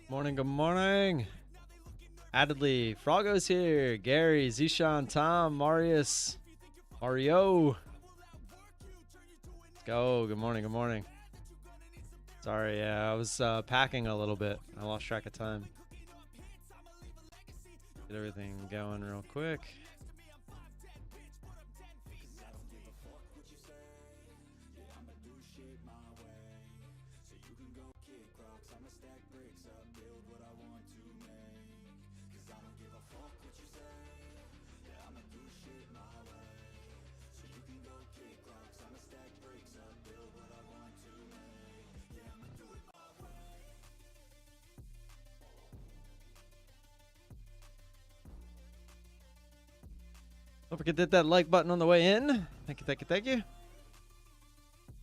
Morning, good morning. Addedly, Froggo's here. Gary, Zishan, Tom, Marius, Mario. Let's go. Good morning, good morning. Sorry, yeah, I was packing a little bit. I lost track of time. Get everything going real quick. Don't forget to hit that like button on the way in. Thank you, thank you, thank you.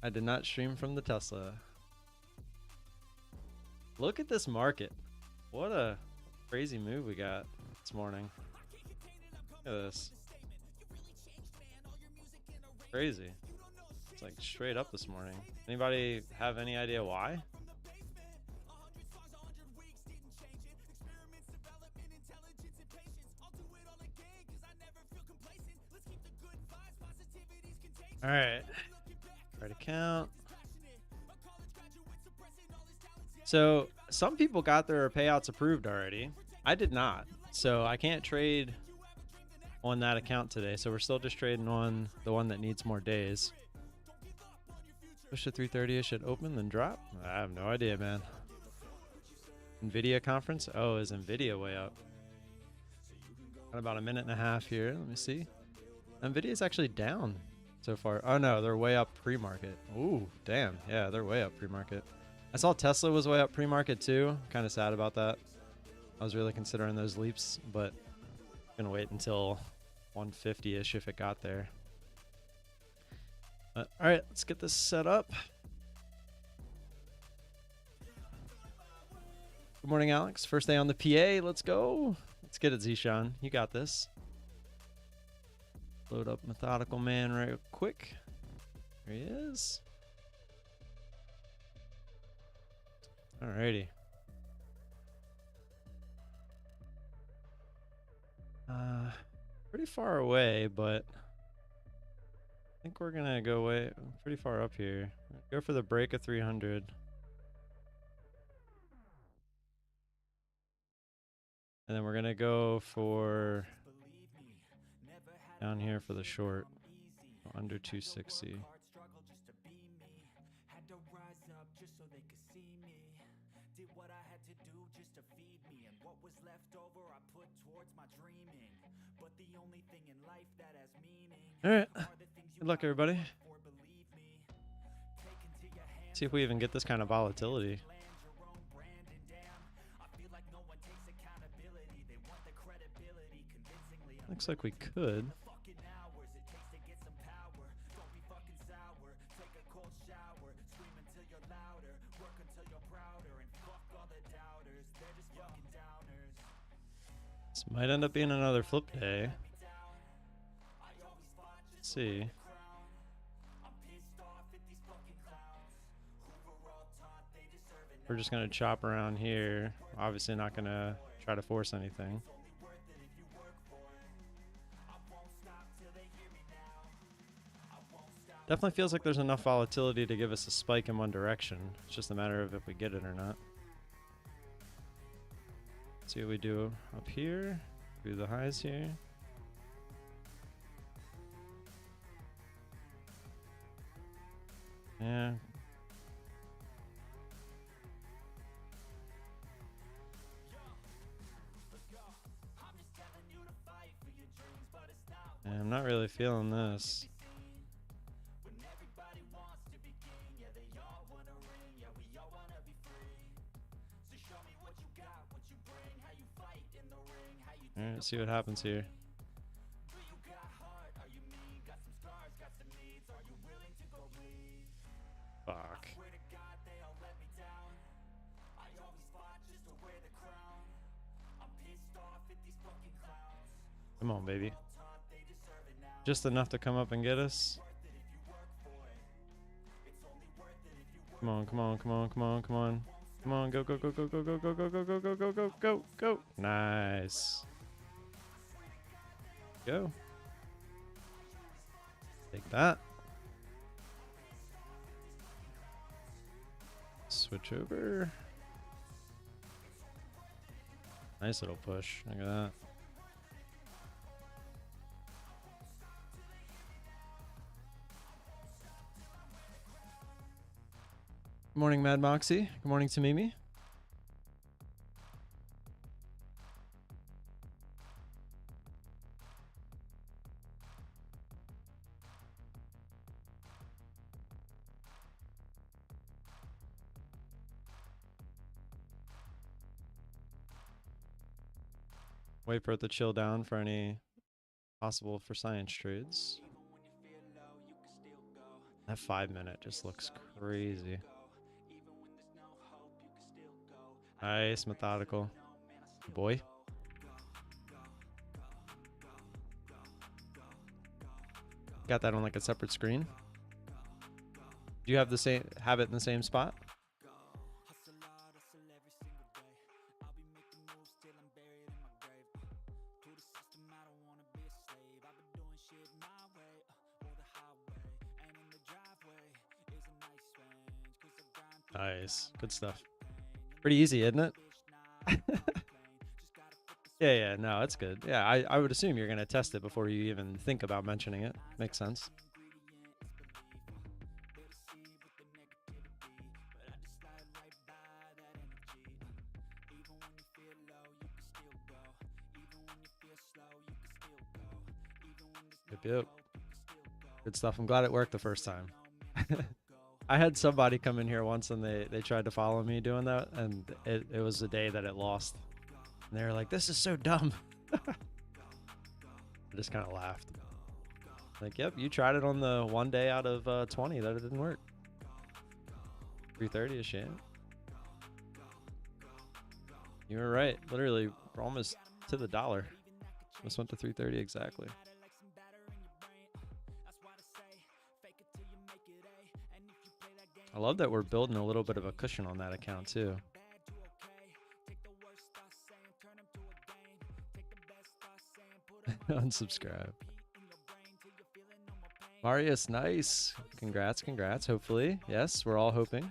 I did not stream from the Tesla. Look at this market. What a crazy move we got this morning. Look at this. Crazy. It's like straight up this morning. Anybody have any idea why? All right. Right account. So some people got their payouts approved already. I did not. So I can't trade on that account today. So we're still just trading on the one that needs more days. Push to 330, it should open, then drop. I have no idea, man. NVIDIA conference? Oh, is NVIDIA way up? Got about a minute and a half here. Let me see. NVIDIA is actually down so far. Oh no, they're way up pre-market. Ooh, damn. Yeah, they're way up pre-market. I saw Tesla was way up pre-market too. Kind of sad about that. I was really considering those leaps, but I'm gonna wait until 150-ish if it got there. But, all right, let's get this set up. Good morning, Alex. First day on the PA. Let's go. Let's get it, Zishan. You got this. Load up Methodical Man right quick. There he is. Alrighty. Pretty far away, but I think we're gonna go way pretty far up here. Go for the break of 300. And then we're gonna go for down here for the short, under 260. All right, good luck, everybody. See if we even get this kind of volatility. Looks like we could. This might end up being another flip day. Let's see. We're just gonna chop around here. Obviously not gonna try to force anything. Definitely feels like there's enough volatility to give us a spike in one direction. It's just a matter of if we get it or not. Let's see what we do up here. Do the highs here. Yeah. I'm not really feeling this. All right, see what happens here. Come on, baby. Just enough to come up and get us. Come on, come on, come on, come on, come on. Come on, go, go, go, go, go, go, go, go, go, go, go, go, go, go, go. Nice. Go. Take that. Switch over. Nice little push. Look at that. Good morning, Mad Moxie. Good morning to Mimi. Wait for it to chill down for any possible for science trades. That 5 minute just looks crazy. Nice, methodical. Boy. Got that on like a separate screen. Do you have the same, have it in the same spot? Nice. Good stuff. Pretty easy, isn't it? Yeah, no, it's good. Yeah, I would assume you're going to test it before you even think about mentioning it. Makes sense. Yep. Good stuff. I'm glad it worked the first time. I had somebody come in here once and they tried to follow me doing that, and it was the day that it lost. And they were like, this is so dumb. I just kind of laughed. Like, yep, you tried it on the 1 day out of 20 that it didn't work. 330 is shame. You were right. Literally, we're almost to the dollar. This went to 330 exactly. I love that we're building a little bit of a cushion on that account too. Unsubscribe. Marius, nice. Congrats, congrats. Hopefully, yes, we're all hoping.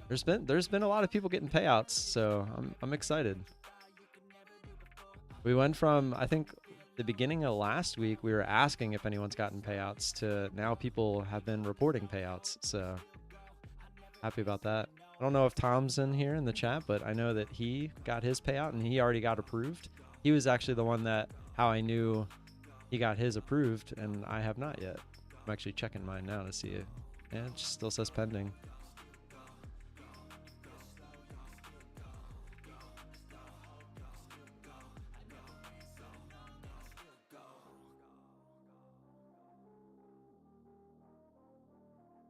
There's been a lot of people getting payouts, so I'm excited. We went from, I think, the beginning of last week, we were asking if anyone's gotten payouts to now people have been reporting payouts. So happy about that. I don't know if Tom's in here in the chat, but I know that he got his payout and he already got approved. He was actually the one that, how I knew he got his approved, and I have not yet. I'm actually checking mine now to see it. Yeah, it just still says pending.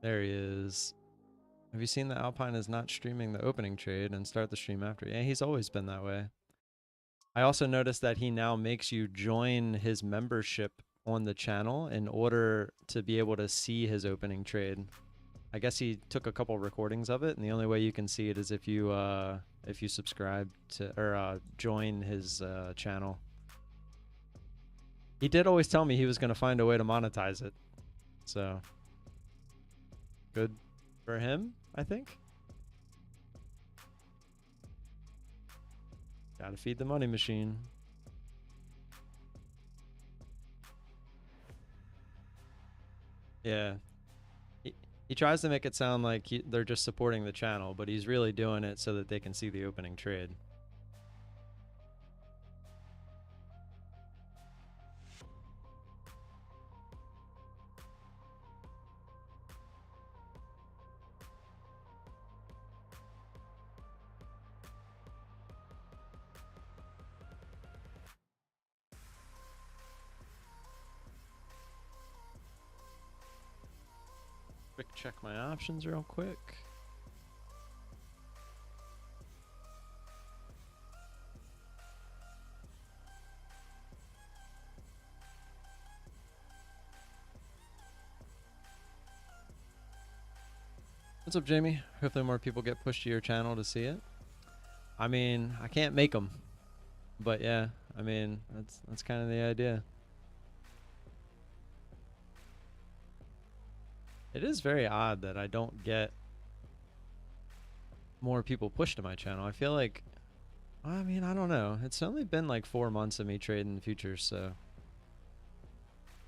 There he is. Have you seen that Alpine is not streaming the opening trade and start the stream after? Yeah, he's always been that way. I also noticed that he now makes you join his membership on the channel in order to be able to see his opening trade. I guess he took a couple recordings of it, and the only way you can see it is if you subscribe to or join his channel. He did always tell me he was going to find a way to monetize it, so good for him, I think. Gotta feed the money machine. Yeah. He tries to make it sound like they're just supporting the channel, but he's really doing it so that they can see the opening trade. Quick check my options real quick. What's up, Jamie? Hopefully more people get pushed to your channel to see it. I mean, I can't make them, but yeah, I mean, that's kind of the idea. It is very odd that I don't get more people pushed to my channel. I feel like, I mean, I don't know. It's only been like 4 months of me trading futures, so.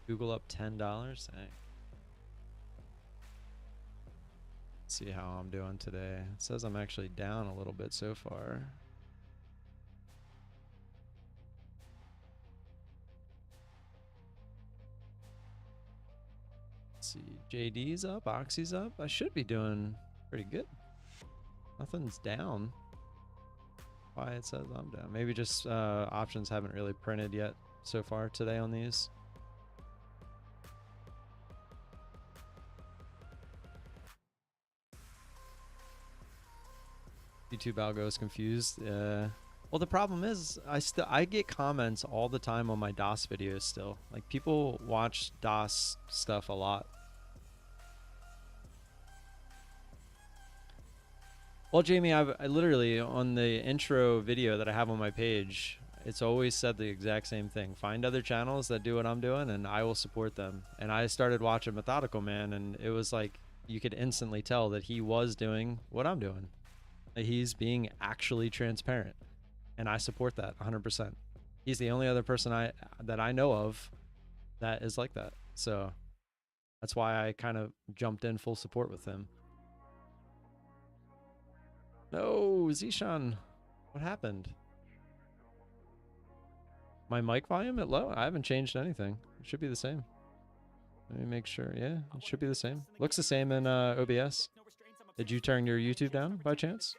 Google up $10. Hey. See how I'm doing today. It says I'm actually down a little bit so far. Let's see, JD's up, Oxy's up. I should be doing pretty good. Nothing's down. Why it says I'm down? Maybe just options haven't really printed yet so far today on these. YouTube algo is confused. Well, the problem is I get comments all the time on my DOS videos still. Like, people watch DOS stuff a lot. Well, Jamie, I literally, on the intro video that I have on my page, it's always said the exact same thing. Find other channels that do what I'm doing, and I will support them. And I started watching Methodical Man, and it was like you could instantly tell that he was doing what I'm doing. He's being actually transparent, and I support that 100%. He's the only other person that I know of that is like that. So that's why I kind of jumped in full support with him. No, Zishan, what happened? My mic volume at low? I haven't changed anything. It should be the same. Let me make sure. Yeah, it should be the same. Looks the same in OBS. Did you turn your YouTube down by chance?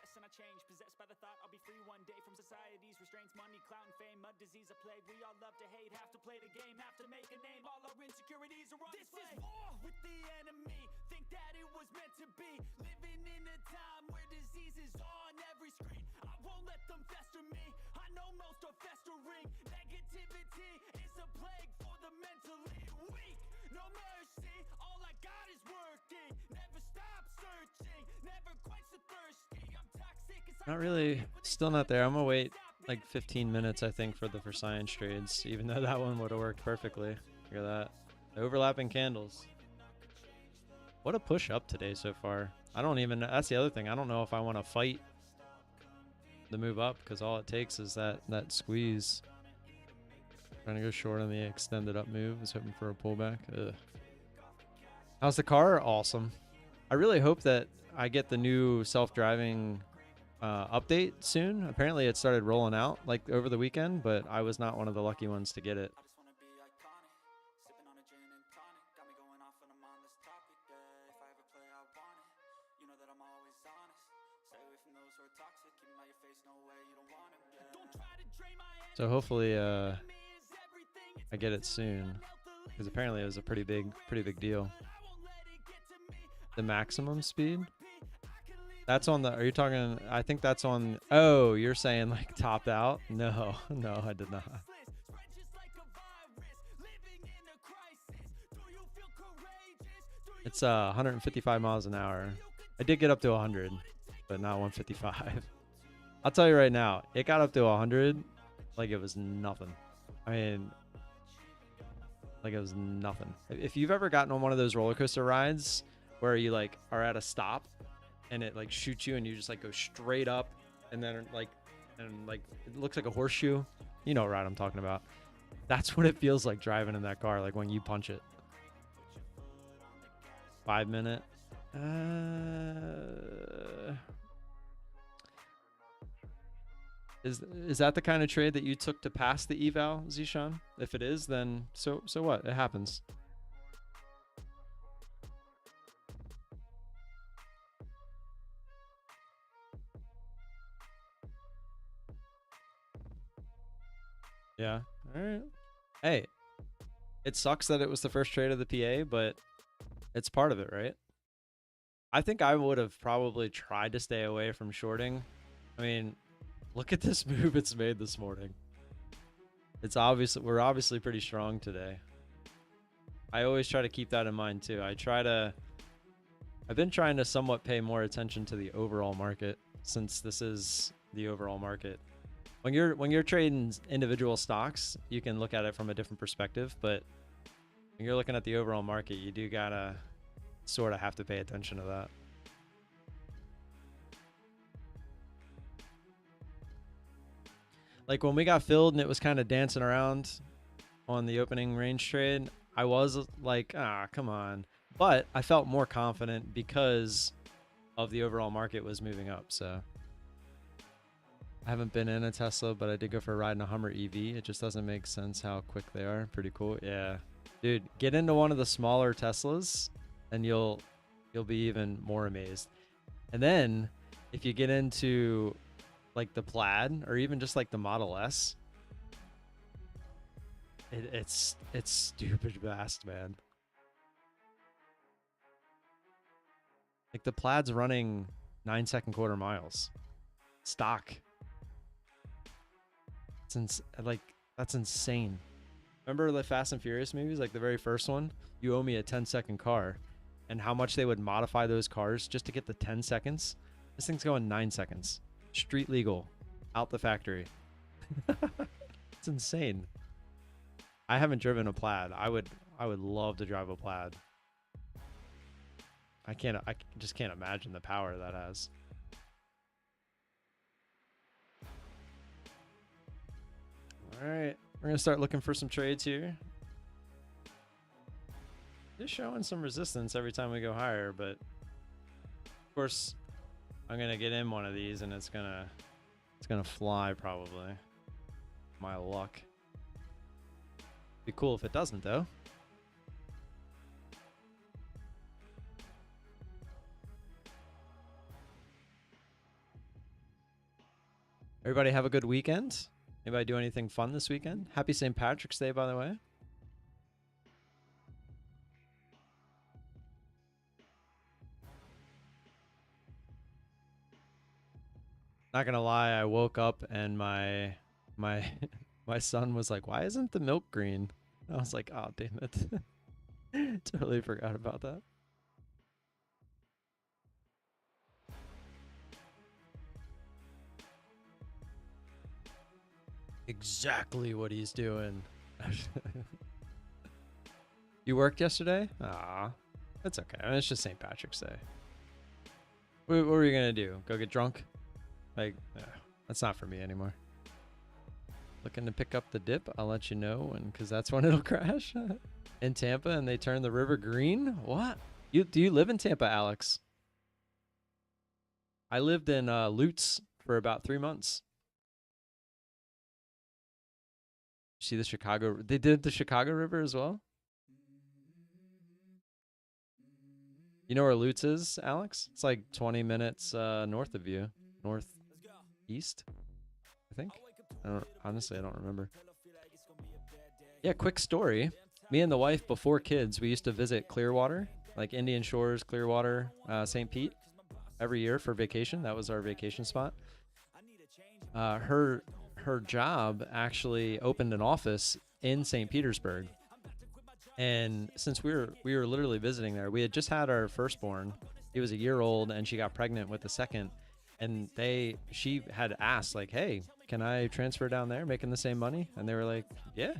Not really. Still not there. I'm gonna wait like 15 minutes, I think, for the for science trades, even though that one would have worked perfectly. Look at that. Overlapping candles. What a push up today so far. I don't even, that's the other thing. I don't know if I want to fight the move up, because all it takes is that squeeze. Trying to go short on the extended up move. I was hoping for a pullback. Ugh. How's the car? Awesome. I really hope that I get the new self-driving update soon. Apparently it started rolling out like over the weekend, but I was not one of the lucky ones to get it. So hopefully I get it soon, because apparently it was a pretty big deal. The maximum speed? That's on the, are you talking, I think that's on, oh, you're saying like topped out? No, no, I did not. It's 155 miles an hour. I did get up to 100, but not 155. I'll tell you right now, it got up to 100 like it was nothing. I mean, like it was nothing. If you've ever gotten on one of those roller coaster rides where you like are at a stop and it like shoots you and you just like go straight up and then like it looks like a horseshoe, you know what ride I'm talking about. That's what it feels like driving in that car, like when you punch it. 5 minute. Is that the kind of trade that you took to pass the eval, Zishan? If it is, then so what? It happens. Yeah. All right. Hey, it sucks that it was the first trade of the PA, but it's part of it, right? I think I would have probably tried to stay away from shorting. I mean, look at this move it's made this morning. It's obvious we're obviously pretty strong today. I always try to keep that in mind too. I try to I've been trying to somewhat pay more attention to the overall market, since this is the overall market. When you're trading individual stocks, you can look at it from a different perspective, but when you're looking at the overall market, you do gotta sort of have to pay attention to that. Like when we got filled and it was kind of dancing around on the opening range trade, I was like, come on. But I felt more confident because of the overall market was moving up. So I haven't been in a Tesla, but I did go for a ride in a Hummer EV. It just doesn't make sense how quick they are. Pretty cool. Yeah. Dude, get into one of the smaller Teslas and you'll be even more amazed. And then if you get into like the Plaid or even just like the Model S, it's stupid fast, man. Like the Plaid's running 9-second quarter miles stock. That's insane. Remember the Fast and Furious movies, like the very first one? You owe me a 10-second car, and how much they would modify those cars just to get the 10 seconds. This thing's going 9 seconds. Street legal, out the factory. It's insane. I haven't driven a Plaid. I would love to drive a Plaid. I just can't imagine the power that has. All right, we're gonna start looking for some trades here. Just showing some resistance every time we go higher, but of course I'm gonna get in one of these and it's gonna fly probably. My luck. Be cool if it doesn't though. Everybody have a good weekend. Anybody do anything fun this weekend? Happy St. Patrick's Day, by the way. Not gonna lie, I woke up and my my son was like, "Why isn't the milk green?" I was like, "Oh, damn it." Totally forgot about that. Exactly what he's doing. You worked yesterday? Ah, that's okay. I mean, it's just St. Patrick's Day. What were you gonna do? Go get drunk? Like, that's not for me anymore. Looking to pick up the dip? I'll let you know, and because that's when it'll crash. In Tampa, and they turn the river green? What? Do you live in Tampa, Alex? I lived in Lutz for about 3 months. See the Chicago? They did the Chicago River as well. You know where Lutz is, Alex? It's like 20 minutes north of you, northeast, I think. Honestly, I don't remember. Yeah, quick story. Me and the wife, before kids, we used to visit Clearwater, like Indian Shores, Clearwater, St. Pete, every year for vacation. That was our vacation spot. Her job actually opened an office in St. Petersburg. And since we were literally visiting there, we had just had our firstborn. He was a year old, and she got pregnant with the second. And she had asked, like, "Hey, can I transfer down there, making the same money?" And they were like, "Yeah."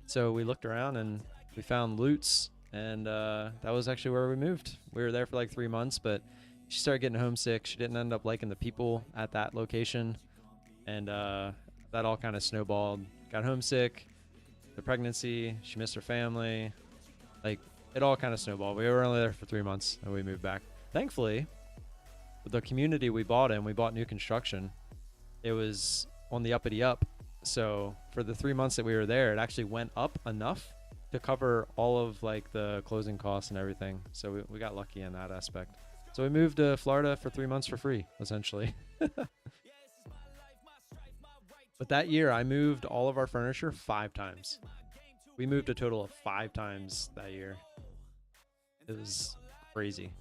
So we looked around and we found Lutz, and that was actually where we moved. We were there for like 3 months, but she started getting homesick. She didn't end up liking the people at that location, and that all kind of snowballed. Got homesick. The pregnancy, she missed her family, like it all kind of snowballed. We were only there for 3 months and we moved back. Thankfully, the community we bought new construction. It was on the uppity up. So for the 3 months that we were there, it actually went up enough to cover all of like the closing costs and everything. So we got lucky in that aspect. So we moved to Florida for 3 months for free, essentially. But that year, I moved all of our furniture 5 times. We moved a total of 5 times that year. It was crazy.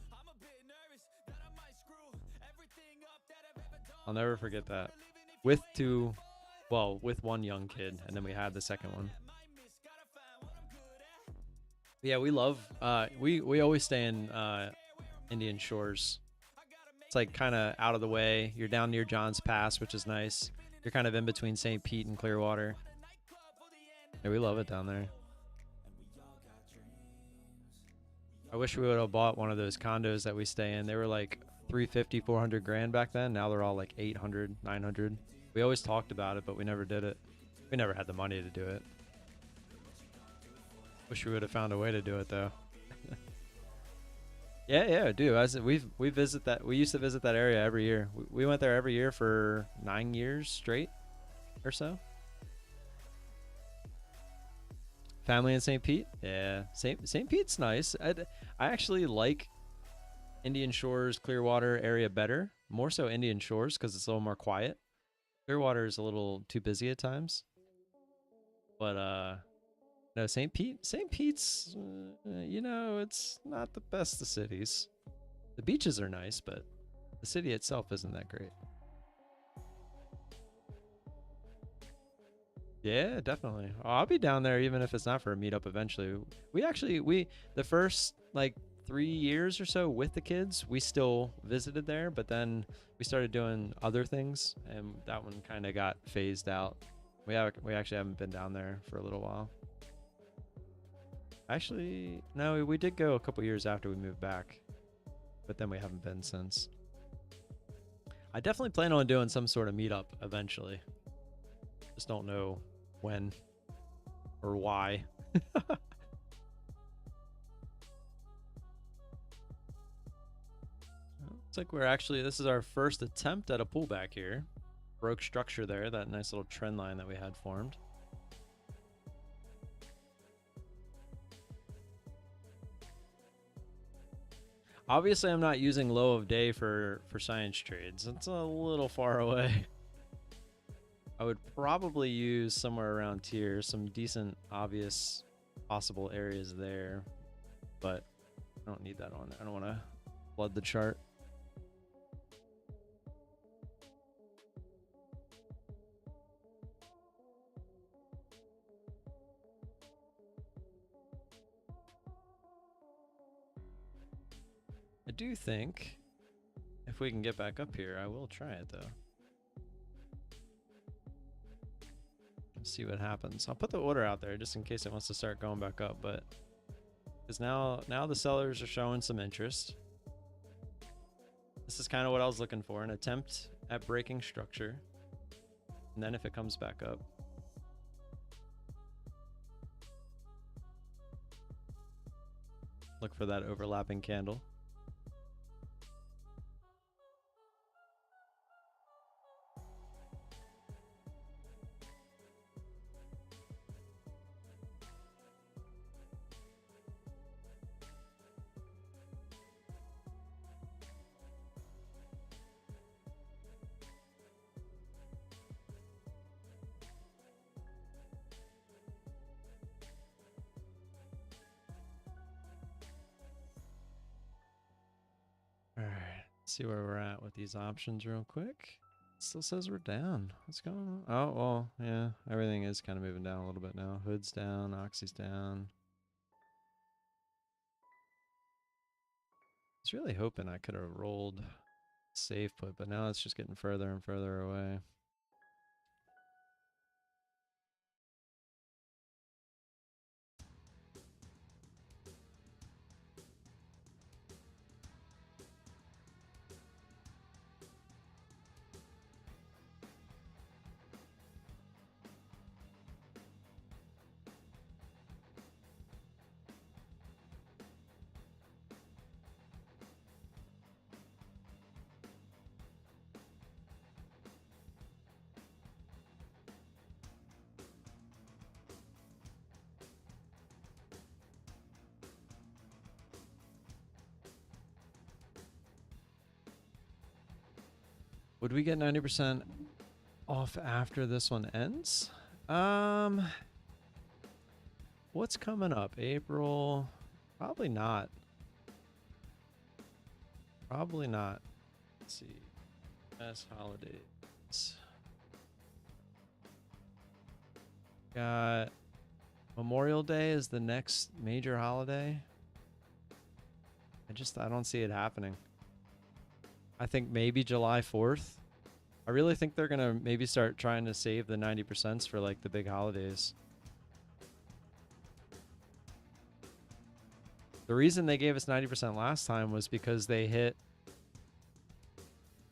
I'll never forget that. With one young kid, and then we had the second one. Yeah, we love. We always stay in Indian Shores. It's like kind of out of the way. You're down near John's Pass, which is nice. You're kind of in between St. Pete and Clearwater. Yeah, we love it down there. I wish we would have bought one of those condos that we stay in. They were like 350, 400 grand back then. Now they're all like 800, 900. We always talked about it, but we never did it. We never had the money to do it. Wish we would have found a way to do it though. Yeah, dude. We visit that. We used to visit that area every year. We went there every year for 9 years straight, or so. Family in St. Pete. Yeah, St. Pete's nice. I actually like Indian Shores, Clearwater area better. More so Indian Shores because it's a little more quiet. Clearwater is a little too busy at times. But no, St. Pete's, you know, it's not the best of cities. The beaches are nice, but the city itself isn't that great. Yeah, definitely. Oh, I'll be down there even if it's not for a meetup eventually. We the first like 3 years or so with the kids, we still visited there, but then we started doing other things and that one kind of got phased out. We actually haven't been down there for a little while. Actually, no, we did go a couple years after we moved back, but then we haven't been since. I definitely plan on doing some sort of meetup eventually. Just don't know when or why. Looks like this is our first attempt at a pullback here. Broke structure there, that nice little trend line that we had formed. Obviously, I'm not using low of day for science trades. It's a little far away. I would probably use somewhere around here, some decent, obvious, possible areas there, but I don't need that on there. I don't want to flood the chart. I do think if we can get back up here, I will try it though. Let's see what happens. I'll put the order out there just in case it wants to start going back up, but because now the sellers are showing some interest. This is kind of what I was looking for, an attempt at breaking structure. And then if it comes back up, look for that overlapping candle. All right, see where we're at with these options real quick. It still says we're down. What's going on? Oh, well, yeah, everything is kind of moving down a little bit now. Hood's down, Oxy's down. I was really hoping I could have rolled safe put, but now it's just getting further and further away. Would we get 90% off after this one ends? What's coming up? April? Probably not. Probably not. Let's see. Best holidays. Got Memorial Day is the next major holiday. I don't see it happening. I think maybe July 4th. I really think they're going to maybe start trying to save the 90% for like the big holidays. The reason they gave us 90% last time was because they hit,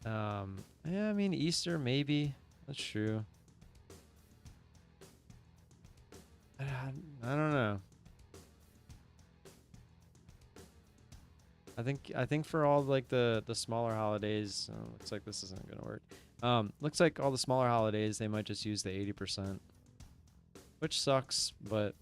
yeah, I mean, Easter, maybe. That's true. I don't know. I think for all like the smaller holidays, looks like this isn't gonna work. Looks like all the smaller holidays they might just use the 80%, which sucks, but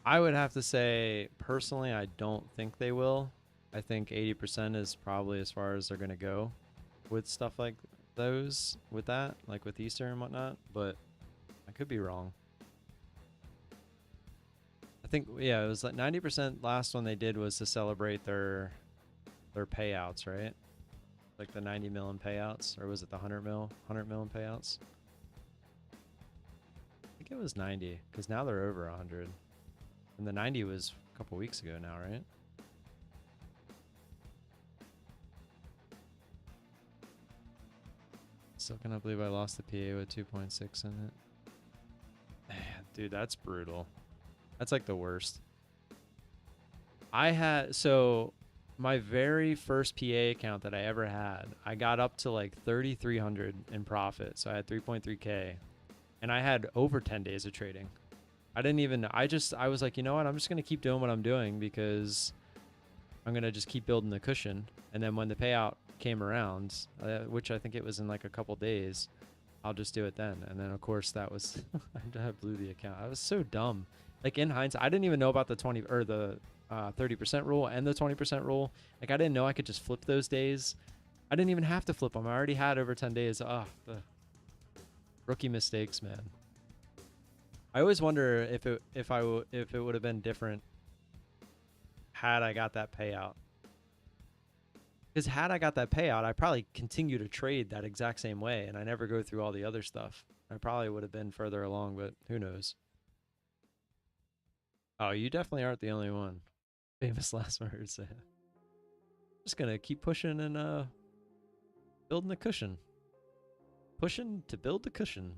I would have to say personally, I don't think they will. I think 80% is probably as far as they're gonna go with stuff like those, with that, like with Easter and whatnot, but I could be wrong. I think, yeah, it was like 90% last one they did was to celebrate their payouts, right? Like the 90 million payouts, or was it the 100 million payouts? I think it was 90, because now they're over 100. And the 90 was a couple weeks ago now, right? Still cannot believe I lost the PA with 2.6 in it. Man, dude, that's brutal. That's like the worst. I had, so my very first PA account that I ever had, I got up to like 3,300 in profit. So I had 3.3K and I had over 10 days of trading. I didn't even, I was like, you know what? I'm just going to keep doing what I'm doing because I'm going to just keep building the cushion. And then when the payout came around, which I think it was in like a couple days, I'll just do it then. And then of course that was, I blew the account. I was so dumb. Like in hindsight, I didn't even know about the 20 or the 30% rule and the 20% rule. Like I didn't know I could just flip those days. I didn't even have to flip them. I already had over 10 days. The rookie mistakes, man. I always wonder if it would have been different had I got that payout. Because had I got that payout, I probably continue to trade that exact same way, and I never go through all the other stuff. I probably would have been further along, but who knows? Oh, you definitely aren't the only one. Famous last words. Just gonna keep pushing and building the cushion. Pushing to build the cushion.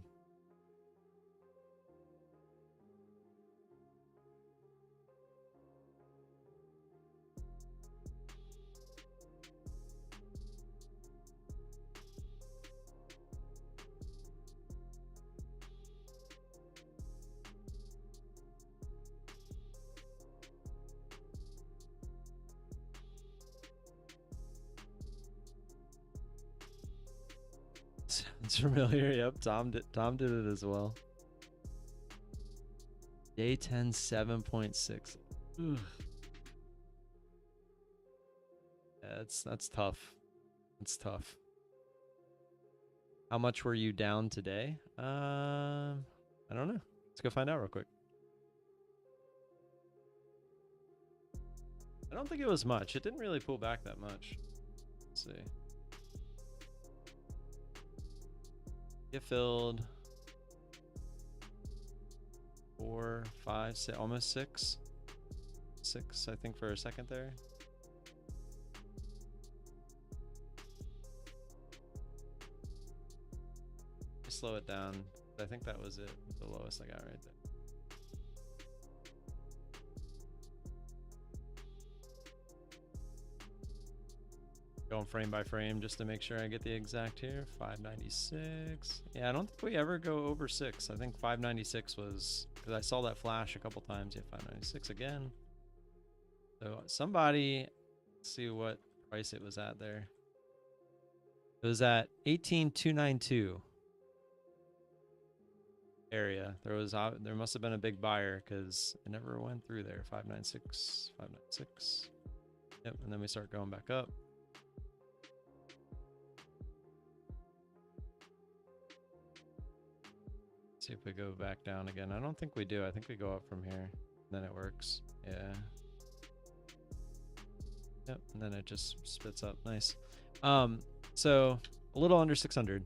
Sounds familiar. Yep, Tom did it as well. Day 10, 7.6. Yeah, that's tough. It's tough. How much were you down today? I don't know. Let's go find out real quick. I don't think it was much. It didn't really pull back that much. Let's see. Get filled. 4, 5, 6, almost 6. 6, I think, for a second there. Slow it down. I think that was it. The lowest I got right there. Going frame by frame just to make sure I get the exact here. 596. Yeah, I don't think we ever go over 6. I think 596 was, because I saw that flash a couple times. Yeah, 596 again. So somebody, let's see what price it was at there. It was at 18,292 area. There must have been a big buyer because it never went through there. 596, 596. Yep, and then we start going back up. See if we go back down again. I don't think we do. I think we go up from here. then it works. Yeah. Yep, and then it just spits up. Nice. So a little under 600.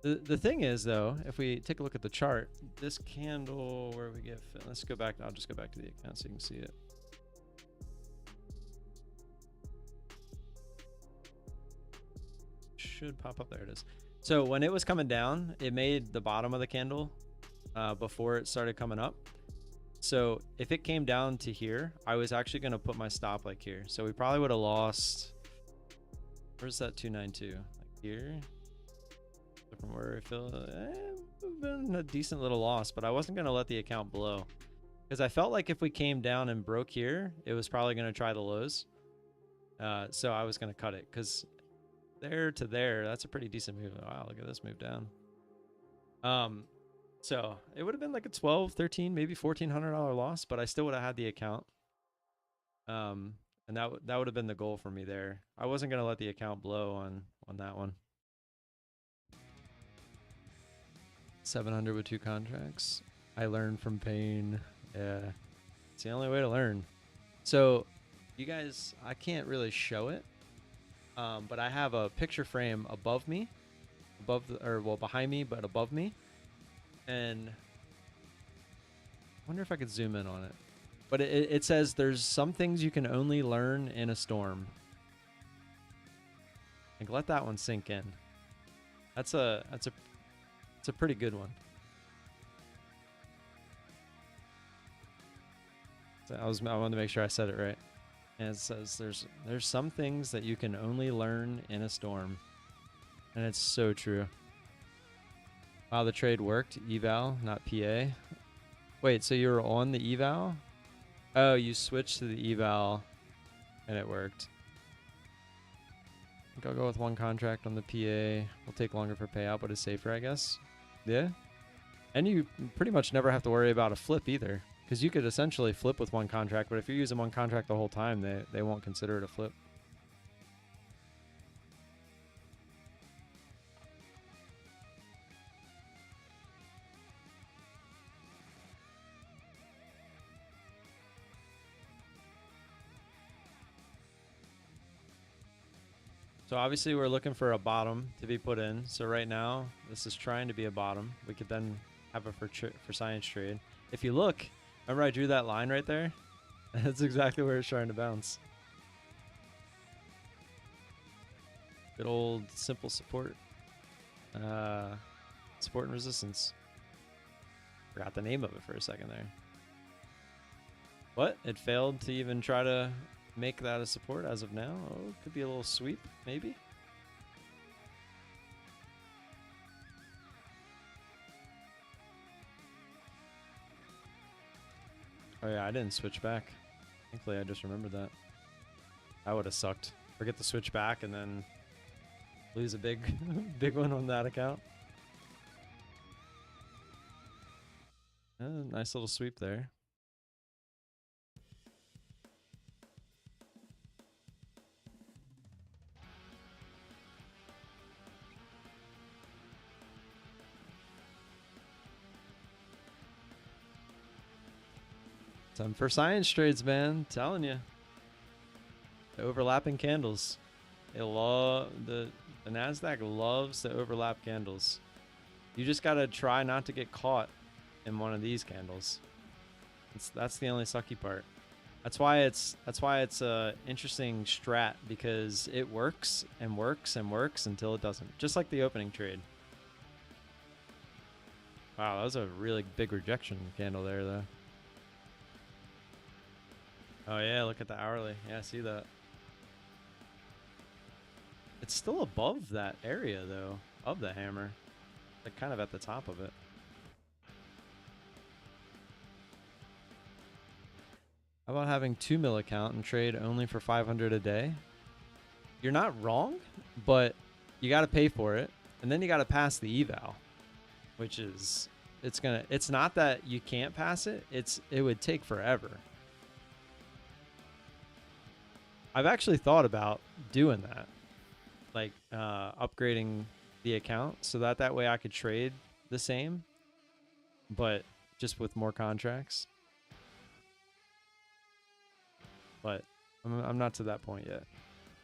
The thing is, though, if we take a look at the chart, this candle where we get, let's go back. I'll just go back to the account so you can see it. Should pop up. There it is. So when it was coming down, it made the bottom of the candle before it started coming up. So if it came down to here, I was actually going to put my stop like here. So we probably would have lost, where's that 292? Like here? So from where I feel, been a decent little loss, but I wasn't going to let the account blow. Because I felt like if we came down and broke here, it was probably going to try the lows. So I was going to cut it, because there to there, that's a pretty decent move. Wow, look at this move down. So it would have been like a 12, 13, maybe $1,400 loss, but I still would have had the account. And that would have been the goal for me there. I wasn't going to let the account blow on that one. 700 with 2 contracts. I learned from pain. Yeah, it's the only way to learn. So you guys, I can't really show it, but I have a picture frame above me, behind me, but above me. And I wonder if I could zoom in on it. But it says there's some things you can only learn in a storm. Like, let that one sink in. It's a pretty good one. So I wanted to make sure I said it right. And it says there's some things that you can only learn in a storm. And it's so true. Wow, the trade worked. Eval, not PA. Wait, so you were on the eval? Oh, you switched to the eval and it worked. I think I'll go with 1 contract on the PA. Will take longer for payout, but it's safer, I guess. Yeah. And you pretty much never have to worry about a flip either, because you could essentially flip with 1 contract, but if you're using 1 contract the whole time, they won't consider it a flip. So obviously we're looking for a bottom to be put in. So right now, this is trying to be a bottom. We could then have it for science trade. If you look, remember I drew that line right there? That's exactly where it's trying to bounce. Good old simple support. Support and resistance. Forgot the name of it for a second there. What? It failed to even try to make that a support as of now. Oh, could be a little sweep, maybe. Oh yeah, I didn't switch back. Thankfully, I just remembered that. That would have sucked. Forget to switch back and then lose a big, big one on that account. Nice little sweep there. Time for science trades, man. I'm telling you. The overlapping candles. The NASDAQ loves to overlap candles. You just gotta try not to get caught in one of these candles. That's the only sucky part. That's why it's a interesting strat, because it works and works and works until it doesn't. Just like the opening trade. Wow, that was a really big rejection candle there, though. Oh yeah, look at the hourly. Yeah, I see that. It's still above that area, though, of the hammer. Like, kind of at the top of it. How about having 2 mil account and trade only for 500 a day? You're not wrong, but you got to pay for it, and then you got to pass the eval, which is, it's not that you can't pass it, it would take forever. I've actually thought about doing that, like upgrading the account so that way I could trade the same, but just with more contracts. but I'm not to that point yet.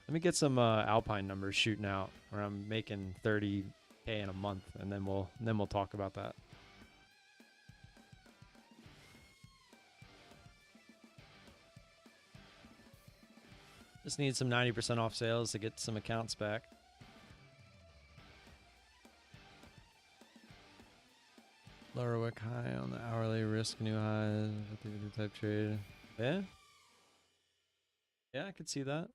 Let me get some Alpine numbers shooting out where I'm making 30K in a month, and then we'll talk about that. Just need some 90% off sales to get some accounts back. Lower wick high on the hourly, risk new highs, type trade. Yeah. Yeah, I could see that.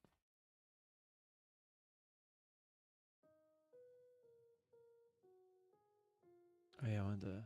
Oh yeah, I wanted to.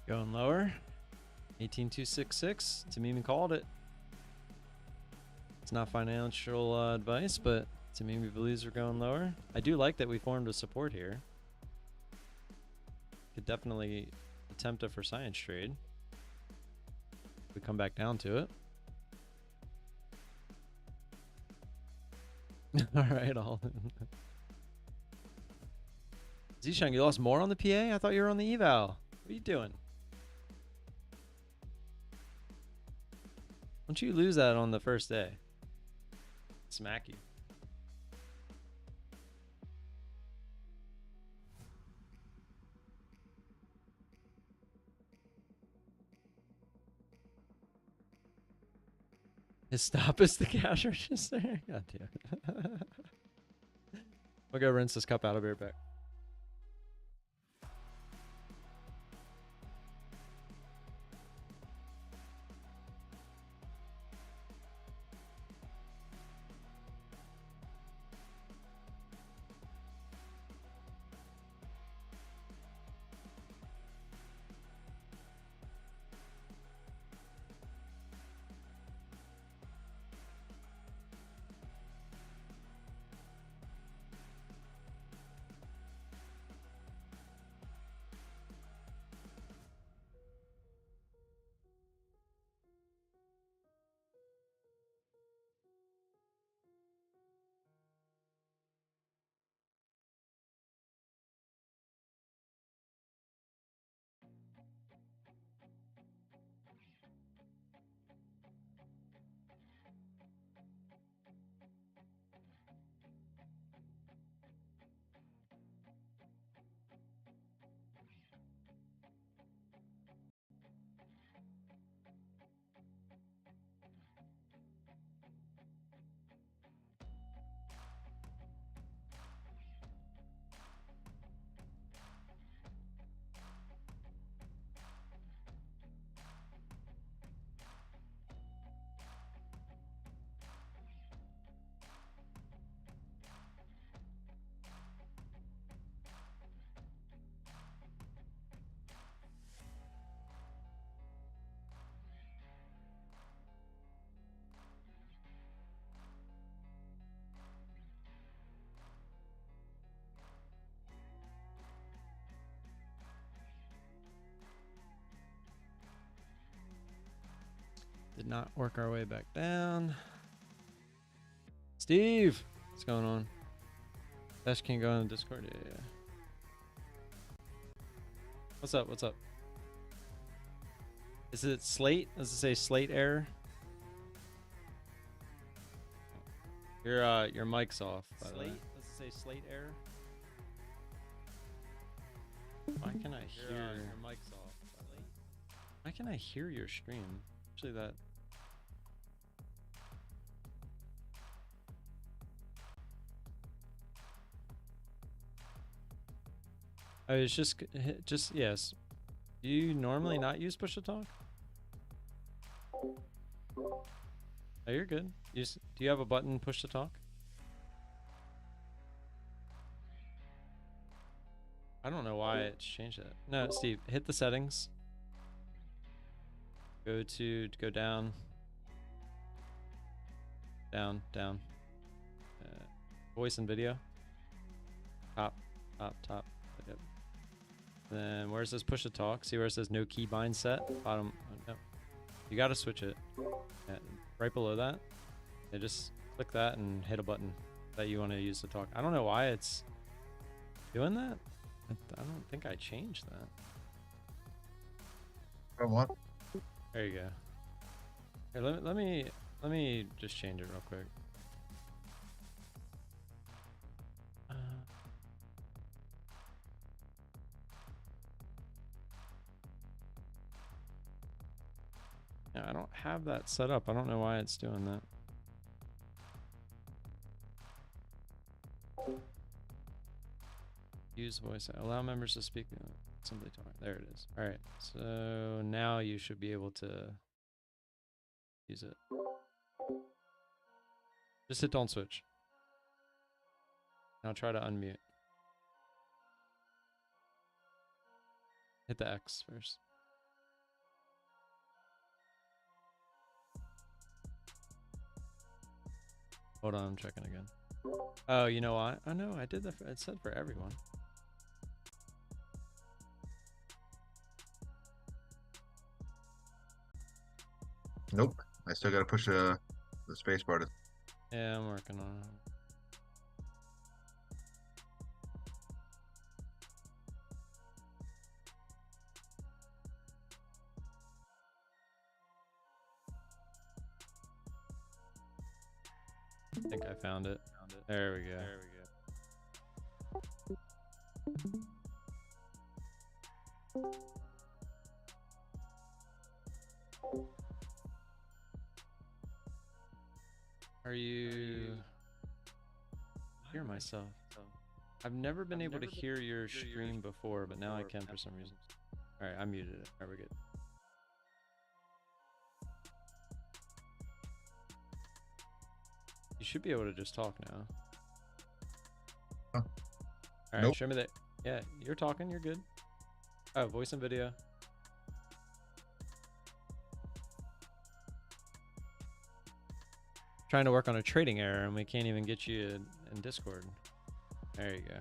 Going lower. 18266. Tamimi called it. It's not financial advice, but Tamimi believes we're going lower. I do like that we formed a support here. Could definitely attempt a for science trade. We come back down to it. All right, all in. Zishang, you lost more on the PA? I thought you were on the eval. What are you doing? Don't you lose that on the first day? Smack you. His stop is the cash register? God damn it. I'll go rinse this cup out. I'll be right back. Did not work our way back down. Steve, what's going on? Dash can't go on the Discord. Yeah. What's up? What's up? Is it Slate? Does it say Slate error? Your mic's off. By the way. Does it say Slate error? Why can I hear your mic's off? Why can I hear your stream? Actually, that. I was just yes. Do you normally not use push to talk? Oh, you're good. Do you have a button push to talk? I don't know why it's changed that. No, Steve, hit the settings. Go down. Down. Voice and video. Top. Yep. Then where it says push to talk, see where it says no keybind set? Bottom. Oh, no. You gotta switch it. Yeah, right below that. Yeah, just click that and hit a button that you want to use to talk. I don't know why it's doing that. I don't think I changed that. From what? There you go. Here, let me just change it real quick. Yeah, I don't have that set up. I don't know why it's doing that. Use voice. Allow members to speak. Simply talk. There it is. All right. So now you should be able to use it. Just hit don't switch. Now try to unmute. Hit the X first. Hold on, I'm checking again. Oh, you know what? Oh no, I did that. It said for everyone. Nope. I still gotta push the space bar to. Yeah, I'm working on it. I think I found it. There we go. Are you... hear myself. I've never been able to hear your stream before, but now I can for some reason. Alright, I muted it. Alright, we're good. You should be able to just talk now. Huh. Alright, Nope. show me that. Yeah, you're talking, you're good. Oh, voice and video. Trying to work on a trading error and we can't even get you in Discord. There you go.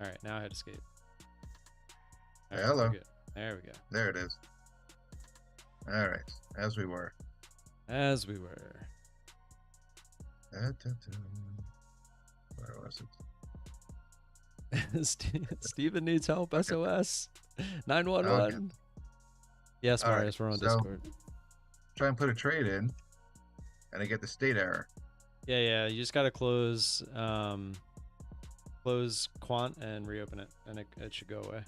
Alright, now I hit escape. Right, Hello. there we go. There it is. All right, as we were. As we were. Where was it? Steven needs help. SOS. 911. Okay. Yes, Marius, we're on Discord. Try and put a trade in, and I get the state error. Yeah. You just gotta close Quant and reopen it, and it should go away.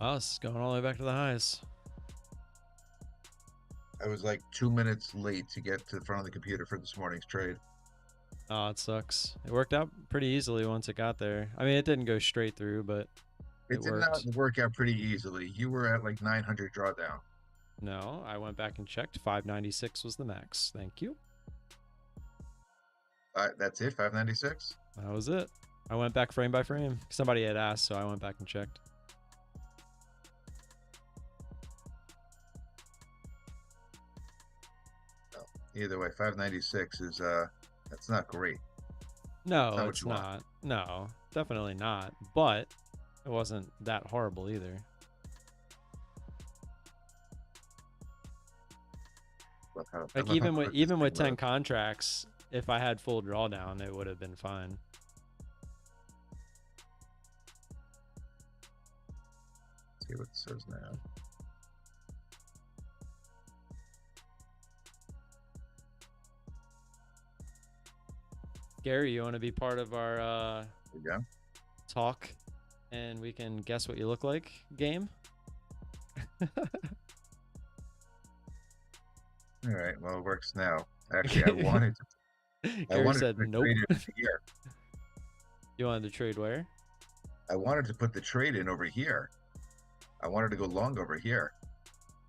Oh, this is going all the way back to the highs. I was like 2 minutes late to get to the front of the computer for this morning's trade. Oh, it sucks. It worked out pretty easily once it got there. I mean, it didn't go straight through, but it did not work out pretty easily. You were at like 900 drawdown. No, I went back and checked. 596 was the max. Thank you. That's it, 596? That was it. I went back frame by frame. Somebody had asked, so I went back and checked. Either way, 596 is that's not great. No, it's not. No, definitely not. But it wasn't that horrible either. Like even with 10 contracts, if I had full drawdown, it would have been fine. Let's see what it says now. Gary, you want to be part of our talk and we can guess what you look like game? All right, well, it works now. Actually, I Gary wanted to said put nope. trade in over here. You wanted to trade where? I wanted to put the trade in over here. I wanted to go long over here,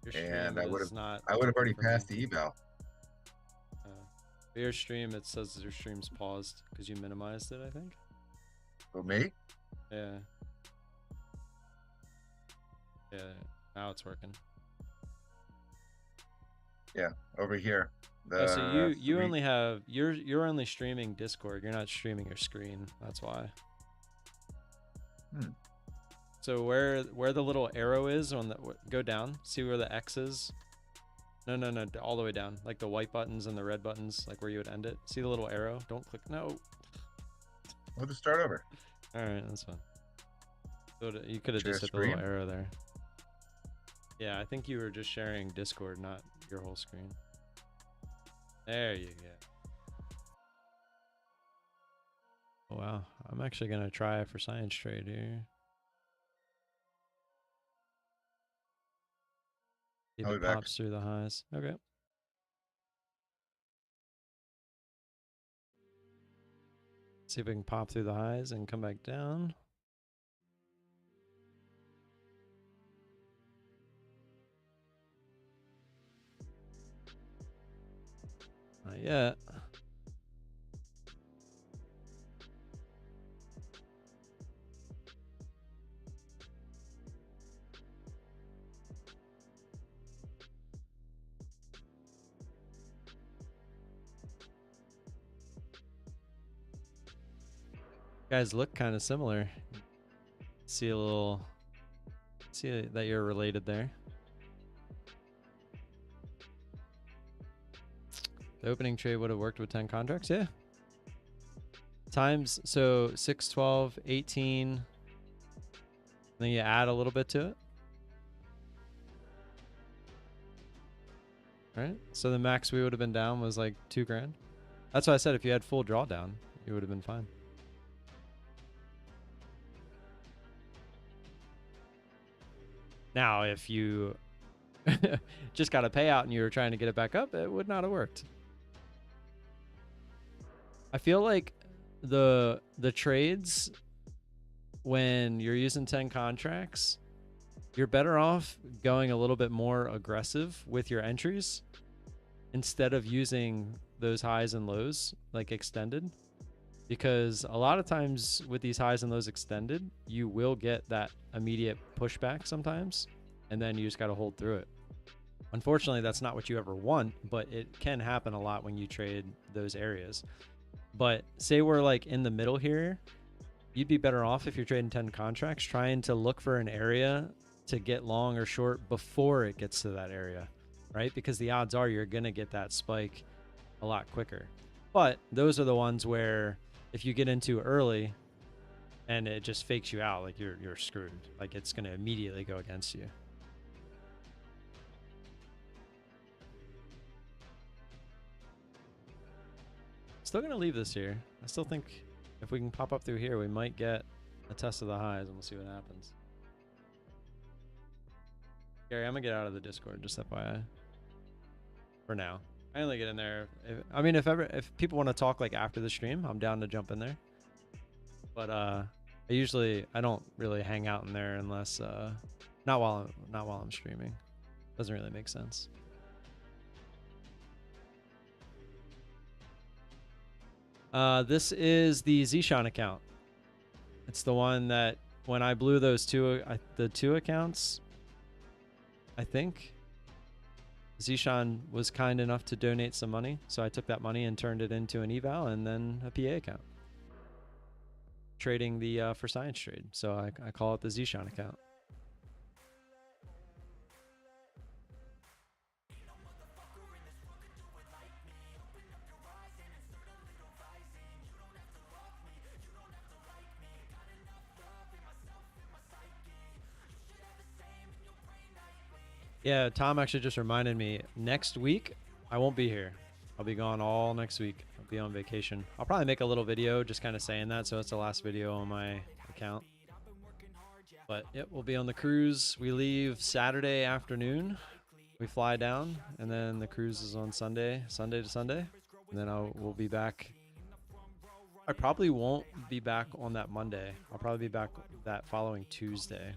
Your and stream is not I would have working already for me. passed the eval. For your stream, it says your stream's paused because you minimized it, I think. For me? Yeah. Yeah, now it's working. Yeah, over here. Oh, so you only have you're only streaming Discord. You're not streaming your screen. That's why. So where the little arrow is on the go down. See where the X is. No, all the way down. Like the white buttons and the red buttons, like where you would end it. See the little arrow? Don't click. No. We'll just start over. All right, that's fine. So you could have Share just hit the screen? little arrow there. Yeah, I think you were just sharing Discord, not your whole screen. There you go. Oh, wow. I'm actually going to try it for Science Trade here. See if it pops through the highs. Okay. See if we can pop through the highs and come back down. Not yet. Guys look kind of similar. See that you're related there. The opening trade would have worked with 10 contracts, yeah. Times, so 6, 12, 18. Then you add a little bit to it. Right? So the max we would have been down was like 2 grand. That's why I said if you had full drawdown, you would have been fine. Now, if you just got a payout and you were trying to get it back up, it would not have worked. I feel like the trades, when you're using 10 contracts, you're better off going a little bit more aggressive with your entries instead of using those highs and lows like extended, because a lot of times with these highs and lows extended, you will get that immediate pushback sometimes, and then you just got to hold through it. Unfortunately, that's not what you ever want, but it can happen a lot when you trade those areas. But say we're like in the middle here, you'd be better off if you're trading 10 contracts trying to look for an area to get long or short before it gets to that area, right? Because the odds are you're going to get that spike a lot quicker. But those are the ones where if you get into early and it just fakes you out, like you're screwed. Like it's going to immediately go against you. Still going to leave this here. I still think if we can pop up through here, we might get a test of the highs, and we'll see what happens. Gary, I'm going to get out of the Discord, just FYI. For now. I only get in there. If people want to talk like after the stream, I'm down to jump in there. But I don't really hang out in there unless not while I'm streaming. Doesn't really make sense. This is the Zishan account. It's the one that when I blew those the two accounts, I think Zishan was kind enough to donate some money. So I took that money and turned it into an eval and then a PA account. Trading the for Science Trade. So I call it the Zishan account. Yeah, Tom actually just reminded me, next week, I won't be here. I'll be gone all next week. I'll be on vacation. I'll probably make a little video just kind of saying that, so it's the last video on my account. But, yep, we'll be on the cruise. We leave Saturday afternoon. we fly down, and then the cruise is on Sunday to Sunday, and then we'll be back. I probably won't be back on that Monday. I'll probably be back that following Tuesday.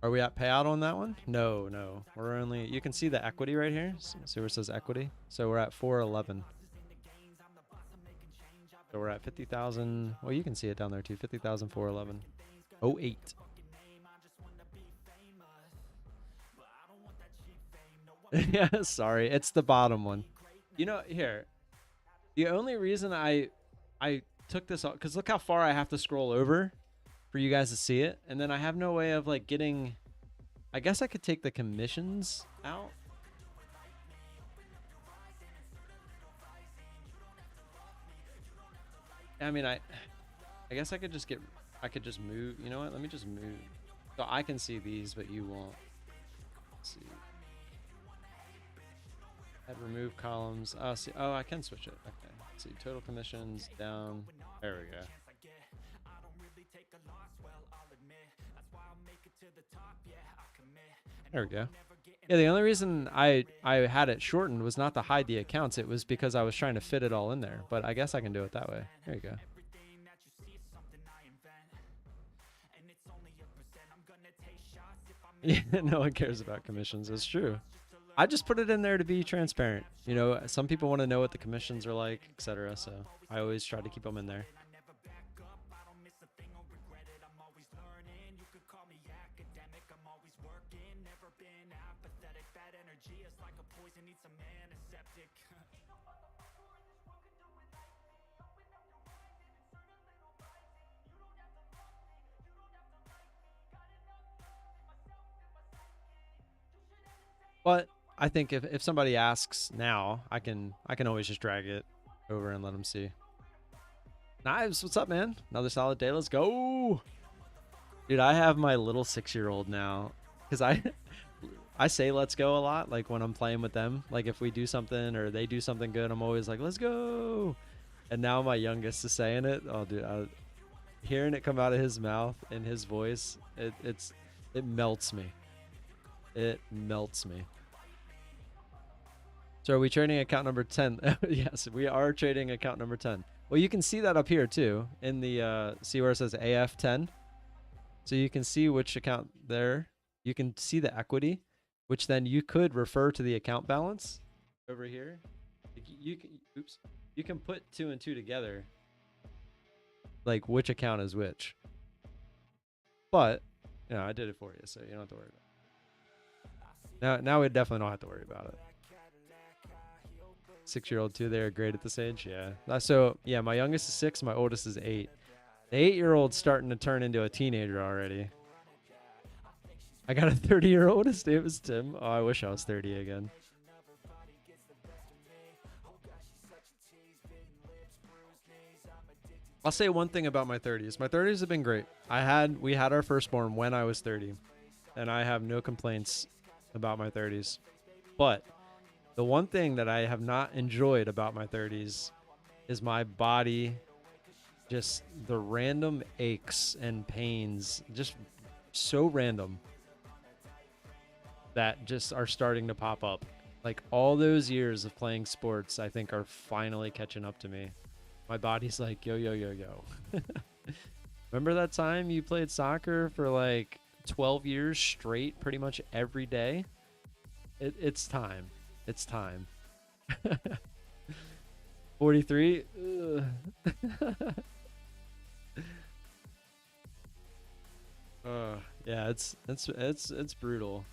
Are we at payout on that one? No, no. We're only, you can see the equity right here. See where it says equity? So we're at 411. So we're at 50,000. Well, you can see it down there too. 50,411. 08. Yeah, sorry. It's the bottom one. You know, here. The only reason I took this off, because look how far I have to scroll over for you guys to see it. And then I have no way of like getting, I guess I could take the commissions out. I mean, I guess I could just move. You know what? Let me just move. So I can see these, but you won't. Let's see. Add remove columns. Oh, see. Oh, I can switch it. Okay. Let's see. Total commissions down. There we go. There we go. Yeah, the only reason I had it shortened was not to hide the accounts. It was because I was trying to fit it all in there. But I guess I can do it that way. There you go. Yeah, no one cares about commissions. It's true. I just put it in there to be transparent. You know, some people want to know what the commissions are like, etc. So I always try to keep them in there. But I think if somebody asks now, I can always just drag it over and let them see. Knives, what's up, man? Another solid day. Let's go. Dude, I have my little 6-year-old now because I say let's go a lot. Like when I'm playing with them, like if we do something or they do something good, I'm always like, let's go. And now my youngest is saying it. Oh, dude, hearing it come out of his mouth and his voice, it melts me. It melts me. So are we trading account number 10? Yes, we are trading account number 10. Well, you can see that up here too in the see where it says AF10. So you can see which account there. You can see the equity, which then you could refer to the account balance over here. You can put 2 and 2 together, like which account is which. But you know, I did it for you, so you don't have to worry about it. Now we definitely don't have to worry about it. 6-year-old too. They're great at this age. Yeah. So yeah, my youngest is 6. My oldest is 8. The 8-year-old's starting to turn into a teenager already. I got a 30-year-old. His name is Tim. Oh, I wish I was 30 again. I'll say one thing about my 30s. My 30s have been great. We had our firstborn when I was 30, and I have no complaints about my 30s. But the one thing that I have not enjoyed about my 30s is my body, just the random aches and pains, just so random, that just are starting to pop up. Like all those years of playing sports, I think are finally catching up to me. My body's like, yo, yo, yo, yo. Remember that time you played soccer for like 12 years straight, pretty much every day? It's time. It's time. 43. Yeah, it's brutal.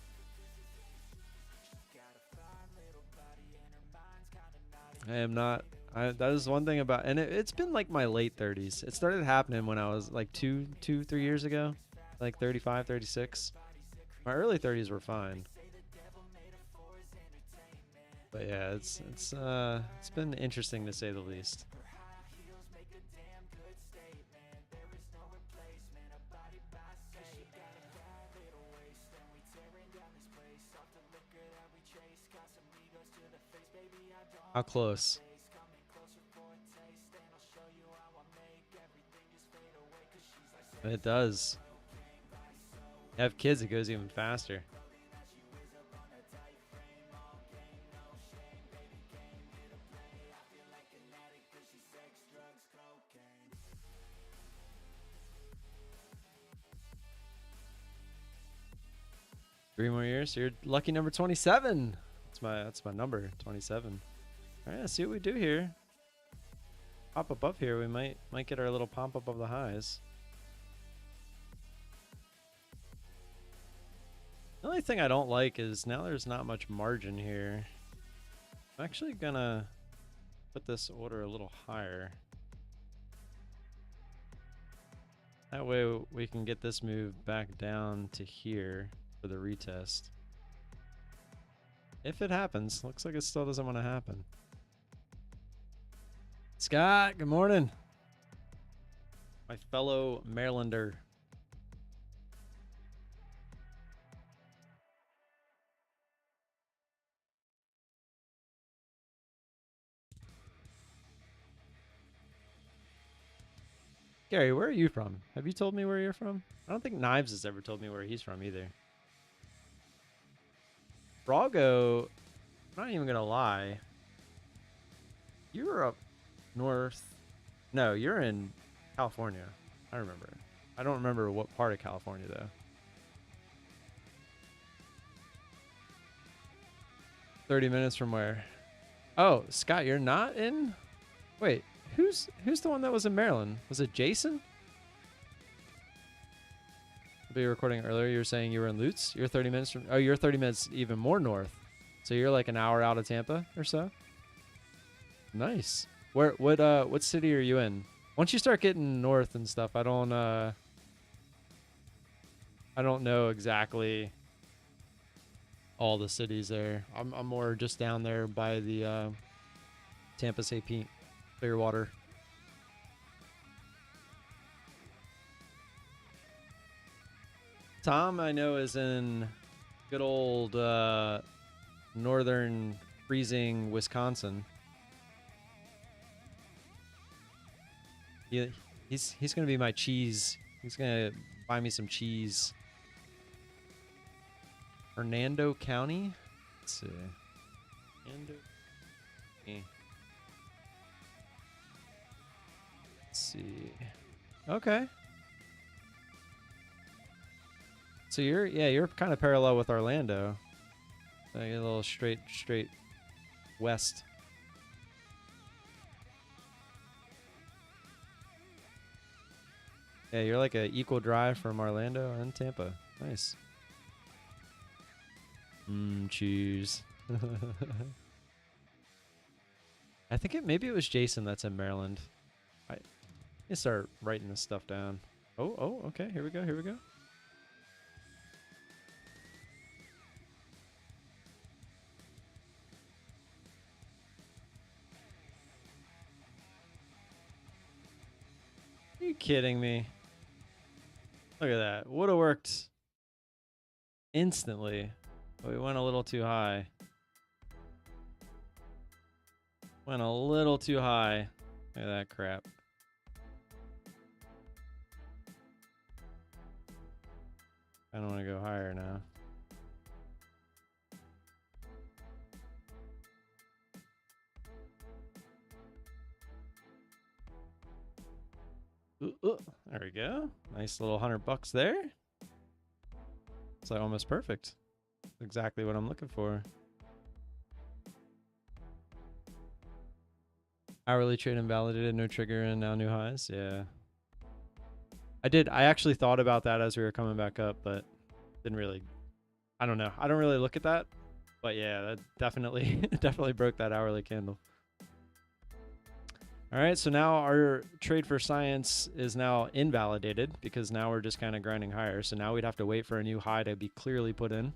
I am not. That is one thing about, and it's been like my late 30s. It started happening when I was like 3 years ago, like 35, 36. My early 30s were fine. But yeah, it's been interesting to say the least. How close? It does. You have kids, it goes even faster. 3 more years. So you're lucky number 27. That's my number, 27. All right, let's see what we do here. Pop above here. We might get our little pump up of the highs. The only thing I don't like is now there's not much margin here. I'm actually gonna put this order a little higher. That way we can get this move back down to here for the retest. If it happens, looks like it still doesn't want to happen. Scott, good morning. My fellow Marylander. Gary, where are you from? Have you told me where you're from? I don't think Knives has ever told me where he's from either. Brago, I'm not even going to lie. You're up north. No, you're in California. I remember. I don't remember what part of California, though. 30 minutes from where? Oh, Scott, you're not in? Wait, who's the one that was in Maryland? Was it Jason? Be recording earlier. You were saying you were in Lutz. You're 30 minutes from. Oh, you're 30 minutes even more north. So you're like an hour out of Tampa or so. Nice. What city are you in? Once you start getting north and stuff, I don't know exactly all the cities there. I'm more just down there by the Tampa St. Pete, Clearwater. Tom, I know, is in good old northern freezing Wisconsin. He's gonna be my cheese. He's gonna buy me some cheese. Hernando County. Let's see. Hernando. Let's see. Okay. So you're kind of parallel with Orlando. Like a little straight west. Yeah, you're like an equal drive from Orlando and Tampa. Nice. Cheese. I think maybe it was Jason that's in Maryland. I start writing this stuff down. Oh, okay. Here we go. Are you kidding me? Look at that. Would have worked instantly. But we went a little too high. Went a little too high. Look at that crap. I don't want to go higher now. There we go. Nice little $100 there. It's like almost perfect. Exactly what I'm looking for. Hourly trade invalidated, no trigger, and now new highs. Yeah. I actually thought about that as we were coming back up, but didn't really. I don't know. I don't really look at that. But yeah, that definitely broke that hourly candle. All right, so now our trade for science is now invalidated because now we're just kind of grinding higher. So now we'd have to wait for a new high to be clearly put in.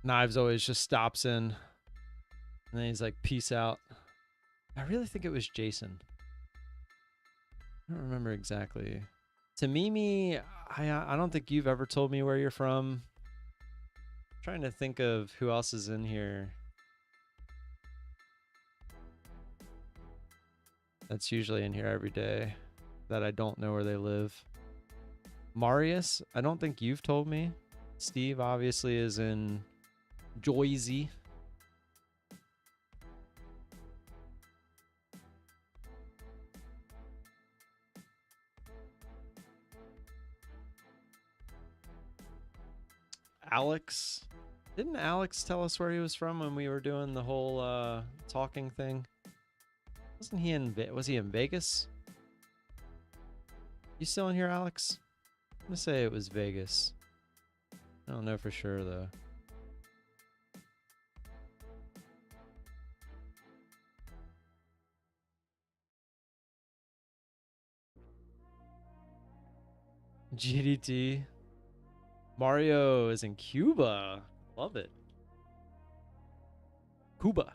Knives always just stops in. And then he's like, peace out. I really think it was Jason. I don't remember exactly. Tamimi, I don't think you've ever told me where you're from. I'm trying to think of who else is in here. That's usually in here every day that I don't know where they live. Marius, I don't think you've told me. Steve obviously is in Joyzy. Alex. Didn't Alex tell us where he was from when we were doing the whole talking thing? Wasn't he was he in Vegas? You still in here, Alex? I'm gonna say it was Vegas. I don't know for sure though. GDT. Mario is in Cuba. Love it. Cuba.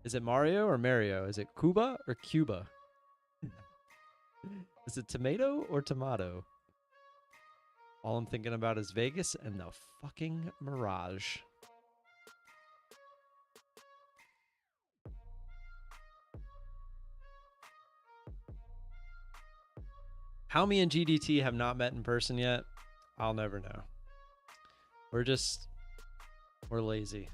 Is it Mario or Mario? Is it Cuba or Cuba? Is it tomato or tomato? All I'm thinking about is Vegas and the fucking Mirage. How me and GDT have not met in person yet, I'll never know. We're lazy.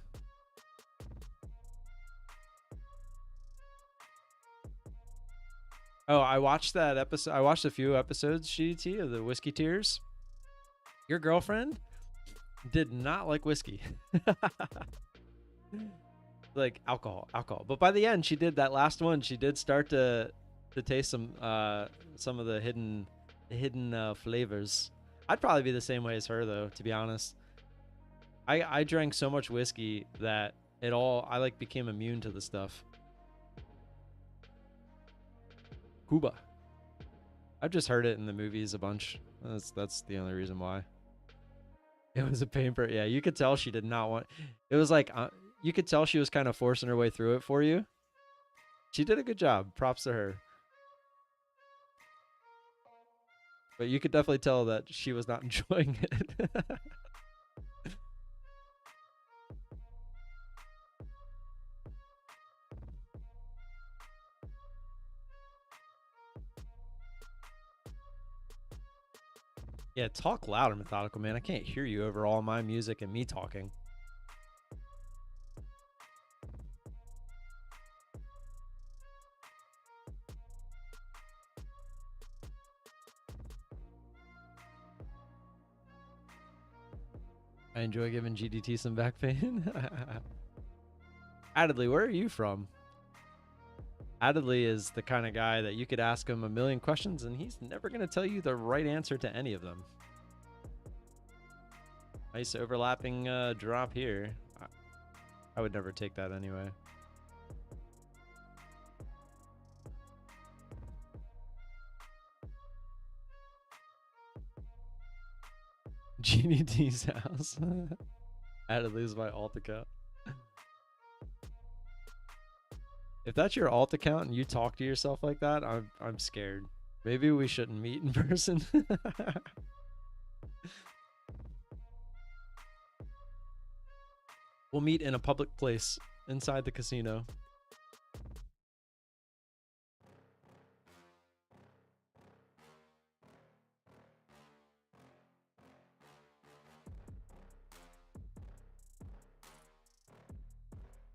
Oh, I watched that episode. I watched a few episodes, GDT, of the Whiskey Tears. Your girlfriend did not like whiskey. Like alcohol. But by the end, she did that last one. She did start to taste some of the hidden flavors. I'd probably be the same way as her though, to be honest. I drank so much whiskey that I like became immune to the stuff. Cuba. I've just heard it in the movies a bunch. That's the only reason why. It was a pain for, yeah, you could tell she did not want. It was like you could tell she was kind of forcing her way through it for you. She did a good job. Props to her. But you could definitely tell that she was not enjoying it. Yeah, talk louder, Methodical Man. I can't hear you over all my music and me talking. I enjoy giving GDT some back pain. Adley, where are you from? Adley is the kind of guy that you could ask him a million questions and he's never going to tell you the right answer to any of them. Nice overlapping drop here. I would never take that anyway. GDT's house. I had to lose my alt account. If that's your alt account and you talk to yourself like that, I'm scared. Maybe we shouldn't meet in person. We'll meet in a public place inside the casino.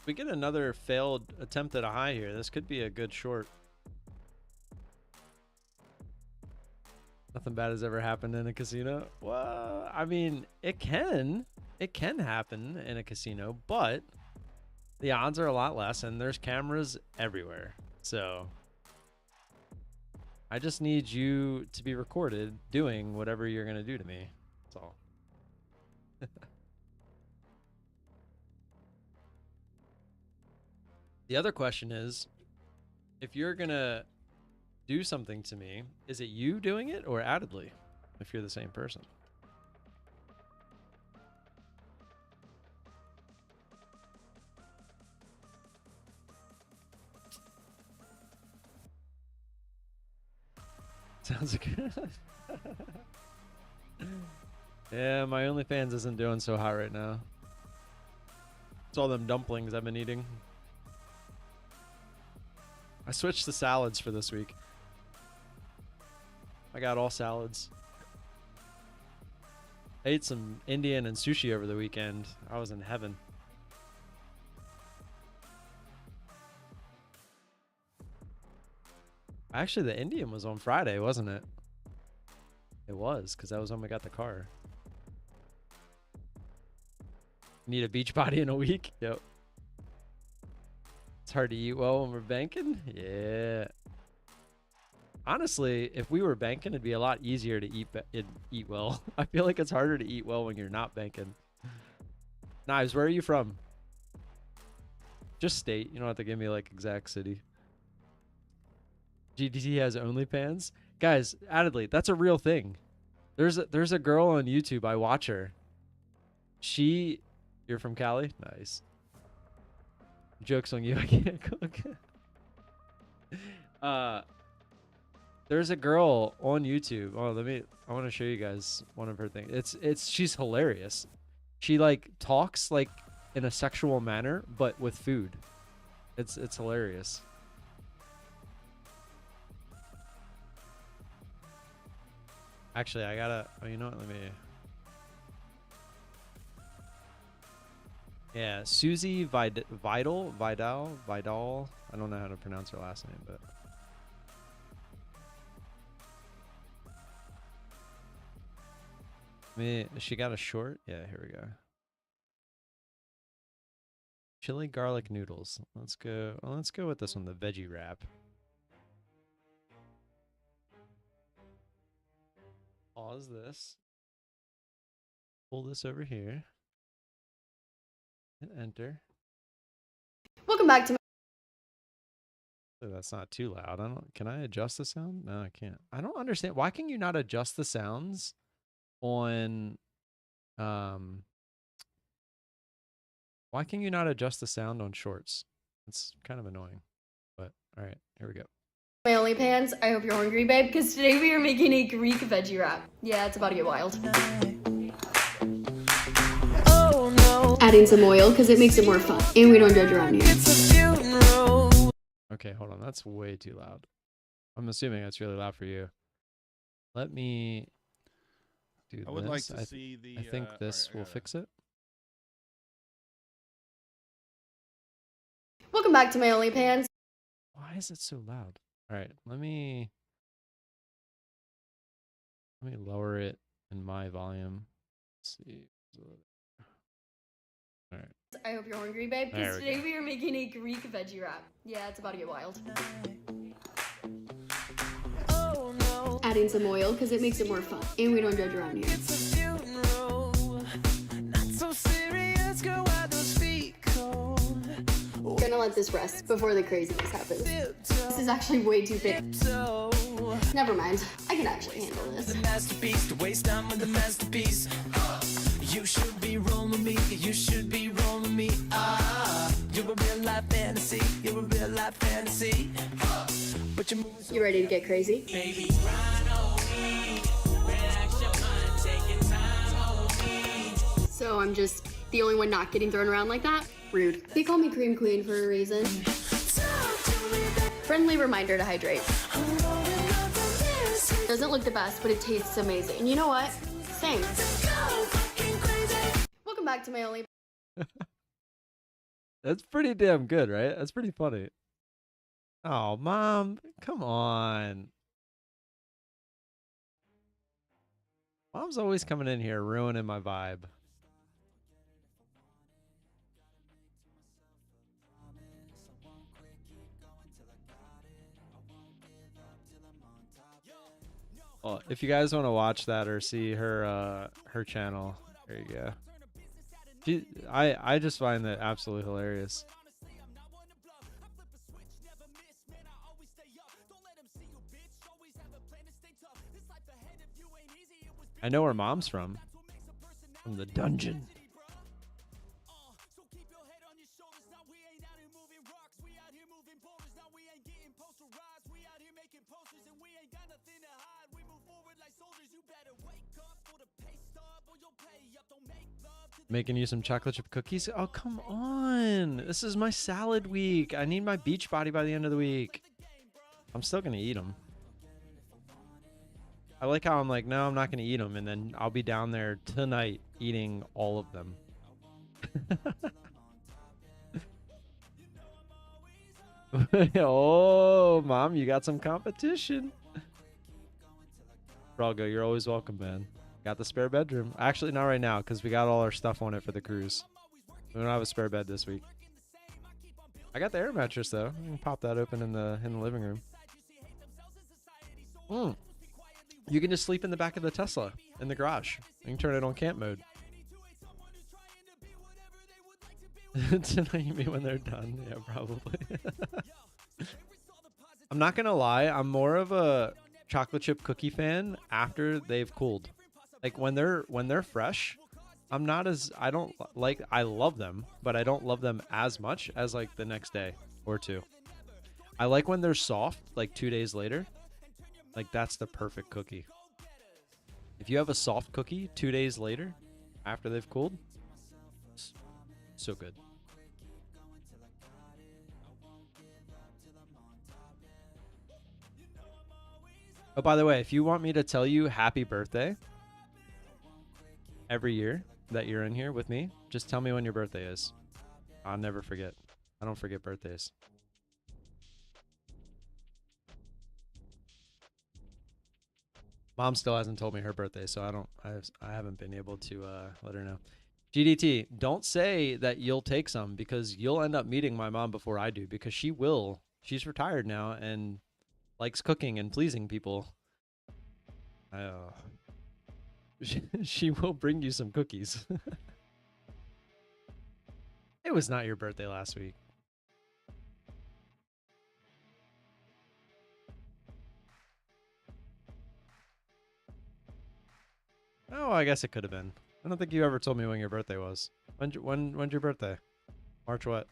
If we get another failed attempt at a high here, this could be a good short. Nothing bad has ever happened in a casino. Well, I mean, it can happen in a casino, but the odds are a lot less and there's cameras everywhere. So I just need you to be recorded doing whatever you're going to do to me. That's all. The other question is, if you're going to do something to me, is it you doing it or Adley, if you're the same person? Sounds good. Yeah, my OnlyFans isn't doing so hot right now. It's all them dumplings I've been eating. I switched to salads for this week. I got all salads. I ate some Indian and sushi over the weekend. I was in heaven. Actually, the Indian was on Friday, wasn't it? It was, because that was when we got the car. Need a beach body in a week. Yep. It's hard to eat well when we're banking. Yeah. Honestly, if we were banking, it'd be a lot easier to eat well. I feel like it's harder to eat well when you're not banking. Knives, where are you from? Just state. You don't have to give me like exact city. GDT has OnlyFans. Guys, Adley, that's a real thing. There's a girl on YouTube. I watch her. You're from Cali? Nice. Joke's on you. I can't cook. There's a girl on YouTube. Oh, I want to show you guys one of her things. She's hilarious. She like talks like in a sexual manner, but with food. It's hilarious. Actually, I gotta, oh, you know what? Yeah, Susie Vidal. I don't know how to pronounce her last name, but. She got a short? Yeah, here we go. Chili garlic noodles. Let's go with this one, the veggie wrap. Pause this. Pull this over here. And enter. Welcome back to So that's not too loud. Can I adjust the sound? No, I can't. I don't understand. Why can you not adjust the sounds on why can you not adjust the sound on shorts? It's kind of annoying. But all right, here we go. my OnlyFans. I hope you're hungry, babe, because today we are making a Greek veggie wrap. Yeah, it's about to get wild. Oh, no. Adding some oil because it makes it more fun, and we don't judge around here. Okay, hold on. That's way too loud. I'm assuming that's really loud for you. Let me do this. I would like to see the. I think this will fix it. Welcome back to my OnlyFans. Why is it so loud? All right, let me lower it in my volume. Let's see. All right. I hope you're hungry, babe, because today we are making a Greek veggie wrap. Yeah, it's about to get wild. Oh, no. Adding some oil because it makes it more fun, and we don't judge around here. It's a funeral. Not so serious, girl, why those feet cold? We're gonna let this rest before the craziness happens. This is actually way too thick. Never mind. I can actually handle this. The masterpiece, to waste time with the masterpiece. You should be rolling me. You should be rolling me. You're a real life fantasy. You're a real life fantasy. But you ready to get crazy? Baby, so I'm just the only one not getting thrown around like that? Rude. They call me Cream Queen for a reason. Friendly reminder to hydrate. Doesn't look the best, but it tastes amazing. And you know what? Same. Welcome back to my only. That's pretty damn good, right? That's pretty funny. Oh, Mom, come on. Mom's always coming in here ruining my vibe. Well, if you guys want to watch that or see her her channel, there you go. I just find that absolutely hilarious. I know where Mom's from the dungeon. Making you some chocolate chip cookies? Oh, come on. This is my salad week. I need my beach body by the end of the week. I'm still going to eat them. I like how I'm like, no, I'm not going to eat them. And then I'll be down there tonight eating all of them. Oh, Mom, you got some competition. Bralgo, you're always welcome, man. Got the spare bedroom. Actually, not right now, because we got all our stuff on it for the cruise. We don't have a spare bed this week. I got the air mattress though. You can pop that open in the living room. You can just sleep in the back of the Tesla in the garage. You can turn it on camp mode. Tonight you mean when they're done? Yeah, probably. I'm not gonna lie. I'm more of a chocolate chip cookie fan after they've cooled. Like when they're fresh, I'm not as I love them, but I don't love them as much as like the next day or two. I like when they're soft, like 2 days later. Like that's the perfect cookie. If you have a soft cookie 2 days later after they've cooled, so good. Oh, by the way, if you want me to tell you happy birthday every year that you're in here with me, just tell me when your birthday is. I'll never forget. I don't forget birthdays. Mom still hasn't told me her birthday, so I haven't been able to let her know. GDT, don't say that you'll take some because you'll end up meeting my mom before I do because she will. She's retired now and likes cooking and pleasing people. She will bring you some cookies. It was not your birthday last week. Oh, I guess it could have been. I don't think you ever told me when your birthday was. When's your birthday? March what?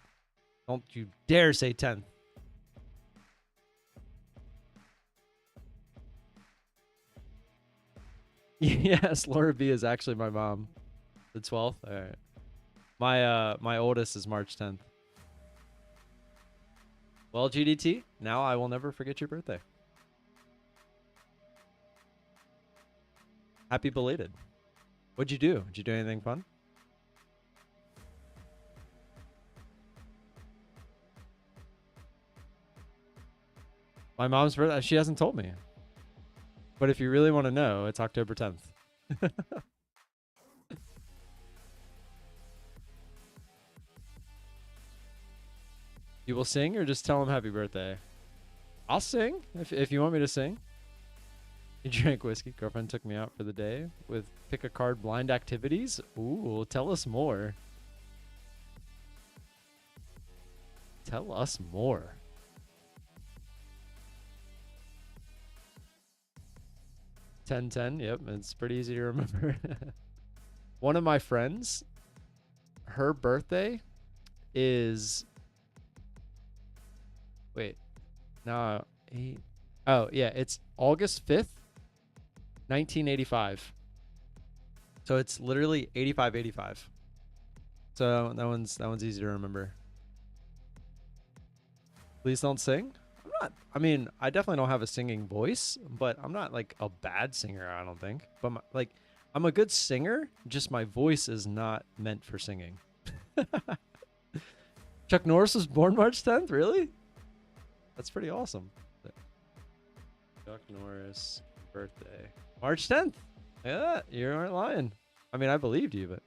Don't you dare say 10th. Yes, Laura B is actually my mom. The 12th? All right. My oldest is March 10th. Well, GDT, now I will never forget your birthday. Happy belated. What'd you do? Did you do anything fun? My mom's birthday, she hasn't told me. But if you really want to know, it's October 10th. You will sing or just tell him happy birthday? I'll sing if you want me to sing. You drank whiskey. Girlfriend took me out for the day with pick a card blind activities. Ooh, tell us more. Tell us more. $10.10. Yep, it's pretty easy to remember. One of my friends, her birthday is. Wait, no, 8. Oh yeah, it's August 5th, 1985. So it's literally 85. So that one's easy to remember. Please don't sing. I'm not. I mean, I definitely don't have a singing voice, but I'm not like a bad singer. I don't think. But I'm a good singer. Just my voice is not meant for singing. Chuck Norris was born March 10th. Really? That's pretty awesome. Chuck Norris birthday March 10th. Yeah, you aren't lying. I mean, I believed you, but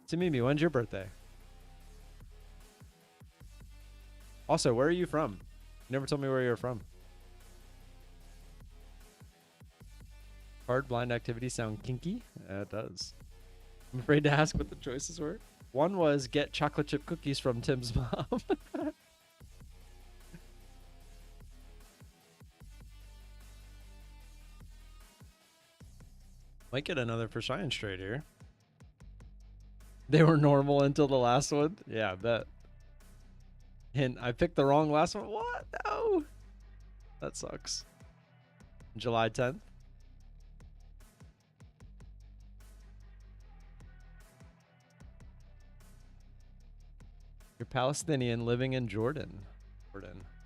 Tamimi, when's your birthday? Also, where are you from? You never told me where you're from. Card blind activities sound kinky. Yeah, it does. I'm afraid to ask what the choices were. One was get chocolate chip cookies from Tim's mom. Might get another for Science Trade here. They were normal until the last one. Yeah, I bet. And I picked the wrong last one. What? No. That sucks. July 10th. You're Palestinian living in Jordan.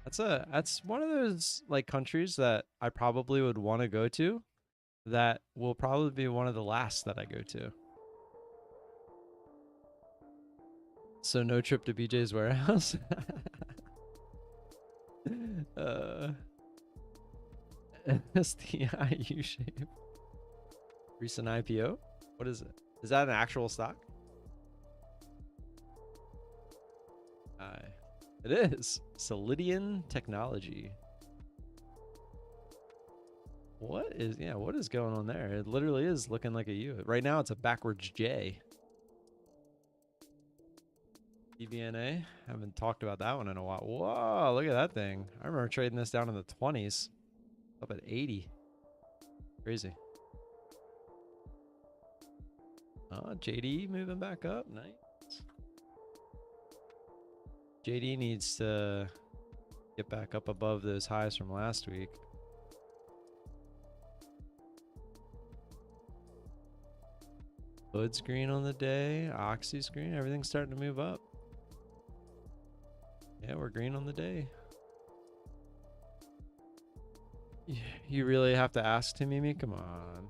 That's one of those like countries that I probably would want to go to. That will probably be one of the last that I go to. So no trip to BJ's warehouse. STI U-shape. Recent IPO? What is it? Is that an actual stock? It is. Solidian Technology. What is going on there? It literally is looking like a U. Right now it's a backwards J. DVNA. Haven't talked about that one in a while. Whoa, look at that thing. I remember trading this down in the 20s. Up at 80. Crazy. Oh, JD moving back up. Nice. JD needs to get back up above those highs from last week. Hood's green on the day. Oxy's green. Everything's starting to move up. Yeah, we're green on the day. You really have to ask to Mimi? Come on.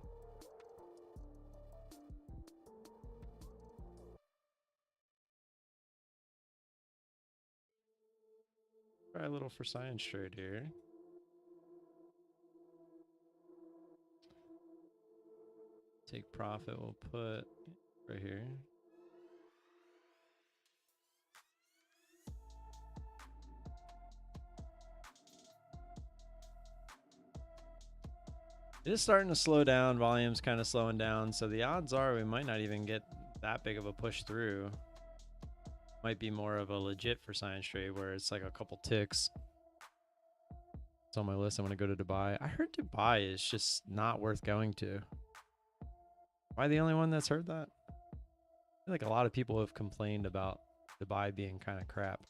Try a little for science trade here. Take profit, we'll put right here. It is starting to slow down. Volume's kind of slowing down. So the odds are we might not even get that big of a push through. Might be more of a legit for science trade where it's like a couple ticks. It's on my list. I want to go to Dubai. I heard Dubai is just not worth going to. Am I the only one that's heard that? I feel like a lot of people have complained about Dubai being kind of crap.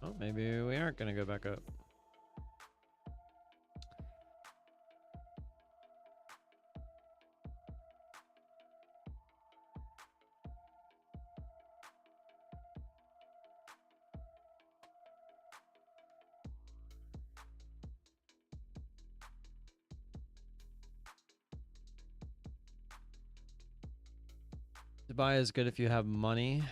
Oh, maybe we aren't going to go back up. Dubai is good if you have money.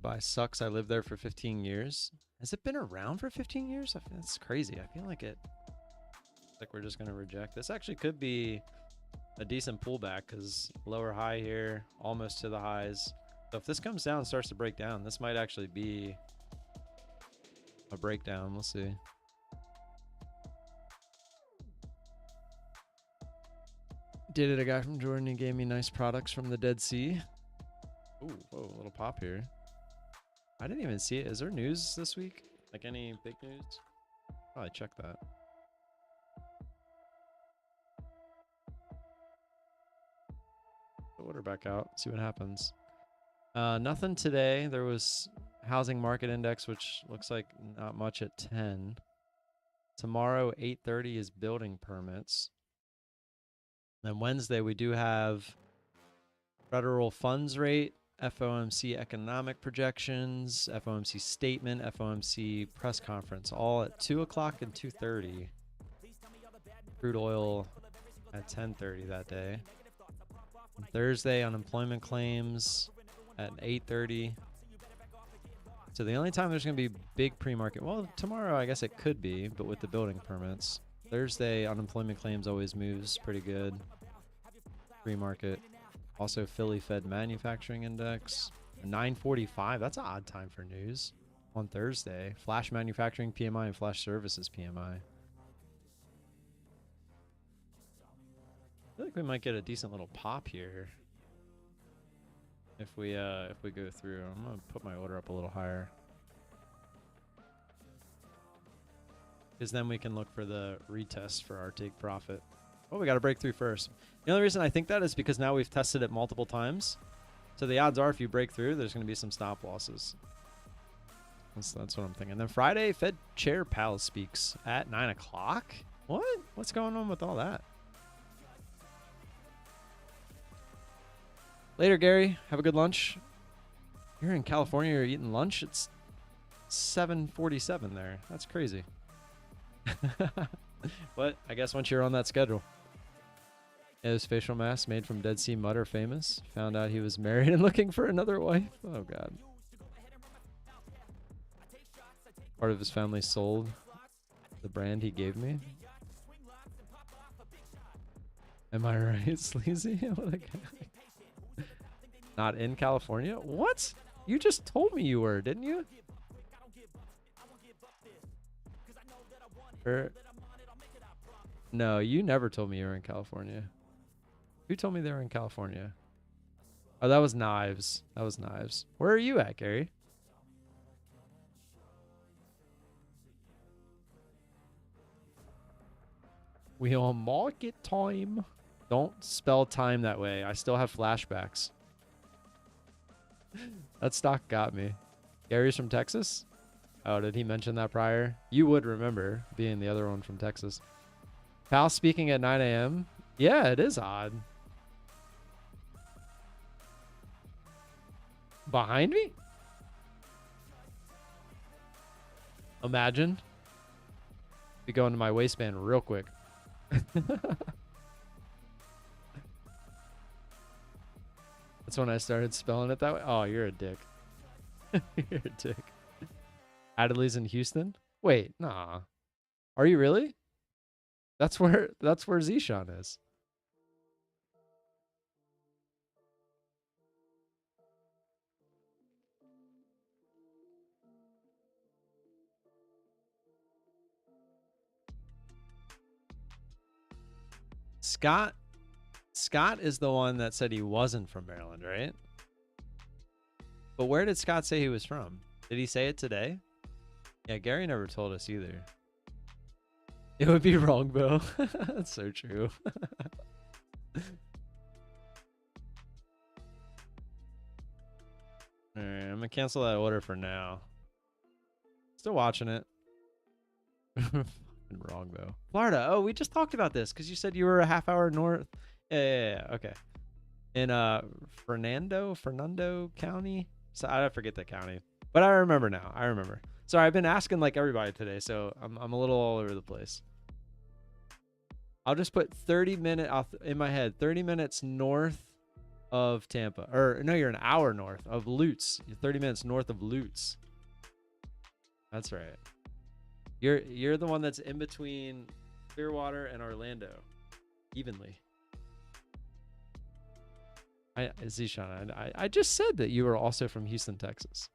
Dubai sucks. I lived there for 15 years. Has it been around for 15 years? That's crazy. I feel like we're just going to reject. This actually could be a decent pullback because lower high here, almost to the highs. So if this comes down and starts to break down, this might actually be a breakdown. We'll see. Dated a guy from Jordan. He gave me nice products from the Dead Sea. Ooh, whoa, a little pop here. I didn't even see it. Is there news this week? Like any big news? Probably check that. The order back out. See what happens. Nothing today. There was housing market index, which looks like not much at 10. Tomorrow, 8:30 is building permits. Then Wednesday, we do have federal funds rate, FOMC economic projections, FOMC statement, FOMC press conference, all at 2 o'clock and 2:30. Crude oil at 10:30 that day. And Thursday, unemployment claims at 8:30. So the only time there's going to be big pre-market, well, tomorrow I guess it could be, but with the building permits. Thursday, unemployment claims always moves pretty good. Pre-market. Also, Philly Fed Manufacturing Index, 9:45. That's an odd time for news on Thursday. Flash Manufacturing PMI and Flash Services PMI. I feel like we might get a decent little pop here if we go through. I'm gonna put my order up a little higher because then we can look for the retest for our take profit. Oh, we got to break through first. The only reason I think that is because now we've tested it multiple times. So the odds are if you break through, there's going to be some stop losses. That's what I'm thinking. Then Friday, Fed Chair Pal speaks at 9 o'clock. What? What's going on with all that? Later, Gary. Have a good lunch. You're in California. You're eating lunch. It's 7:47 there. That's crazy. But I guess once you're on that schedule. His facial masks made from Dead Sea mud are famous. Found out he was married and looking for another wife. Oh, God. Part of his family sold the brand he gave me. Am I right, Sleazy? What a guy. Not in California? What? You just told me you were, didn't you? No, you never told me you were in California. Who told me they were in California? Oh, that was Knives. That was Knives. Where are you at, Gary? We on market time. Don't spell time that way. I still have flashbacks. That stock got me. Gary's from Texas? Oh, did he mention that prior? You would remember, being the other one from Texas. Pal speaking at 9 a.m.? Yeah, it is odd. Behind me? Imagine. Be going to my waistband real quick. That's when I started spelling it that way. Oh, you're a dick. You're a dick. Adley's in Houston? Wait, nah. Are you really? That's where Zishan is. Scott is the one that said he wasn't from Maryland, right? But where did Scott say he was from? Did he say it today? Yeah, Gary never told us either. It would be wrong, Bill. That's so true. All right, I'm gonna cancel that order for now. Still watching it. Wrong, though. Florida. Oh, we just talked about this because you said you were a half hour north. Yeah. Okay. In Fernando County. So I forget the county, but I remember now. I remember. Sorry, I've been asking like everybody today, so I'm a little all over the place. I'll just put 30 minutes in my head. 30 minutes north of Tampa, or no, you're an hour north of Lutz. You're 30 minutes north of Lutz. That's right. You're the one that's in between Clearwater and Orlando, evenly. Zishan, I just said that you were also from Houston, Texas.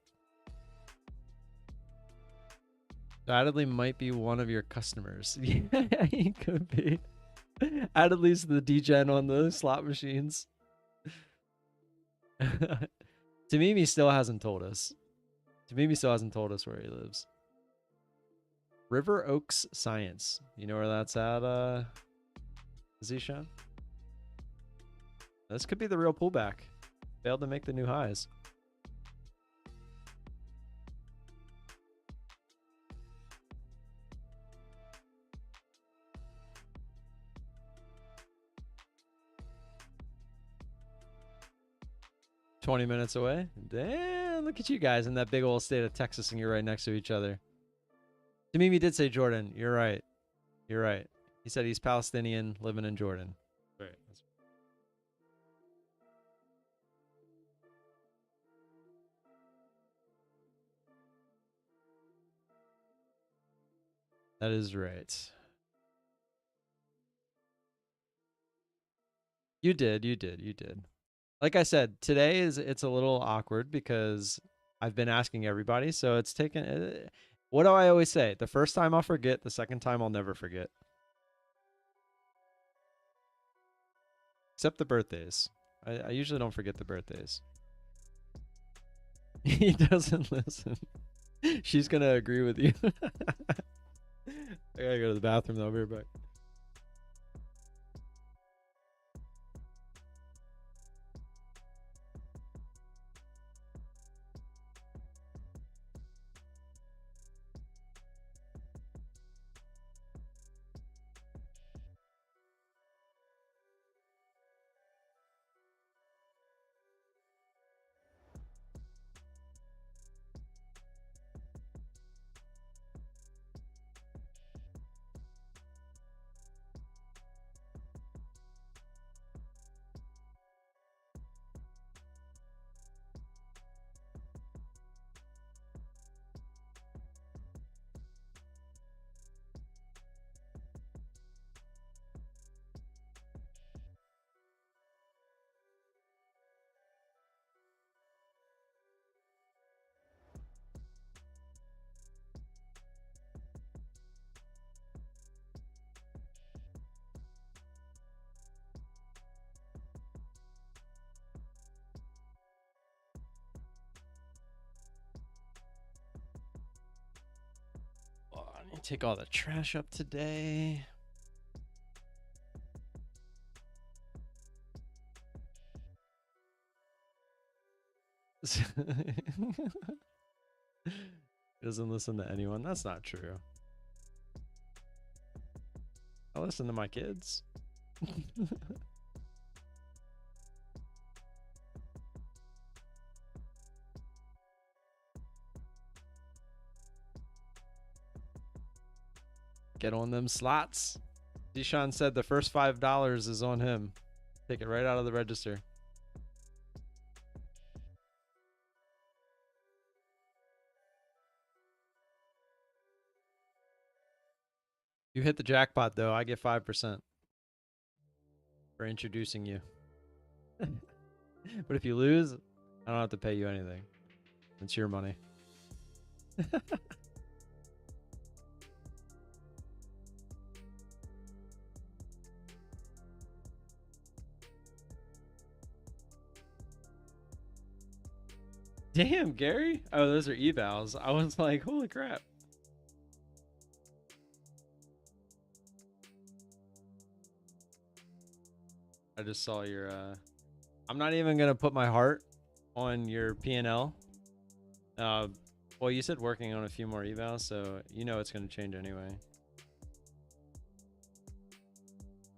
Adley might be one of your customers. Yeah, he could be. Adley's the degen on the slot machines. Tamimi still hasn't told us. Tamimi still hasn't told us where he lives. River Oaks Science. You know where that's at, Zishan? This could be the real pullback. Failed to make the new highs. "20 minutes away." Damn, look at you guys in that big old state of Texas, and you're right next to each other. Tamimi did say Jordan. You're right. You're right. He said he's Palestinian, living in Jordan. Right. That is right. You did. Like I said, today it's a little awkward because I've been asking everybody, so it's taken. What do I always say? The first time I'll forget, the second time I'll never forget. Except the birthdays. I usually don't forget the birthdays. He doesn't listen. She's gonna agree with you. I gotta go to the bathroom though. I'll be right back. take all the trash up today. Doesn't listen to anyone. That's not true. I listen to my kids. Get on them slots. Deshaun said the first $5 is on him. Take it right out of the register. You hit the jackpot though. I get 5% for introducing you. But if you lose, I don't have to pay you anything. It's your money. Damn, Gary. Oh, those are evals. I was like, holy crap. I just saw your I'm not even gonna put my heart on your P&L. Well, you said working on a few more evals, so you know it's gonna change anyway.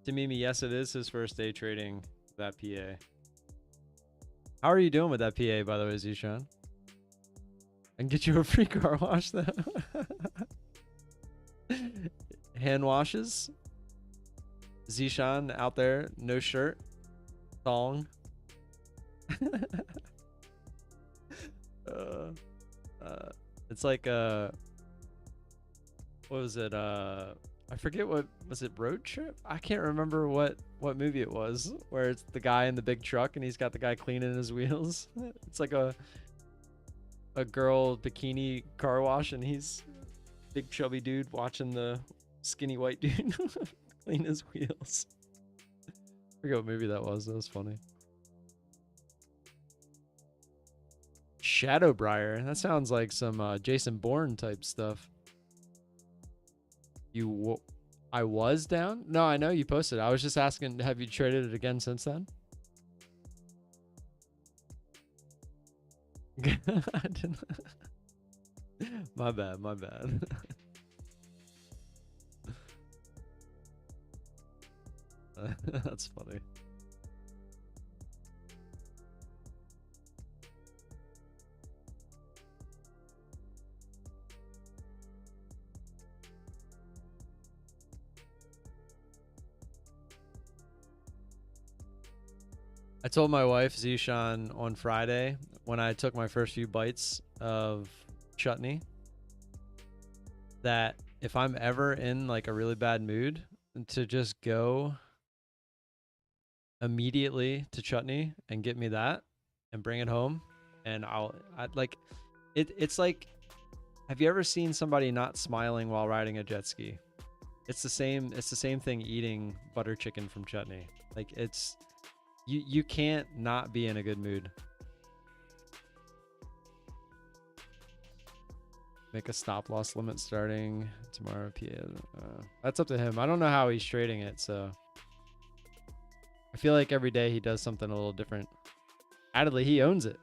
Tamimi, yes, it is his first day trading that PA. How are you doing with that PA, by the way, Zishan? I can get you a free car wash, though. Hand washes. Zishan out there, no shirt, thong. It's like what was it? I forget what was it. Road Trip? I can't remember what movie it was. Where it's the guy in the big truck and he's got the guy cleaning his wheels. It's like a girl bikini car wash and he's big chubby dude watching the skinny white dude clean his wheels. I forget what movie that was. That was funny. Shadowbriar. That sounds like some Jason Bourne type stuff. I was down? No, I know you posted. I was just asking, have you traded it again since then? I didn't. My bad, my bad. That's funny. I told my wife, Zishan, on Friday when I took my first few bites of chutney that if I'm ever in like a really bad mood, to just go immediately to chutney and get me that and bring it home, and I'd like it's like, have you ever seen somebody not smiling while riding a jet ski? It's the same thing eating butter chicken from chutney. Like it's you can't not be in a good mood. Make a stop loss limit starting tomorrow. That's up to him. I don't know how he's trading it, so I feel like every day he does something a little different. Adley, he owns it.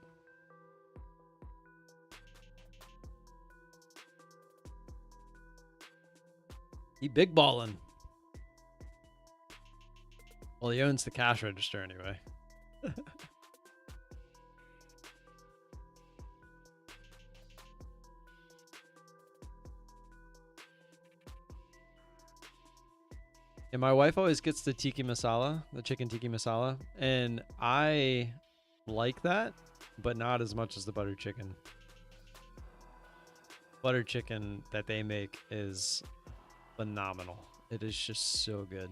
He big ballin'. Well, he owns the cash register anyway. And my wife always gets the tiki masala, the chicken tiki masala, and I like that, but not as much as the butter chicken. Butter chicken that they make is phenomenal. It is just so good.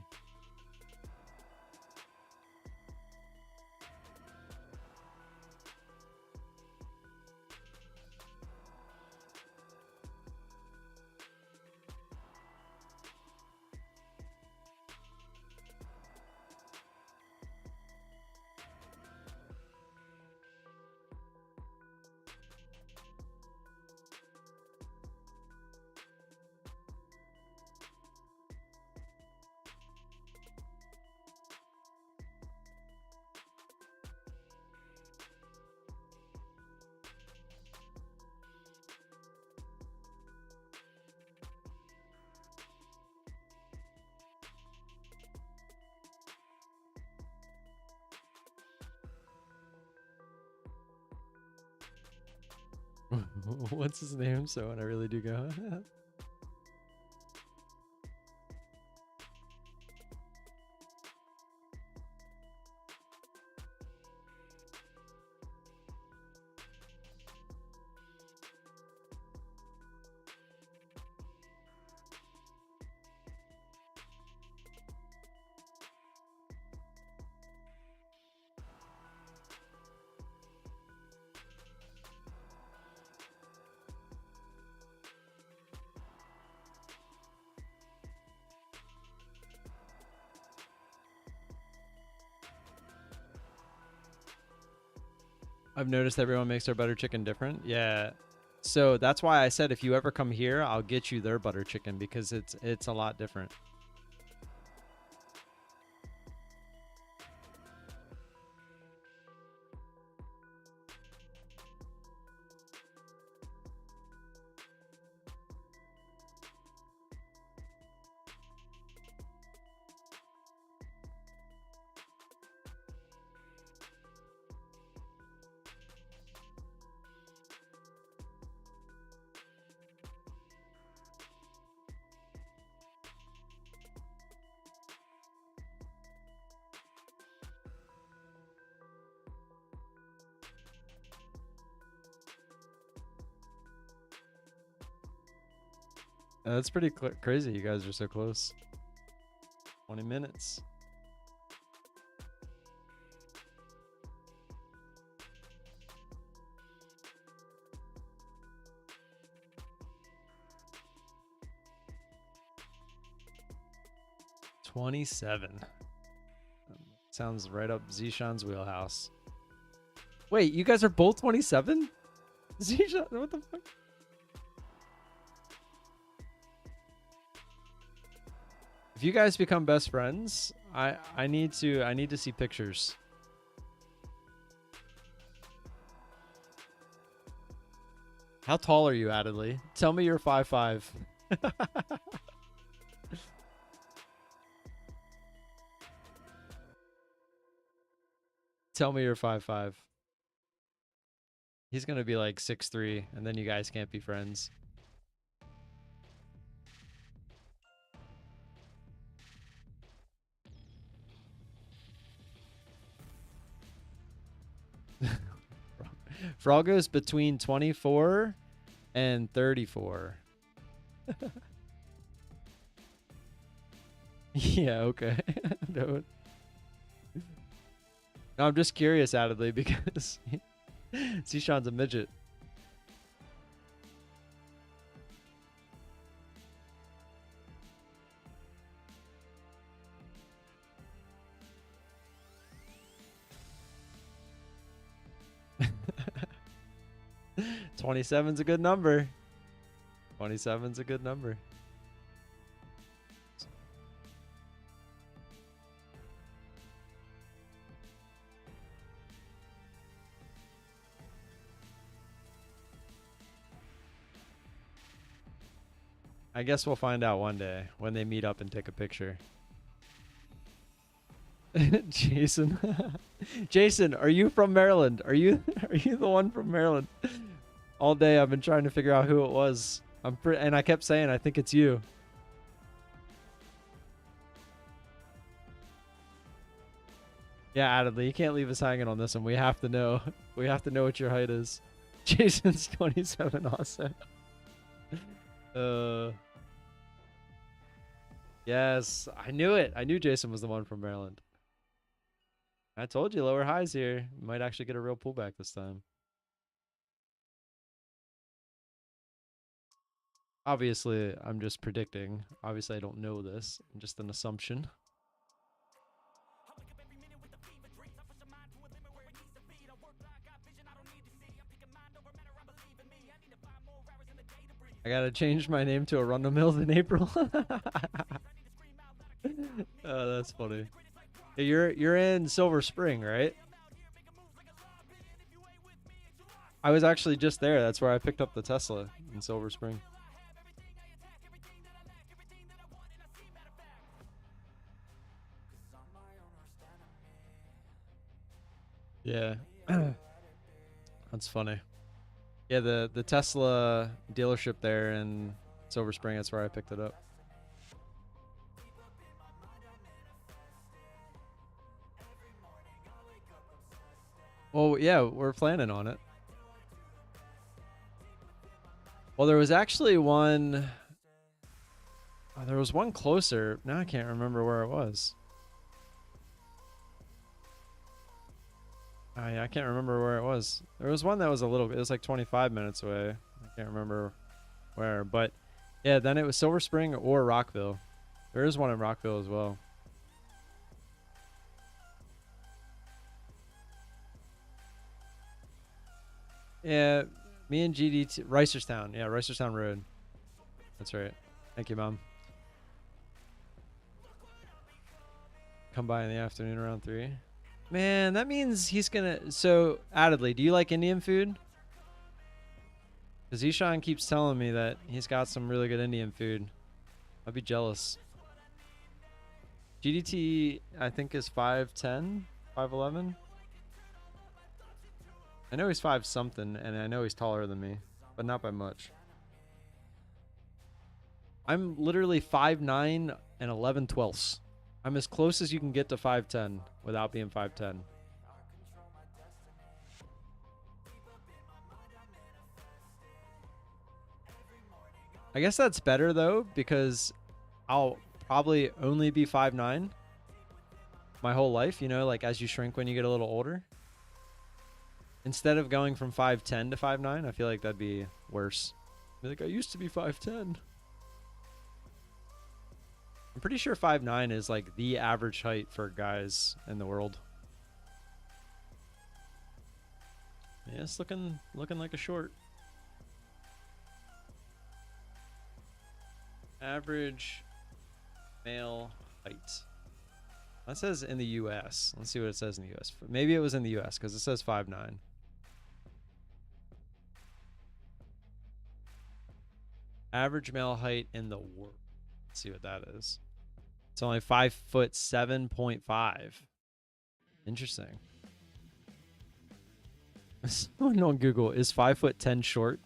What's his name? So when I really do go. I've noticed everyone makes their butter chicken different. Yeah. So that's why I said if you ever come here, I'll get you their butter chicken because it's a lot different. That's pretty crazy. You guys are so close. 20 minutes. $27. Sounds right up Zishan's wheelhouse. Wait, you guys are both 27? Zishan, what the fuck? If you guys become best friends, I need to see pictures. How tall are you, Adley? Tell me you're 5'5". Tell me you're 5'5". He's gonna be like 6'3", and then you guys can't be friends. Froggo's between 24 and 34. Yeah, okay. No, I'm just curious, Adley, because Zishan's a midget. $27's a good number. 27's a good number. I guess we'll find out one day when they meet up and take a picture. Jason. Jason, are you from Maryland? Are you the one from Maryland? All day I've been trying to figure out who it was. And I kept saying I think it's you. Yeah, Adley, you can't leave us hanging on this one. We have to know. We have to know what your height is. Jason's 27 also. Yes, I knew it. I knew Jason was the one from Maryland. I told you lower highs here. Might actually get a real pullback this time. Obviously, I'm just predicting. Obviously, I don't know this. I'm just an assumption. I gotta change my name to a Arundel Mills in April. Oh, that's funny. Hey, you're in Silver Spring, right? I was actually just there. That's where I picked up the Tesla in Silver Spring. Yeah. That's funny. Yeah, the Tesla dealership there in Silver Spring, that's where I picked it up. Well, yeah, we're planning on it. Well, there was actually one. Oh, there was one closer. Now I can't remember where it was. I can't remember where it was. There was one that was a little. It was like 25 minutes away. I can't remember where, but yeah. Then it was Silver Spring or Rockville. There is one in Rockville as well. Yeah, me and GDT Ricerstown. Yeah, Ricerstown Road. That's right. Thank you, Mom. Come by in the afternoon around 3. Man, that means he's gonna. So, Adley, do you like Indian food? Because Ishan keeps telling me that he's got some really good Indian food. I'd be jealous. GDT, I think, is 5'10", 5'11". I know he's 5 something, and I know he's taller than me, but not by much. I'm literally 5'9" and 11/12. I'm as close as you can get to 5'10" without being 5'10". I guess that's better though, because I'll probably only be 5'9" my whole life, you know, like as you shrink when you get a little older. Instead of going from 5'10" to 5'9", I feel like that'd be worse. Be like, I used to be 5'10". I'm pretty sure 5'9" is like the average height for guys in the world. Yeah, it's looking like a short. Average male height. That says in the US. Let's see what it says in the US. Maybe it was in the US because it says 5'9". Average male height in the world. Let's see what that is. It's only 5'7.5". Interesting. Someone on Google, is 5'10" short?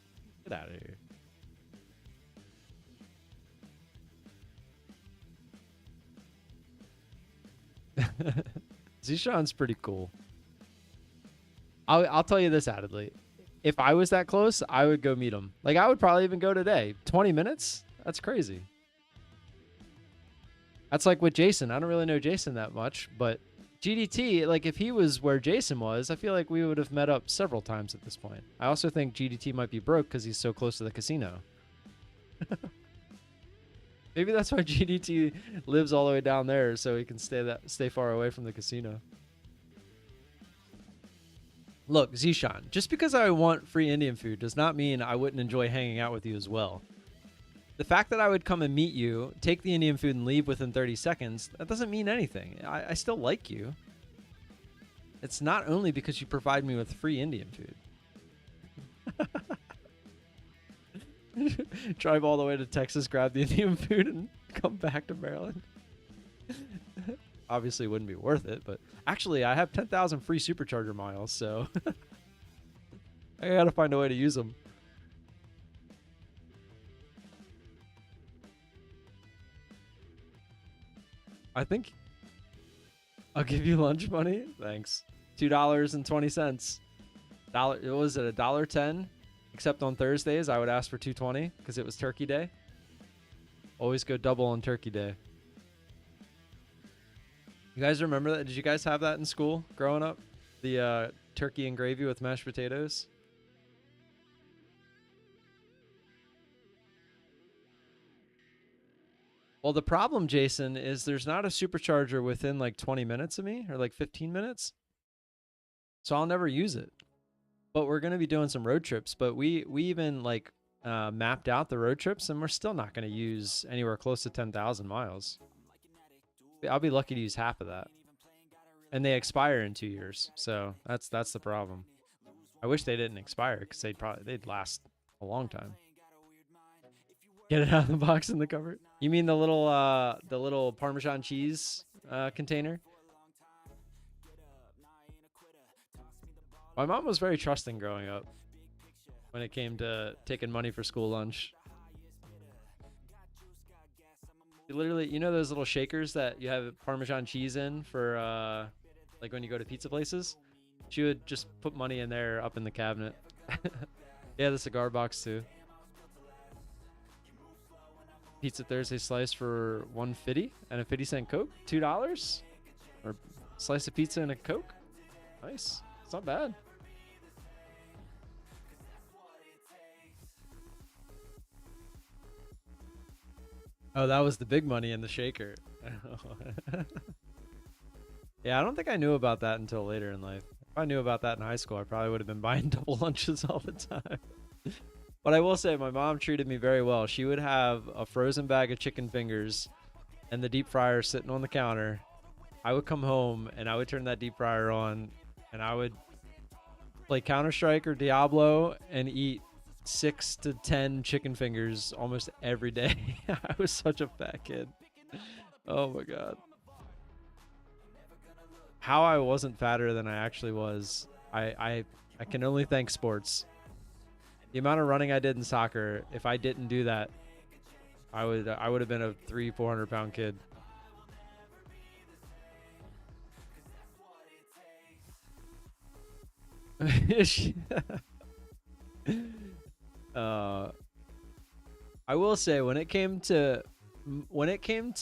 Get out of here. Zishan's pretty cool. I'll tell you this, Adley. If I was that close, I would go meet him. Like, I would probably even go today. 20 minutes? That's crazy. That's like with Jason. I don't really know Jason that much, but GDT, like if he was where Jason was, I feel like we would have met up several times at this point. I also think GDT might be broke because he's so close to the casino. Maybe that's why GDT lives all the way down there, so he can stay far away from the casino. Look, Zishan, just because I want free Indian food does not mean I wouldn't enjoy hanging out with you as well. The fact that I would come and meet you, take the Indian food, and leave within 30 seconds, that doesn't mean anything. I still like you. It's not only because you provide me with free Indian food. Drive all the way to Texas, grab the Indian food, and come back to Maryland. Obviously, it wouldn't be worth it, but actually, I have 10,000 free supercharger miles, so I gotta find a way to use them. I think I'll give you lunch money. Thanks. $2.20. What was it? $1.10. Except on Thursdays, I would ask for $2.20 because it was Turkey Day. Always go double on Turkey Day. You guys remember that? Did you guys have that in school growing up? The turkey and gravy with mashed potatoes? Well, the problem, Jason, is there's not a supercharger within like 20 minutes of me or like 15 minutes. So I'll never use it. But we're going to be doing some road trips. But we even like mapped out the road trips, and we're still not going to use anywhere close to 10,000 miles. I'll be lucky to use half of that. And they expire in 2 years. So that's the problem. I wish they didn't expire because they'd last a long time. Get it out of the box in the cupboard. You mean the little Parmesan cheese container? My mom was very trusting growing up. when it came to taking money for school lunch. You literally, you know those little shakers that you have Parmesan cheese in for like when you go to pizza places? She would just put money in there up in the cabinet. Yeah, the cigar box too. Pizza Thursday slice for $1.50 and a 50-cent Coke, $2, or slice of pizza and a Coke. Nice, it's not bad. Oh, that was the big money in the shaker. Yeah, I don't think I knew about that until later in life. If I knew about that in high school, I probably would have been buying double lunches all the time. But I will say my mom treated me very well. She would have a frozen bag of chicken fingers and the deep fryer sitting on the counter. I would come home and I would turn that deep fryer on and I would play Counter-Strike or Diablo and eat 6 to 10 chicken fingers almost every day. I was such a fat kid. Oh my God. How I wasn't fatter than I actually was, I can only thank sports. The amount of running I did in soccer, if I didn't do that, I would have been a 300-400 pound kid. I will say when it came to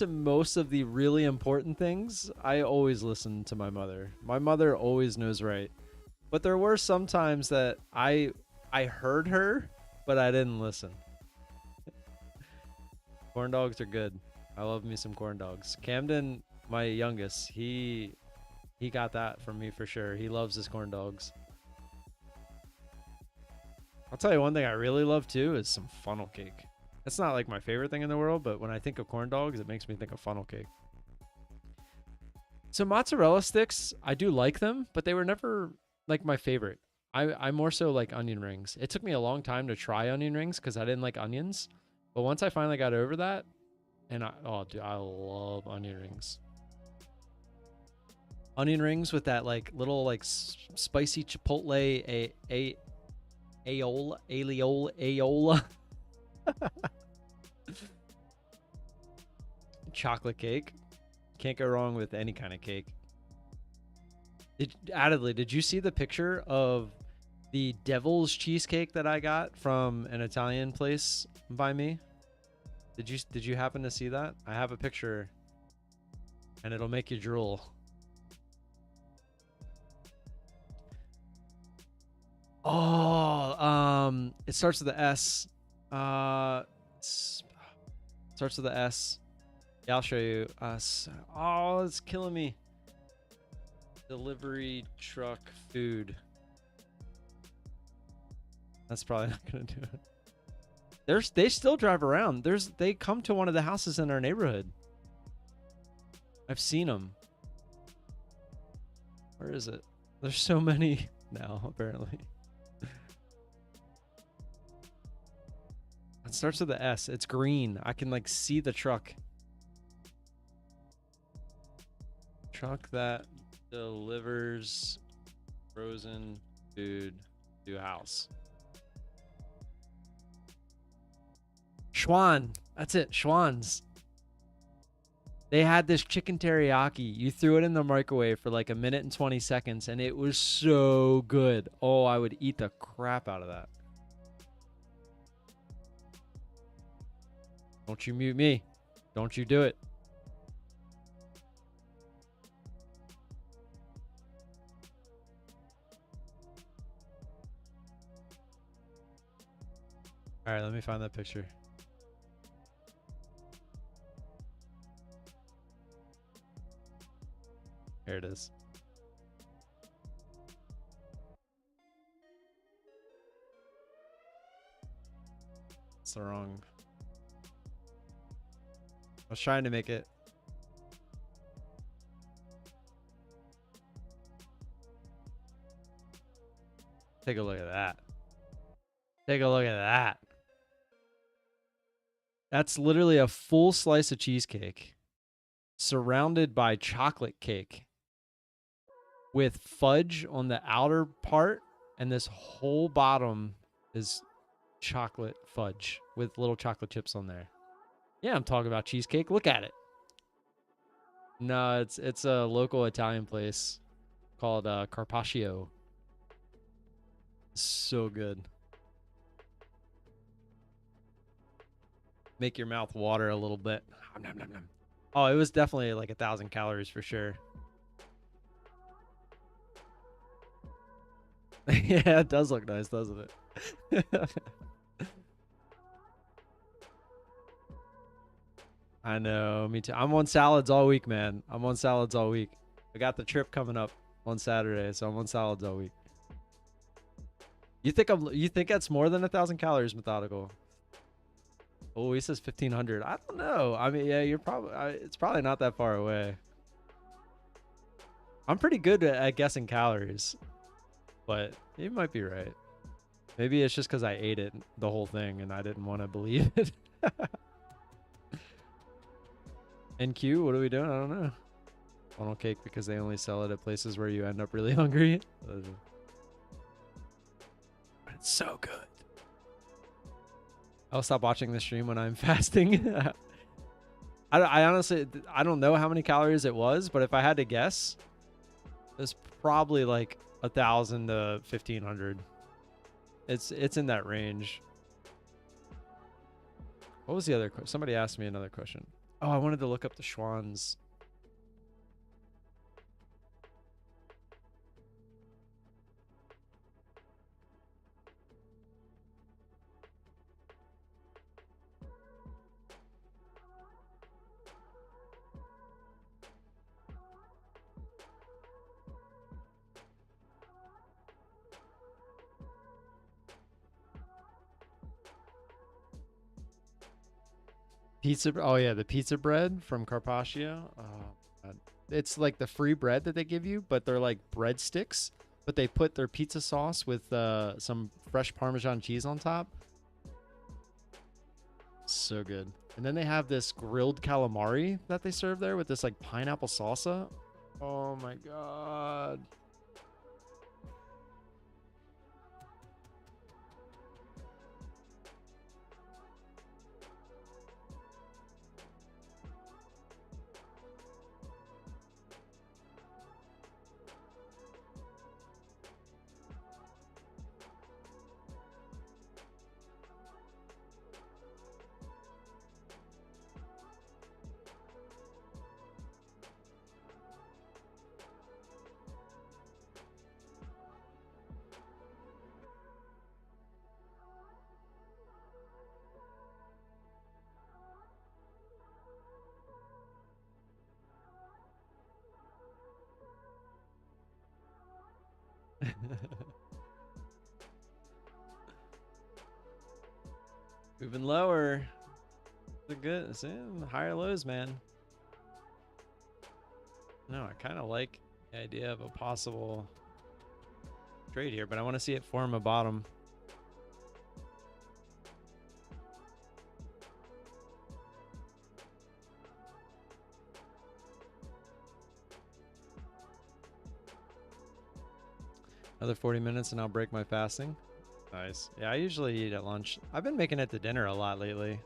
most of the really important things, I always listened to my mother. My mother always knows right. But there were some times that I heard her, but I didn't listen. Corn dogs are good. I love me some corn dogs. Camden, my youngest, he got that from me for sure. He loves his corn dogs. I'll tell you one thing I really love too is some funnel cake. It's not like my favorite thing in the world, but when I think of corn dogs, it makes me think of funnel cake. So mozzarella sticks, I do like them, but they were never like my favorite. I more so like onion rings. It took me a long time to try onion rings because I didn't like onions. But once I finally got over that, and oh dude, I love onion rings. Onion rings with that like little like spicy chipotle aiola. Chocolate cake. Can't go wrong with any kind of cake. Did you see the picture of the devil's cheesecake that I got from an Italian place by me? Did you happen to see that? I have a picture and it'll make you drool. Oh, it starts with the S. Starts with the S. Yeah, I'll show you. Oh, it's killing me. Delivery truck food. That's probably not gonna do it. They still drive around. They come to one of the houses in our neighborhood. I've seen them. Where is it? There's so many now, apparently. It starts with the S. It's green. I can like see the truck. Truck that delivers frozen food to house. Schwan. That's it. Schwan's. They had this chicken teriyaki. You threw it in the microwave for like 1 minute and 20 seconds, and it was so good. Oh, I would eat the crap out of that. Don't you mute me. Don't you do it. All right, let me find that picture. Here it is. It's the wrong. I was trying to make it. Take a look at that. Take a look at that. That's literally a full slice of cheesecake surrounded by chocolate cake with fudge on the outer part and this whole bottom is chocolate fudge with little chocolate chips on there. Yeah, I'm talking about cheesecake. Look at it. No, it's a local Italian place called Carpaccio. So good. Make your mouth water a little bit. Nom, nom, nom. Oh, it was definitely like 1,000 calories for sure. Yeah, it does look nice, doesn't it? I know, me too. I'm on salads all week, man. I'm on salads all week. I got the trip coming up on Saturday, so I'm on salads all week. You think that's more than 1,000 calories, Methodical? Oh, he says 1,500. I don't know. I mean, yeah, you're probably. It's probably not that far away. I'm pretty good at guessing calories, but you might be right. Maybe it's just because I ate it, the whole thing, and I didn't want to believe it. NQ, what are we doing? I don't know. Funnel cake because they only sell it at places where you end up really hungry. It's so good. I'll stop watching the stream when I'm fasting. I honestly, I don't know how many calories it was, but if I had to guess, it's probably like 1,000 to 1,500. It's in that range. What was the other question? Somebody asked me another question. Oh, I wanted to look up the Schwann's. Pizza. Oh yeah, the pizza bread from Carpaccio. Oh, God. It's like the free bread that they give you, but they're like breadsticks. But they put their pizza sauce with some fresh Parmesan cheese on top. So good. And then they have this grilled calamari that they serve there with this like pineapple salsa. Oh my God. Moving lower. The good. It's in higher lows, man. No, I kind of like the idea of a possible trade here, but I want to see it form a bottom. Another 40 minutes and I'll break my fasting. Nice. Yeah, I usually eat at lunch. I've been making it to dinner a lot lately.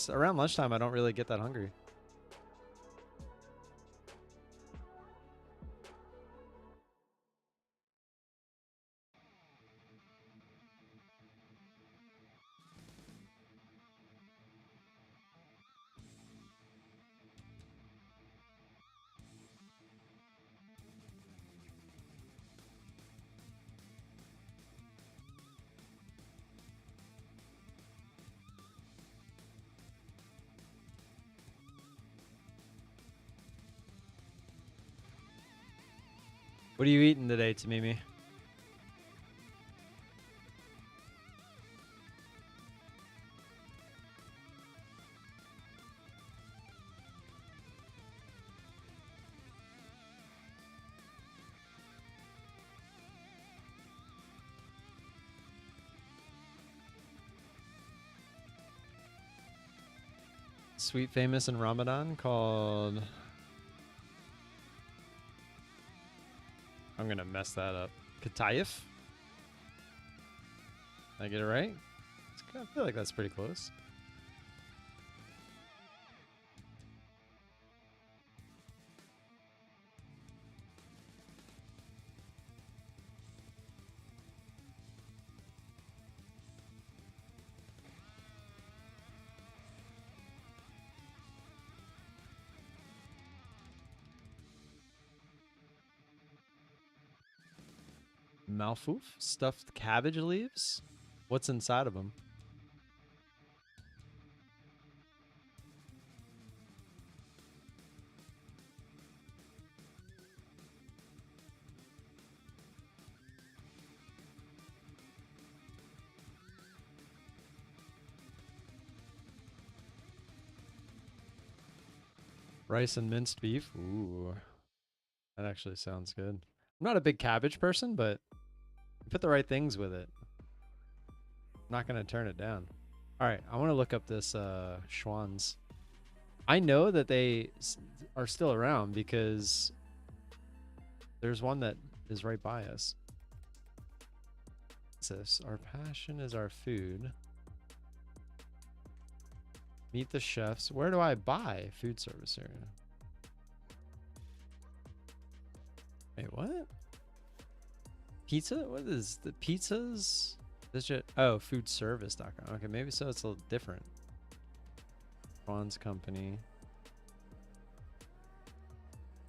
Around lunchtime, I don't really get that hungry. What are you eating today, Tamimi? Sweet famous in Ramadan called... I'm gonna mess that up. Katayef? Did I get it right? I feel like that's pretty close. Malfouf? Stuffed cabbage leaves? What's inside of them? Rice and minced beef? Ooh. That actually sounds good. I'm not a big cabbage person, but you put the right things with it. I'm not going to turn it down. All right, I want to look up this Schwann's. I know that they are still around because there's one that is right by us. What's this? Our passion is our food. Meet the chefs. Where do I buy food service area? Wait, what? Pizza? What is the pizzas? This shit. Oh, foodservice.com. Okay, maybe so it's a little different. Ron's company.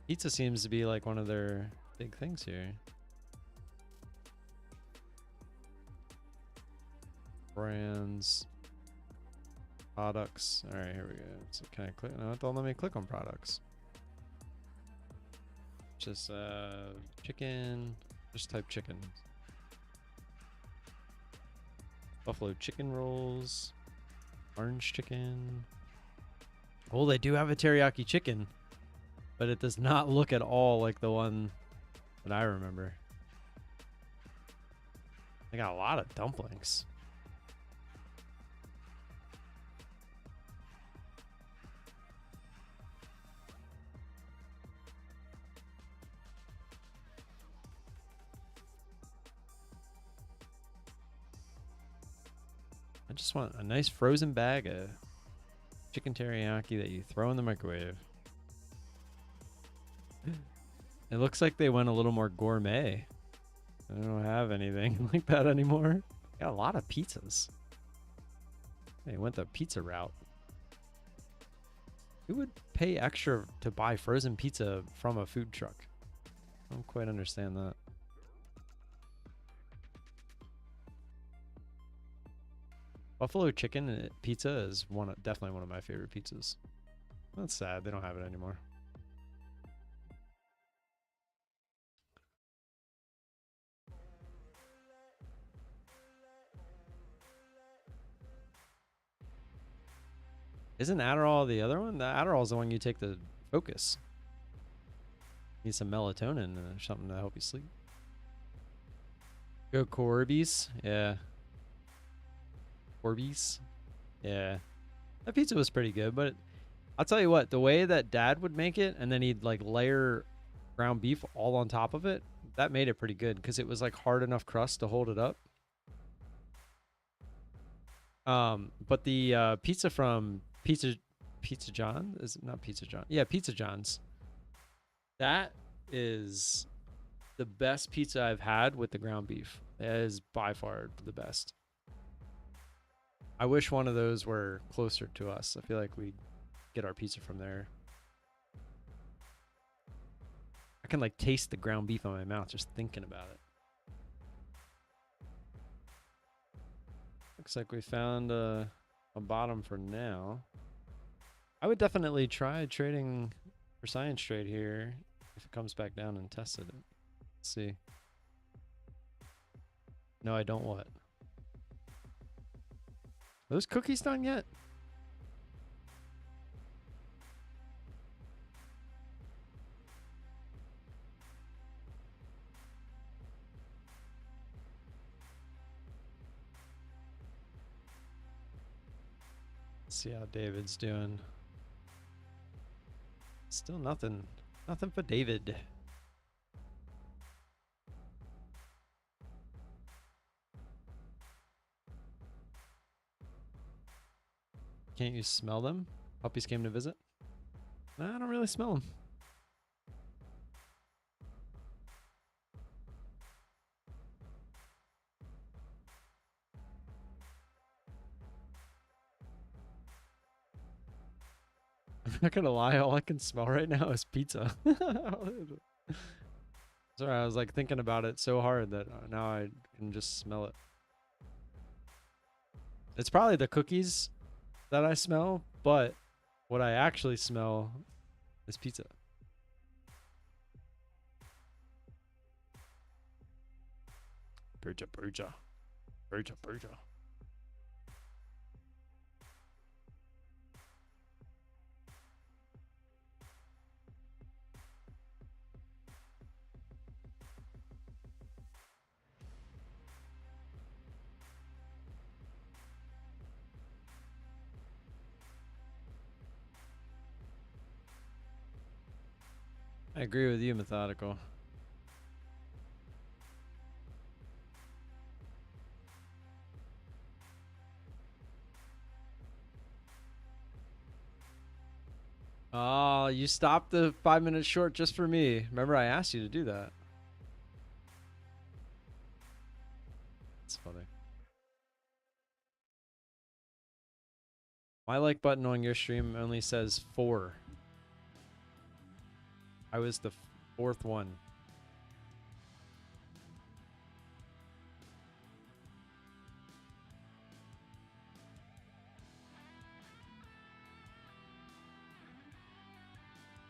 Pizza seems to be like one of their big things here. Brands. Products. All right, here we go. So can I click? No, don't let me click on products. Just chicken. Just type chicken. Buffalo chicken rolls. Orange chicken. Oh, they do have a teriyaki chicken, but it does not look at all like the one that I remember. They got a lot of dumplings. I just want a nice frozen bag of chicken teriyaki that you throw in the microwave. It looks like they went a little more gourmet. I don't have anything like that anymore. Got a lot of pizzas. They went the pizza route. Who would pay extra to buy frozen pizza from a food truck? I don't quite understand that. Buffalo chicken pizza is definitely one of my favorite pizzas. That's sad. They don't have it anymore. Isn't Adderall the other one? The Adderall is the one you take to focus. Need some melatonin or something to help you sleep. Go Corby's. Yeah. Corby's. Yeah. That pizza was pretty good, but I'll tell you what, the way that Dad would make it, and then he'd like layer ground beef all on top of it, that made it pretty good because it was like hard enough crust to hold it up. But the pizza from Pizza John, is it not Pizza John? Yeah, Pizza John's. That is the best pizza I've had with the ground beef. That is by far the best. I wish one of those were closer to us. I feel like we get our pizza from there. I can like taste the ground beef on my mouth just thinking about it. Looks like we found a bottom for now. I would definitely try trading for Science Trade here if it comes back down and tested it. Let's see. No, I don't what? Are those cookies done yet? Let's see how David's doing. Still nothing. Nothing for David. can't you smell them? Puppies came to visit? Nah, I don't really smell them. I'm not gonna lie, all I can smell right now is pizza. Sorry, I was like thinking about it so hard that now I can just smell it. It's probably the cookies that I smell, but what I actually smell is pizza. Pizza, pizza, pizza, pizza. I agree with you, Methodical. Oh, you stopped the 5 minutes short just for me. Remember, I asked you to do that. That's funny. My like button on your stream only says 4. I was the 4th one.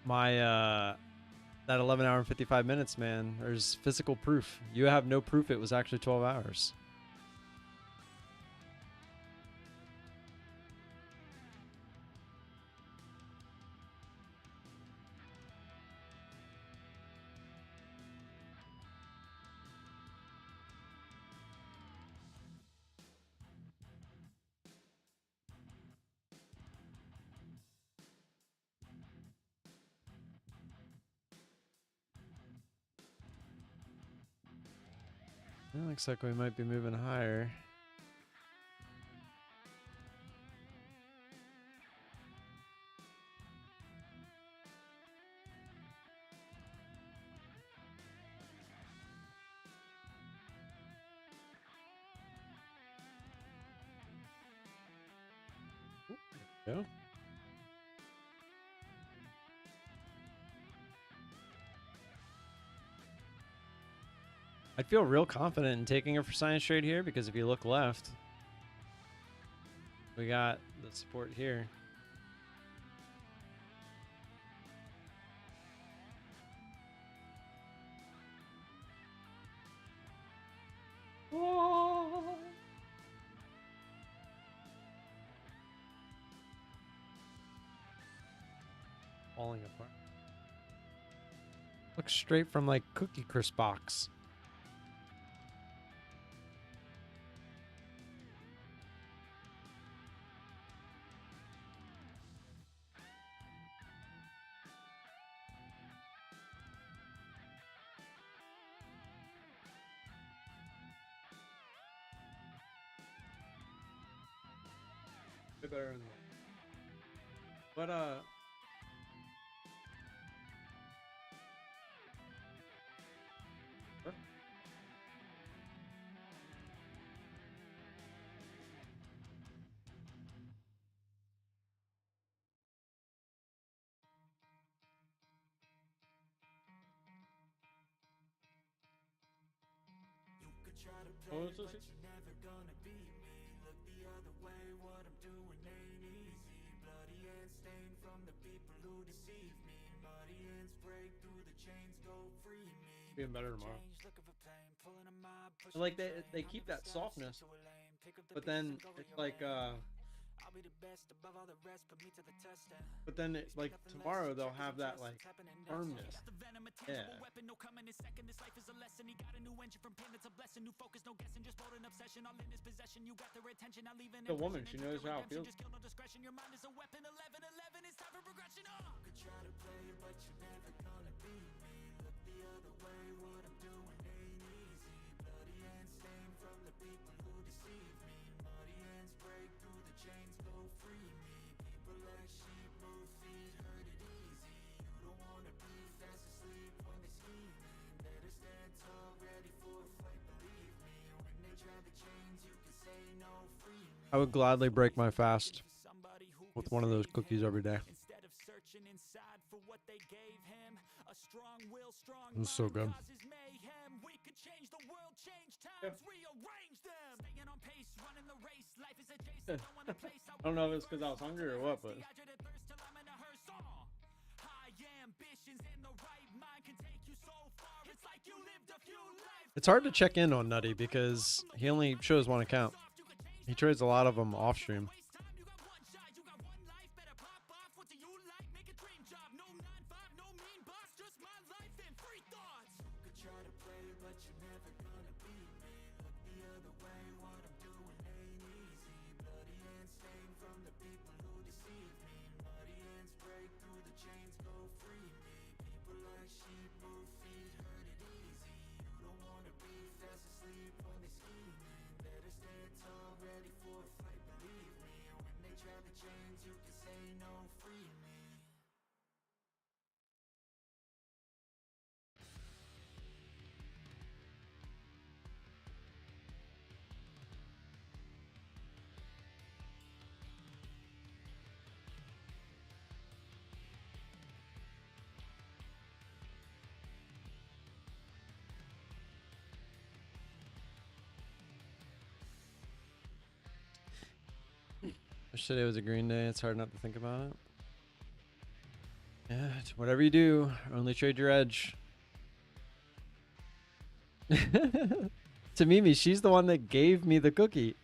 My that 11 hour and 55 minutes, man. There's physical proof. You have no proof it was actually 12 hours. It looks like we might be moving higher. Go. I'd feel real confident in taking it for science trade here because if you look left, we got the support here. Falling apart. Looks straight from like Cookie Crisp box. Bit better than that. But what was this? Being better tomorrow. Like they keep that softness, but then it's like but then it, like tomorrow they'll have that like firmness. Yeah. The woman, she knows how it feels. I would gladly break my fast with one of those cookies every day. It's so good. Yeah. I don't know if it's because I was hungry or what, but it's hard to check in on Nutty because he only shows one account. He trades a lot of them off stream. Wish today was a green day. It's hard not to think about it. Yeah, whatever you do, only trade your edge. To Mimi, she's the one that gave me the cookie.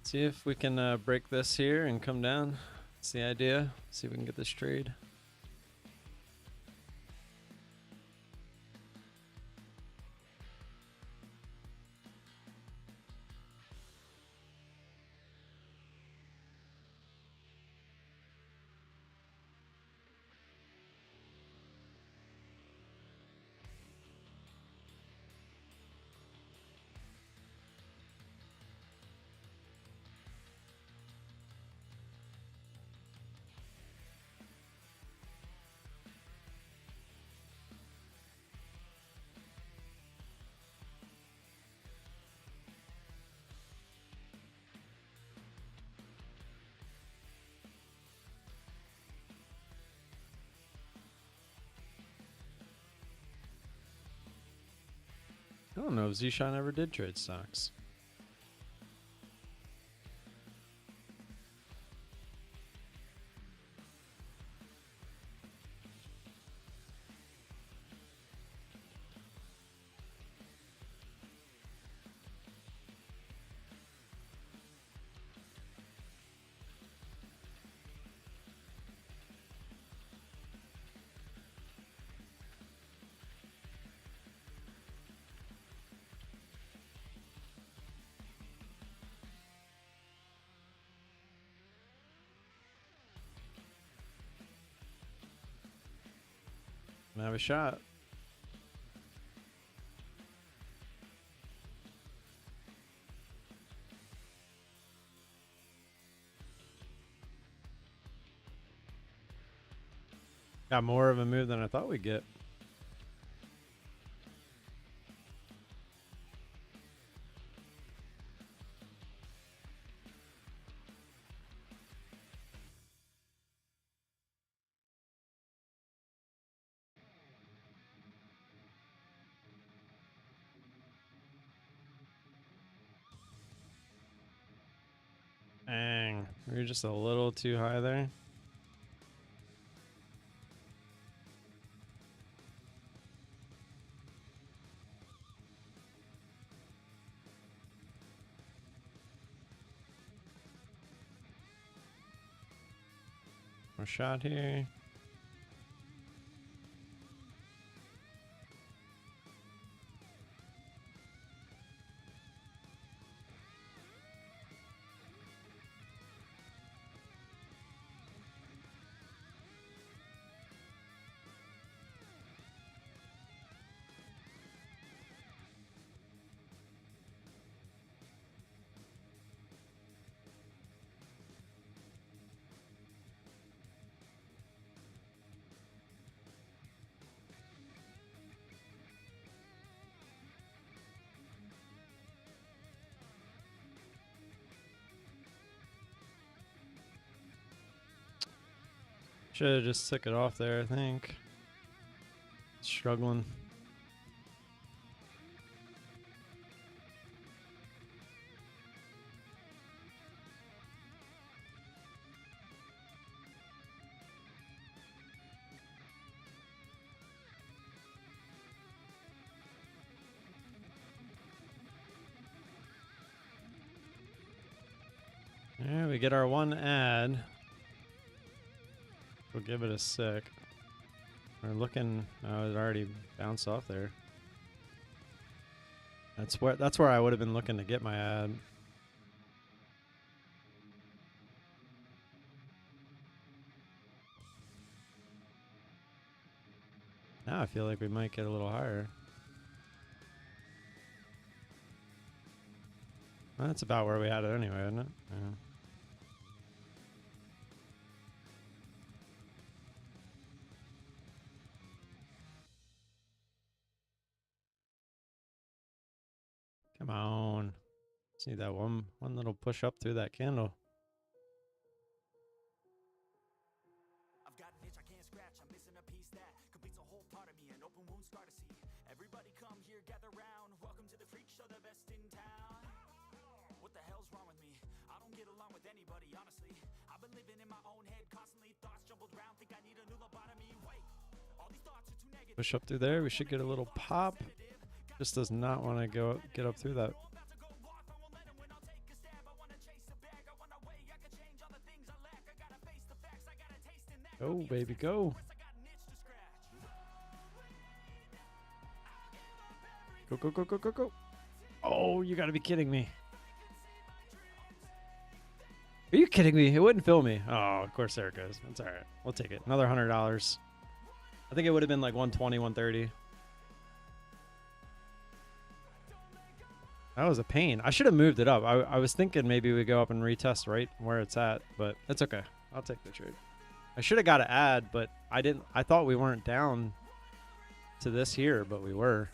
See if we can break this here and come down. That's the idea. See if we can get this trade. I don't know if Zishan ever did trade stocks. Have a shot. Got more of a move than I thought we'd get. Dang, we were just a little too high there. More shot here. Should have just took it off there, I think. Struggling. Yeah, we get our one ad. We'll give it a sec. We're looking. Oh, it already bounced off there. That's where I would have been looking to get my ad. Now I feel like we might get a little higher. Well, that's about where we had it anyway, isn't it? Yeah. Come on. Just need that one little push up through that candle. I've got an itch I can't scratch. I'm missing a piece that completes a whole part of me. An open wound scar to see. Everybody come here, gather round. Welcome to the freak show, the best in town. What the hell's wrong with me? I don't get along with anybody, honestly. I've been living in my own head constantly. Thoughts jumbled round. Think I need a new lobotomy. Wait, all these thoughts are too negative. Push up through there. We should get a little pop. Just does not want to get up through that. Go, baby, go. Go, go, go, go, go, go. Oh, you gotta be kidding me. Are you kidding me? It wouldn't fill me. Oh, of course there it goes. That's all right. We'll take it. Another $100. I think it would have been like 120, 130. That was a pain. I should have moved it up. I was thinking maybe we go up and retest right where it's at, but it's okay. I'll take the trade. I should have got to add, but I didn't. I thought we weren't down to this here, but we were.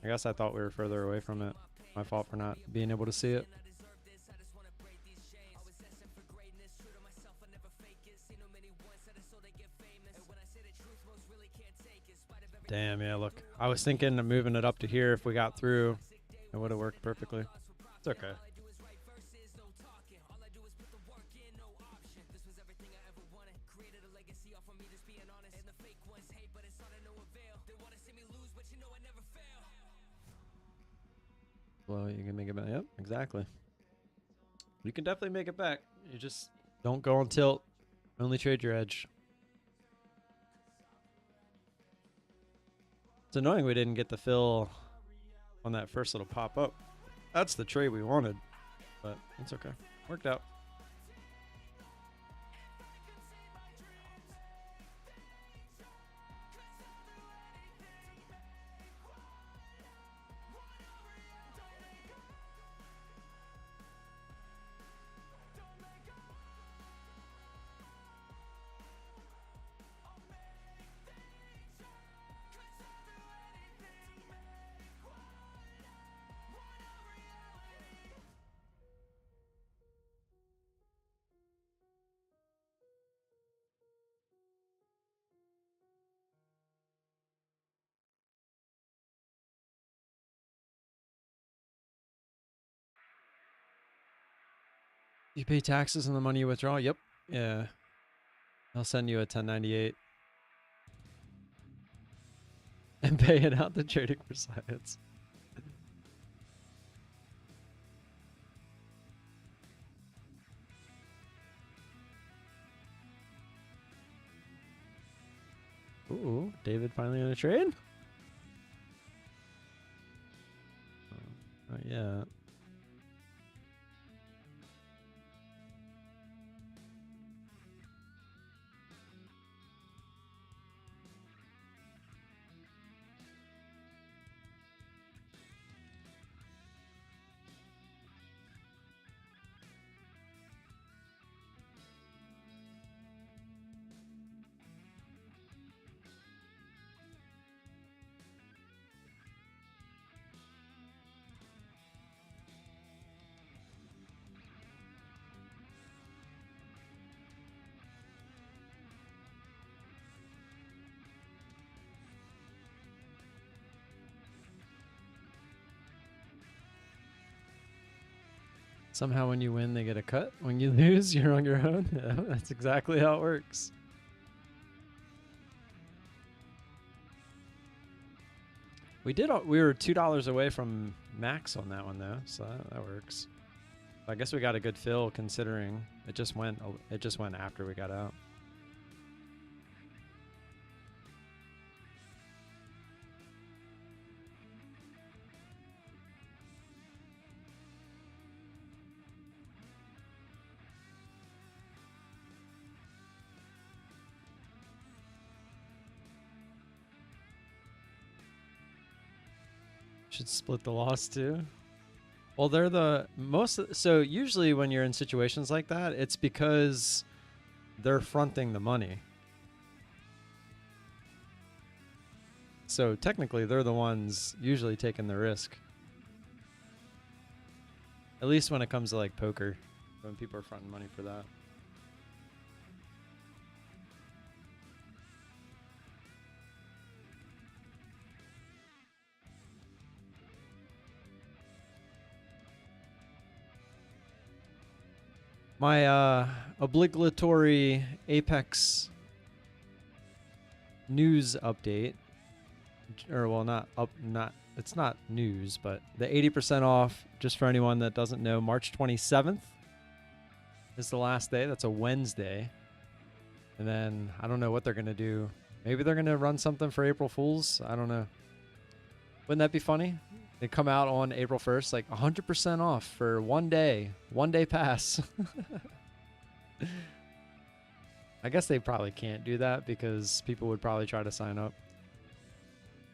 I guess I thought we were further away from it. My fault for not being able to see it. Damn, yeah, look. I was thinking of moving it up to here if we got through. It would have worked perfectly. It's okay. Well, you can make it back. Yep, exactly. You can definitely make it back. You just don't go on tilt. Only trade your edge. It's annoying we didn't get the fill on that first little pop up. That's the trade we wanted, but it's okay. Worked out. You pay taxes on the money you withdraw? Yep. Yeah. I'll send you a 1098. And pay it out to Trading for Science. Ooh, David finally on a trade? Oh, yeah. Somehow when you win, they get a cut. When you lose, you're on your own. Yeah, that's exactly how it works. We were $2 away from max on that one though, so that works. I guess we got a good fill considering it just went after we got out. Should split the loss too. Well, they're the most. So usually when you're in situations like that, it's because they're fronting the money. So technically, they're the ones usually taking the risk. At least when it comes to like poker, when people are fronting money for that. My obligatory Apex news update, or well, it's not news, but the 80% off, just for anyone that doesn't know, March 27th is the last day. That's a Wednesday. And then I don't know what they're going to do. Maybe they're going to run something for April Fools. I don't know. Wouldn't that be funny? They come out on April 1st, like 100% off for one day pass. I guess they probably can't do that because people would probably try to sign up.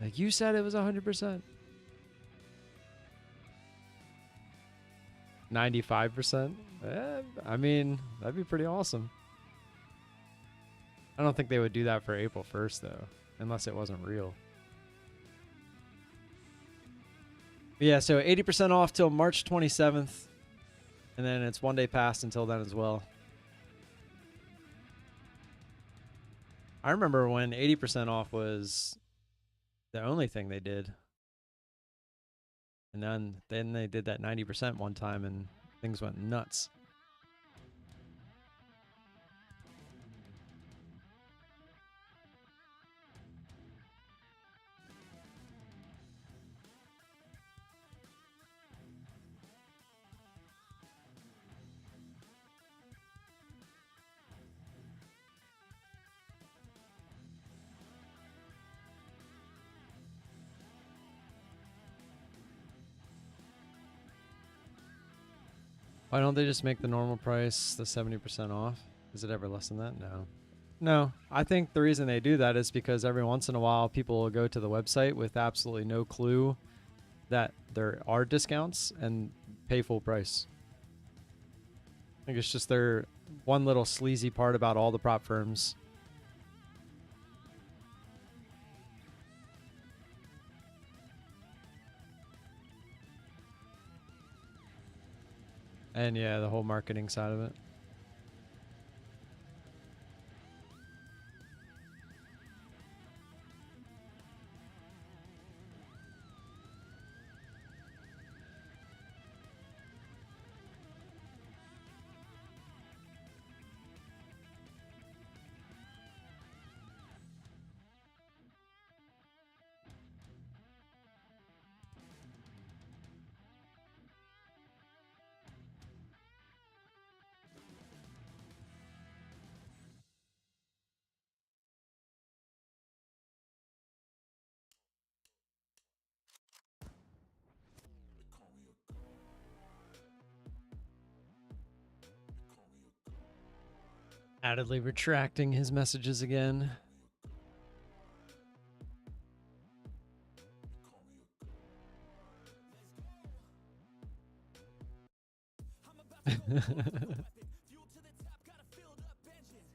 Like, you said it was 100%. 95%? I mean, that'd be pretty awesome. I don't think they would do that for April 1st, though, unless it wasn't real. Yeah, so 80% off till March 27th, and then it's one day pass until then as well. I remember when 80% off was the only thing they did. And then they did that 90% one time and things went nuts. Why don't they just make the normal price the 70% off? Is it ever less than that? No. No. I think the reason they do that is because every once in a while people will go to the website with absolutely no clue that there are discounts and pay full price. I think it's just their one little sleazy part about all the prop firms. And yeah, the whole marketing side of it. Addedly retracting his messages again.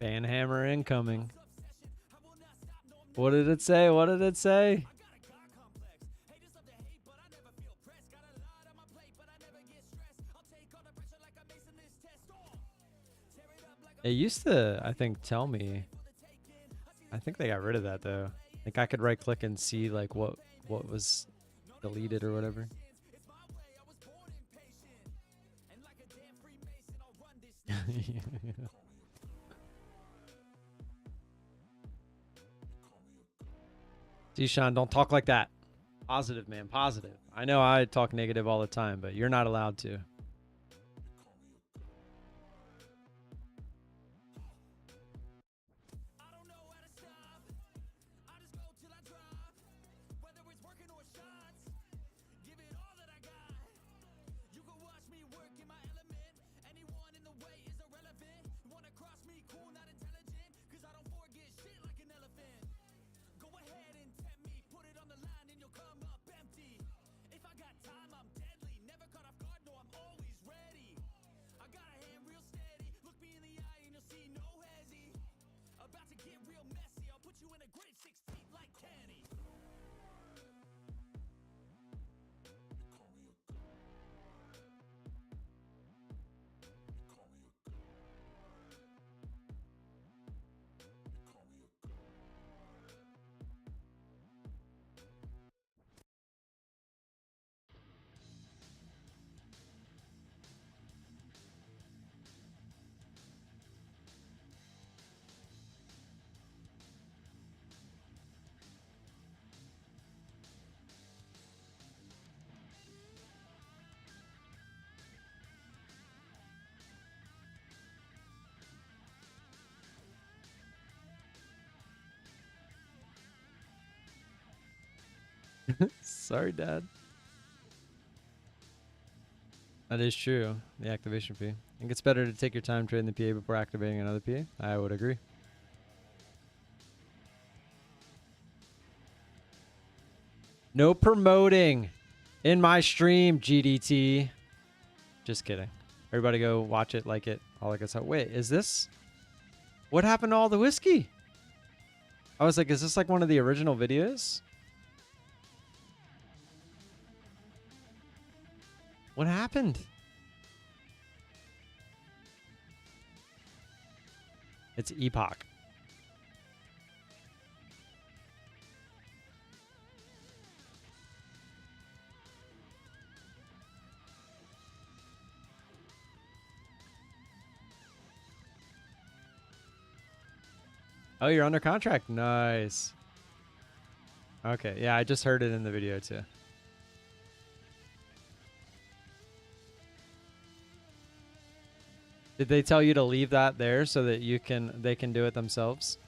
Banhammer incoming. What did it say? What did it say? It used to, I think, tell me. I think they got rid of that though. Like I could right click and see like what was deleted or whatever. Deshaun, don't talk like that. Positive, man. Positive. I know I talk negative all the time, but you're not allowed to. Sorry, Dad. That is true. The activation fee. I think it's better to take your time trading the PA before activating another PA. I would agree. No promoting in my stream, GDT. Just kidding. Everybody go watch it, like it, all that good stuff. Wait, is this? What happened to all the whiskey? I was like, is this like one of the original videos? What happened? It's Epoch. Oh, you're under contract. Nice. Okay. Yeah, I just heard it in the video too. Did they tell you to leave that there so that they can do it themselves?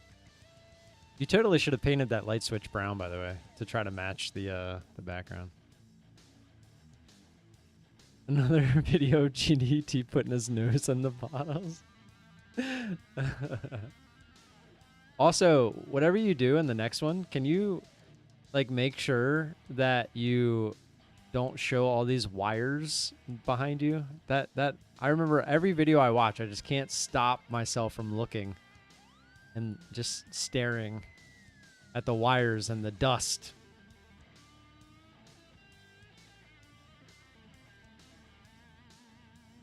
You totally should have painted that light switch brown, by the way, to try to match the background. Another video of GDT putting his nose in the bottles. Also, whatever you do in the next one, can you like make sure that you don't show all these wires behind you? That I remember every video I watch, I just can't stop myself from looking and just staring at the wires and the dust.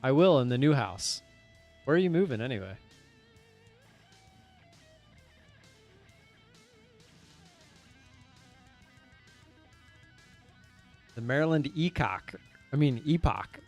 I will in the new house. Where are you moving anyway? The Maryland Epoch. I mean, Epoch.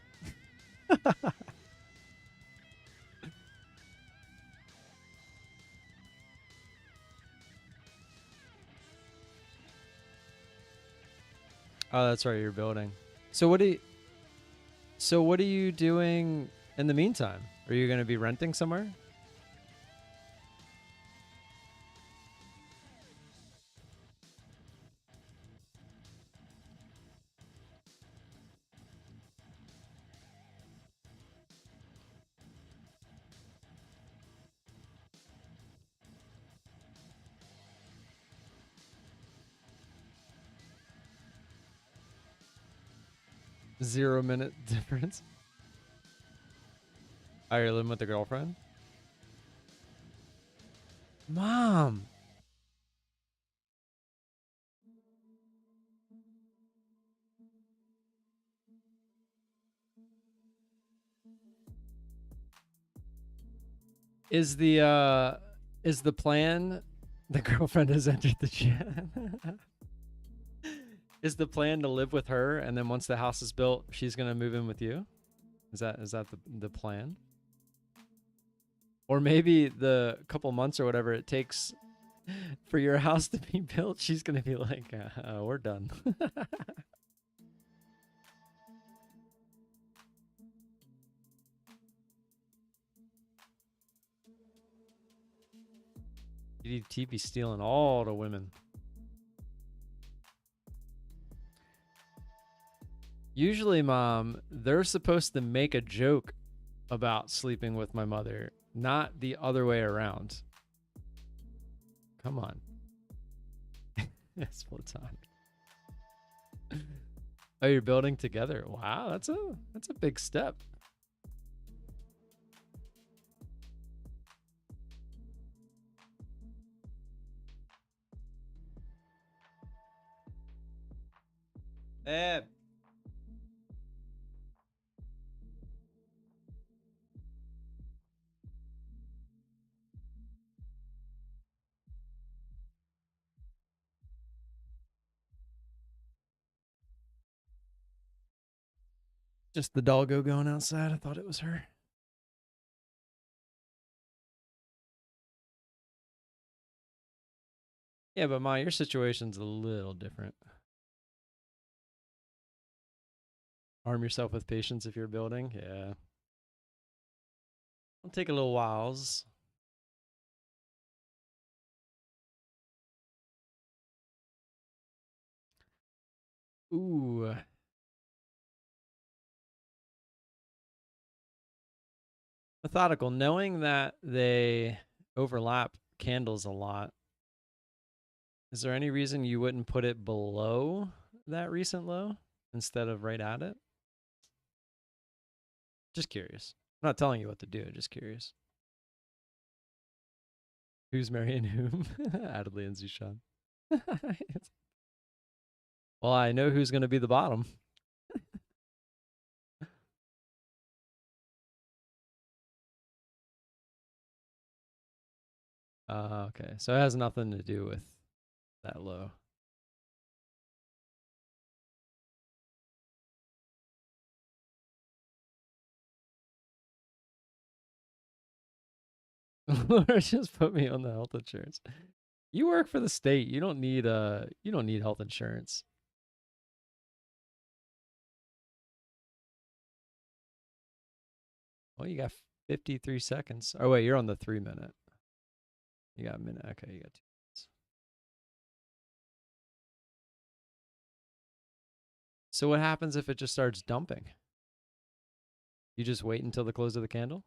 Oh, that's right. You're building. So what are you doing in the meantime? Are you going to be renting somewhere? Zero-minute difference. Oh, you're living with a girlfriend? Mom. Is the plan the girlfriend has entered the chat? Is the plan to live with her and then once the house is built, she's gonna move in with you? Is that the plan? Or maybe the couple months or whatever it takes for your house to be built, she's going to be like, we're done. DDT be stealing all the women. Usually, Mom, they're supposed to make a joke about sleeping with my mother, not the other way around. Come on. It's platonic. Oh, you're building together. Wow, that's a big step. Just the doggo going outside. I thought it was her. Yeah, but Ma, your situation's a little different. Arm yourself with patience if you're building. Yeah. It'll take a little whiles. Ooh. Methodical, knowing that they overlap candles a lot. Is there any reason you wouldn't put it below that recent low instead of right at it? Just curious. I'm not telling you what to do. Just curious. Who's marrying whom? Adley and Zishan. Well, I know who's going to be the bottom. Okay. So it has nothing to do with that low. Laura just put me on the health insurance. You work for the state. You don't need health insurance. Well, you got 53 seconds. Oh wait, you're on the 3 minute. You got a minute. Okay, you got 2 minutes. So what happens if it just starts dumping? You just wait until the close of the candle?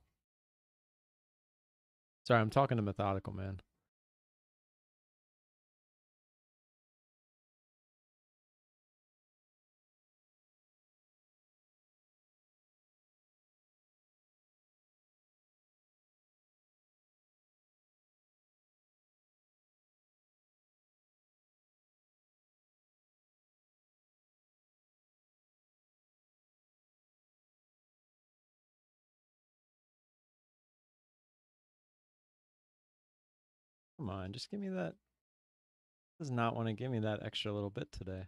Sorry, I'm talking to Methodical, man. Come on, just give me that. Does not want to give me that extra little bit today.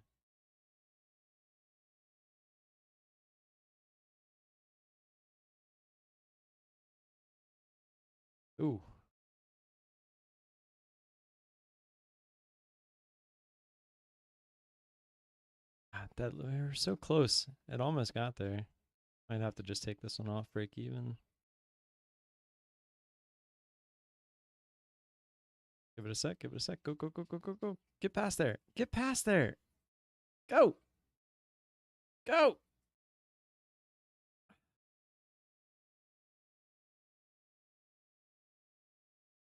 Ooh. God, that we were so close. It almost got there. Might have to just take this one off, break even. Give it a sec. Give it a sec. Go, go, go, go, go, go. Get past there. Get past there. Go. Go.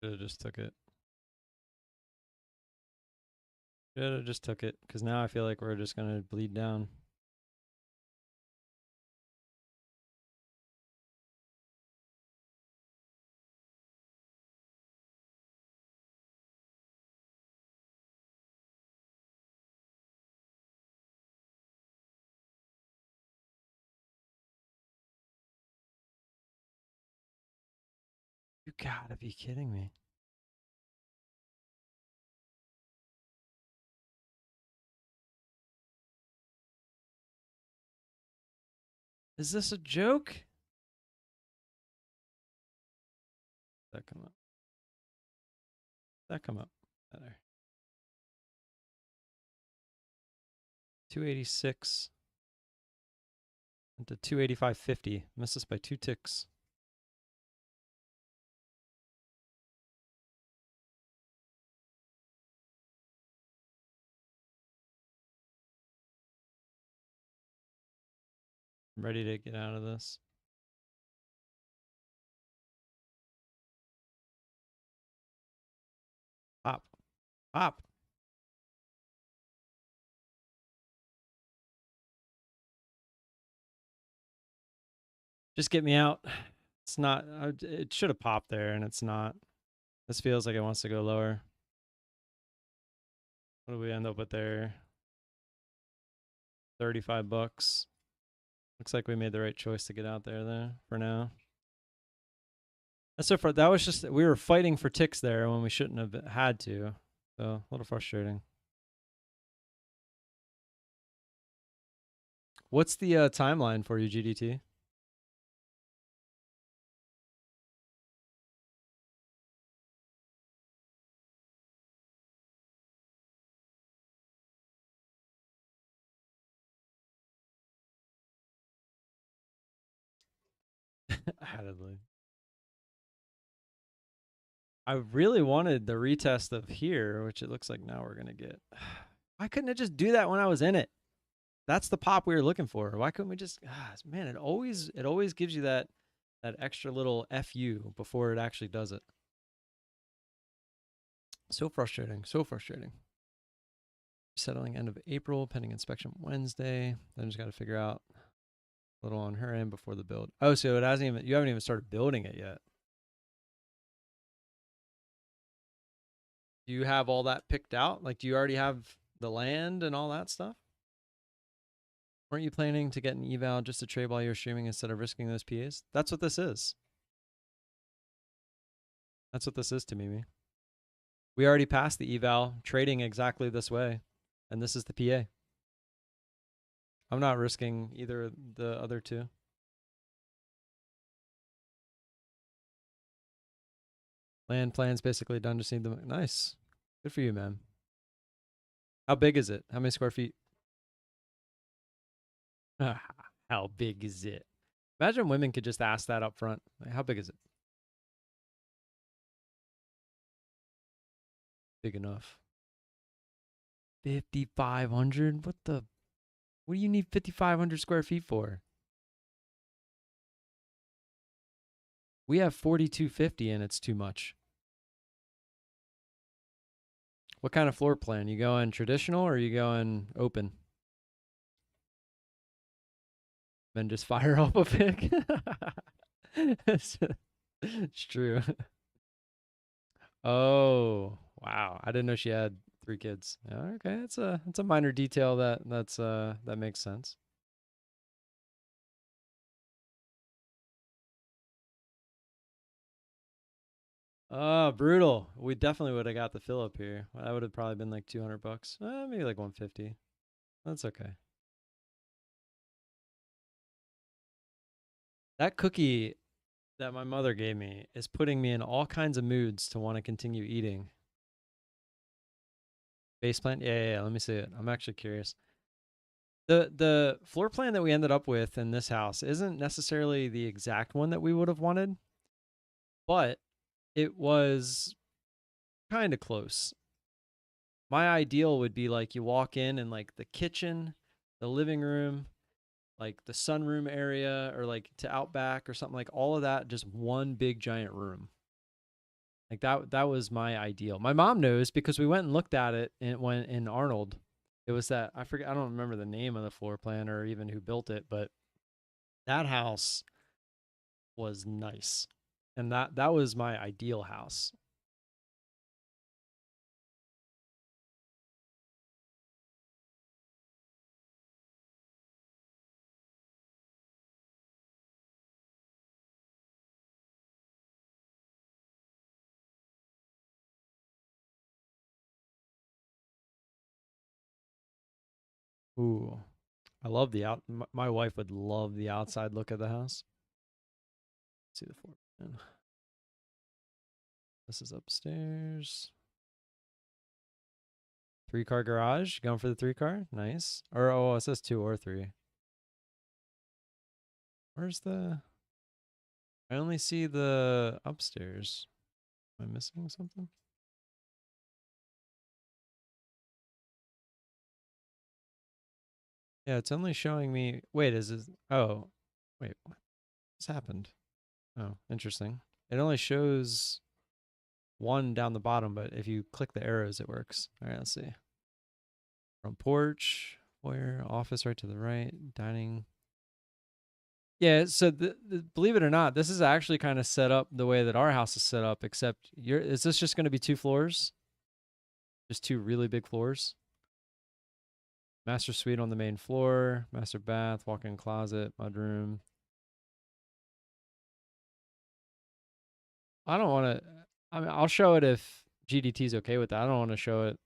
Should have just took it. Should have just took it. Because now I feel like we're just going to bleed down. You gotta be kidding me. Is this a joke? Sec. come up? That come up better. 286 into 285.50. Missed us by 2 ticks. I'm ready to get out of this. Pop. Pop. Just get me out. It's not, it should have popped there and it's not. This feels like it wants to go lower. What do we end up with there? 35 bucks. Looks like we made the right choice to get out there for now. That's so far. That was just, we were fighting for ticks there when we shouldn't have had to. So a little frustrating. What's the timeline for you, GDT? Addedly. I really wanted the retest of here, which it looks like now we're going to get. Why couldn't it just do that when I was in it? That's the pop we were looking for. Why couldn't we just, man, it always gives you that extra little FU before it actually does it. So frustrating, so frustrating. Settling end of April, pending inspection Wednesday. Then just got to figure out a little on her end before the build. Oh, so it hasn't even, you haven't even started building it yet. Do you have all that picked out? Like, do you already have the land and all that stuff? Weren't you planning to get an eval just to trade while you're streaming instead of risking those PAs? That's what this is. That's what this is to me. We already passed the eval trading exactly this way, and this is the PA. I'm not risking either the other two. Land plan's basically done. Just need them. Nice. Good for you, man. How big is it? How many square feet? How big is it? Imagine women could just ask that up front. Like, how big is it? Big enough. 5,500? What do you need 5,500 square feet for? We have 4,250 and it's too much. What kind of floor plan? You going traditional or you going open? Then just fire up a pick. It's true. Oh, wow. I didn't know she had 3 kids. Yeah, okay, it's a minor detail that makes sense. Oh, brutal. We definitely would have got the fill up here. That would have probably been like 200 bucks. Maybe like 150. That's okay. That cookie that my mother gave me is putting me in all kinds of moods to want to continue eating. Base plan? Yeah. Let me see it. I'm actually curious. The floor plan that we ended up with in this house isn't necessarily the exact one that we would have wanted, but it was kind of close. My ideal would be like you walk in and like the kitchen, the living room, like the sunroom area, or like to outback or something, like all of that, just one big giant room. Like that was my ideal. My mom knows because we went and looked at it when in Arnold. It was that, I forget, I don't remember the name of the floor plan or even who built it, but that house was nice. And that was my ideal house. Ooh, I love the my wife would love the outside look of the house. Let's see the floor plan. This is upstairs. 3-car garage. Going for the 3-car. Nice. Or oh, it says 2 or 3. Where's the? I only see the upstairs. Am I missing something? Yeah, it's only showing me. Wait, is it? Oh, wait. What's happened? Oh, interesting. It only shows 1 down the bottom, but if you click the arrows, it works. All right, let's see. Front porch, foyer, office right to the right, dining. Yeah, so believe it or not, this is actually kind of set up the way that our house is set up, except is this just going to be 2 floors? Just 2 really big floors? Master suite on the main floor, master bath, walk-in closet, mudroom. I don't want to, I mean, I'll show it if GDT's okay with that. I don't want to show it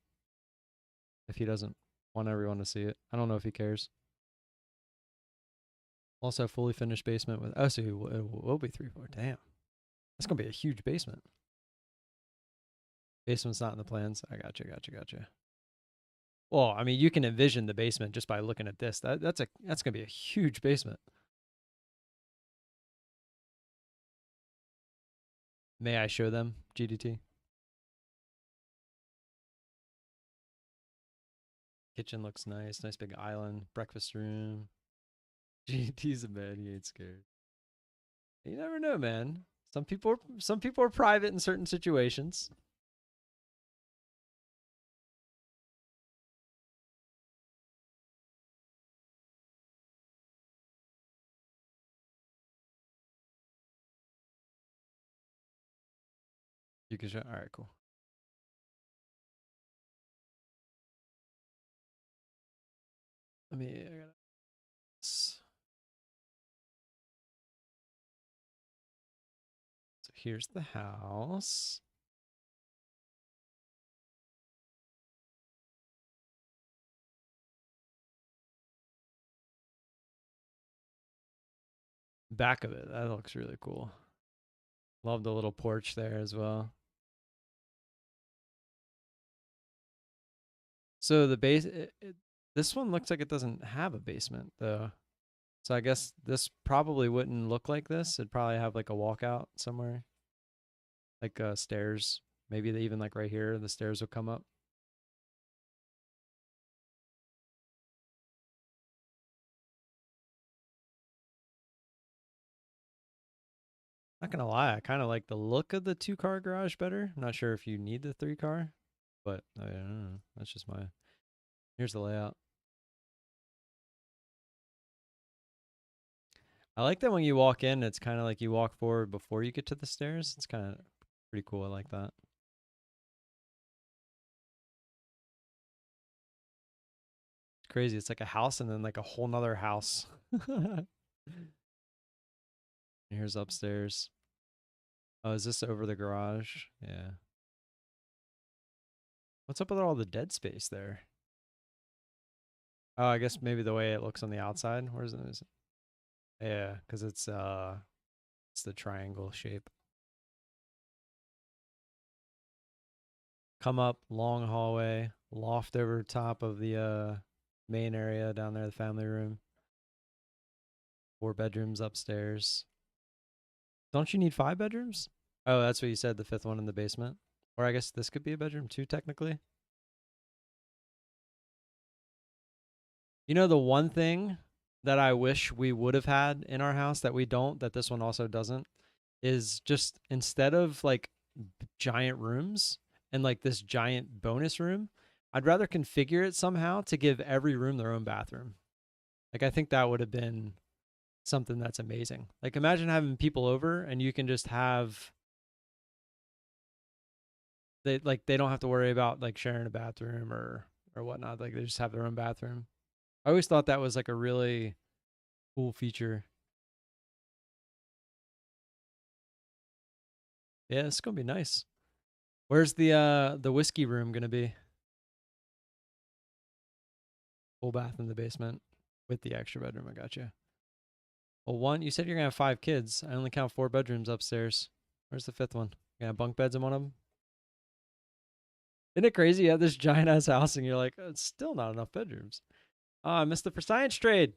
if he doesn't want everyone to see it. I don't know if he cares. Also, fully finished basement with, oh, so it will be 3 floor. Damn. That's going to be a huge basement. Basement's not in the plans. I gotcha. Well, I mean, you can envision the basement just by looking at this. That's going to be a huge basement. May I show them GDT? Kitchen looks nice. Nice big island. Breakfast room. GDT's in bed. He ain't scared. You never know, man. Some people are private in certain situations. You can show. All right, cool. I gotta. So here's the house. Back of it, that looks really cool. Love the little porch there as well. So the base, this one looks like it doesn't have a basement though. So I guess this probably wouldn't look like this. It'd probably have like a walkout somewhere, like stairs. Maybe even like right here, the stairs will come up. Not gonna lie, I kind of like the look of the 2-car garage better. I'm not sure if you need the 3-car, but I don't know. That's just my. Here's the layout. I like that when you walk in, it's kind of like you walk forward before you get to the stairs. It's kind of pretty cool. I like that. It's crazy. It's like a house and then like a whole nother house. Here's upstairs. Oh, is this over the garage? Yeah. What's up with all the dead space there? Oh, I guess maybe the way it looks on the outside. Where's it? Yeah, because it's the triangle shape. Come up, long hallway, loft over top of the main area down there, the family room. 4 bedrooms upstairs. Don't you need 5 bedrooms? Oh, that's what you said, the 5th one in the basement. Or I guess this could be a bedroom too, technically. You know, the one thing that I wish we would have had in our house that we don't, that this one also doesn't, is just instead of like giant rooms and like this giant bonus room, I'd rather configure it somehow to give every room their own bathroom. Like, I think that would have been something that's amazing. Like, imagine having people over and you can just have they don't have to worry about like sharing a bathroom or whatnot. Like, they just have their own bathroom. I always thought that was like a really cool feature. Yeah, it's gonna be nice. Where's the whiskey room gonna be? Full bath in the basement with the extra bedroom. I got you. Well, you said you're gonna have 5 kids. I only count 4 bedrooms upstairs. Where's the 5th one? Yeah, bunk beds in one of them. Isn't it crazy? You have this giant ass house and you're like, oh, it's still not enough bedrooms. Oh, I missed the for science trade.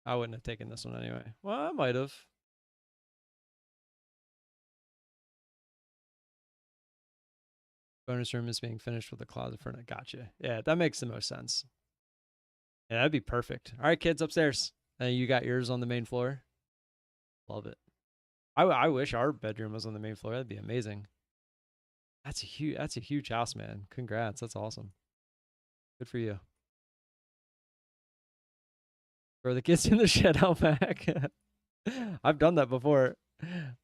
I wouldn't have taken this one anyway. Well, I might have. Bonus room is being finished with a closet for it. Gotcha. Yeah, that makes the most sense. Yeah, that'd be perfect. All right, kids, upstairs. You got yours on the main floor. Love it. I wish our bedroom was on the main floor. That'd be amazing. That's a huge house, man. Congrats. That's awesome. Good for you. Throw the kids in the shed out back. I've done that before.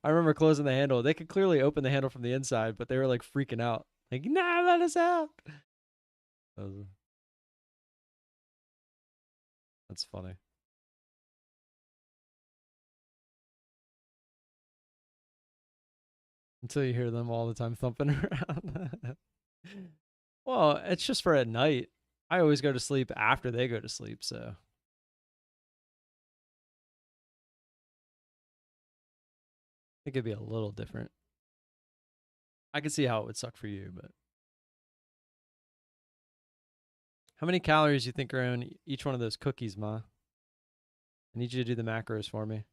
I remember closing the handle. They could clearly open the handle from the inside, but they were like freaking out. Like, nah, let us out. That's funny. Until you hear them all the time thumping around. Well, it's just for at night. I always go to sleep after they go to sleep, so. I think it'd be a little different. I can see how it would suck for you, but. How many calories do you think are in each one of those cookies, Ma? I need you to do the macros for me.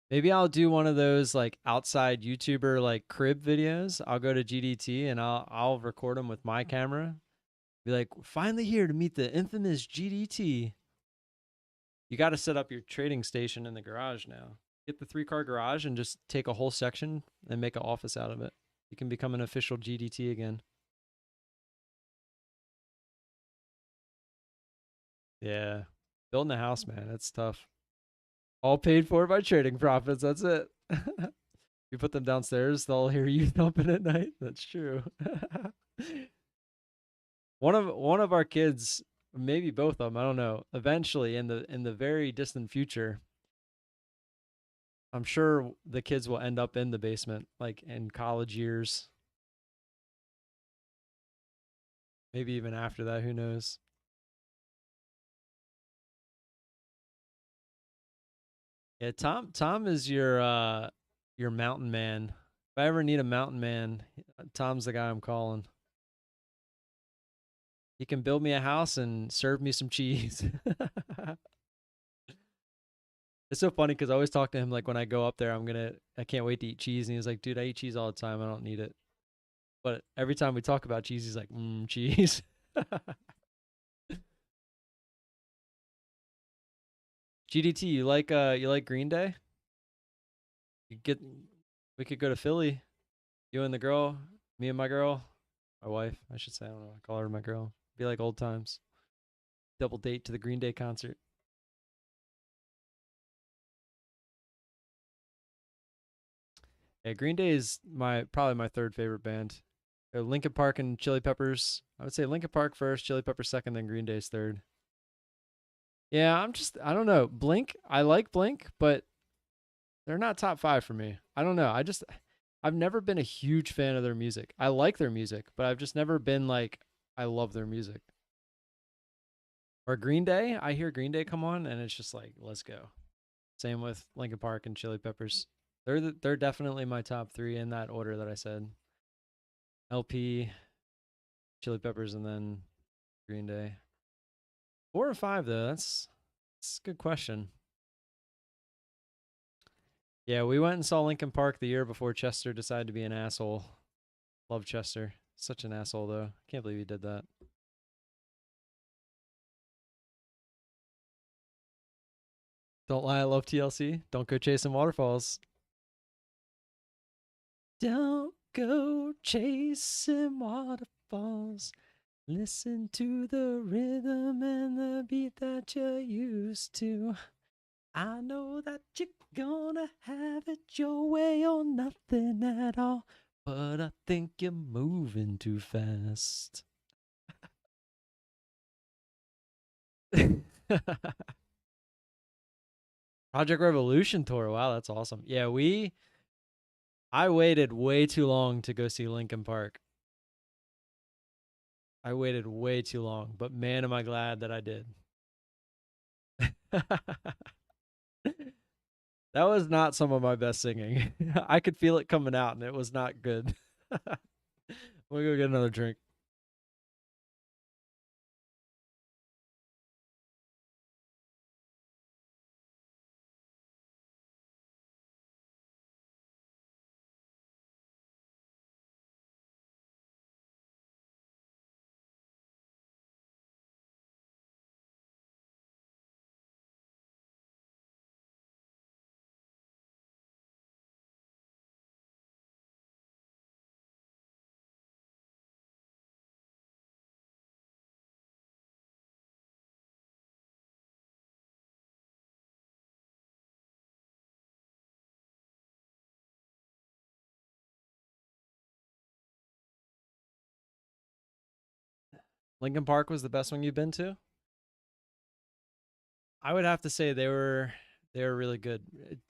Maybe I'll do one of those like outside YouTuber like crib videos. I'll go to GDT and I'll record them with my camera. Be like, finally here to meet the infamous GDT. You got to set up your trading station in the garage now. Get the 3-car garage and just take a whole section and make an office out of it. You can become an official GDT again. Yeah. Building a house, man, it's tough. All paid for by trading profits. That's it. You put them downstairs, they'll hear you thumping at night. That's true. One of our kids, maybe both of them, I don't know. Eventually, in the very distant future, I'm sure the kids will end up in the basement, like in college years. Maybe even after that, who knows? Yeah, Tom is your mountain man. If I ever need a mountain man, Tom's the guy I'm calling. He can build me a house and serve me some cheese. It's so funny because I always talk to him like when I go up there, I can't wait to eat cheese. And he's like, dude, I eat cheese all the time. I don't need it. But every time we talk about cheese, he's like, cheese. GDT, you like Green Day? We could go to Philly. You and the girl, me and my girl, my wife, I should say. I don't know. I call her my girl. Be like old times. Double date to the Green Day concert. Yeah, Green Day is probably my third favorite band. Linkin Park and Chili Peppers. I would say Linkin Park first, Chili Peppers second, then Green Day's third. Yeah, I don't know. Blink, I like Blink, but they're not top 5 for me. I don't know. I've never been a huge fan of their music. I like their music, but I've just never been like, I love their music. Or Green Day, I hear Green Day come on and it's just like, let's go. Same with Linkin Park and Chili Peppers. They're definitely my top 3 in that order that I said. LP, Chili Peppers, and then Green Day. 4 or 5 though. That's a good question. Yeah, we went and saw Linkin Park the year before Chester decided to be an asshole. Love Chester. Such an asshole though. Can't believe he did that. Don't lie, I love TLC. Don't go chasing waterfalls. Don't go chasing waterfalls. Listen to the rhythm and the beat that you're used to. I know that you're gonna have it your way or nothing at all, but I think you're moving too fast. Project Revolution tour. Wow, that's awesome. Yeah, I waited way too long to go see Linkin Park. I waited way too long, but man, am I glad that I did. That was not some of my best singing. I could feel it coming out, and it was not good. We'll go get another drink. Lincoln Park was the best one you've been to? I would have to say they were really good.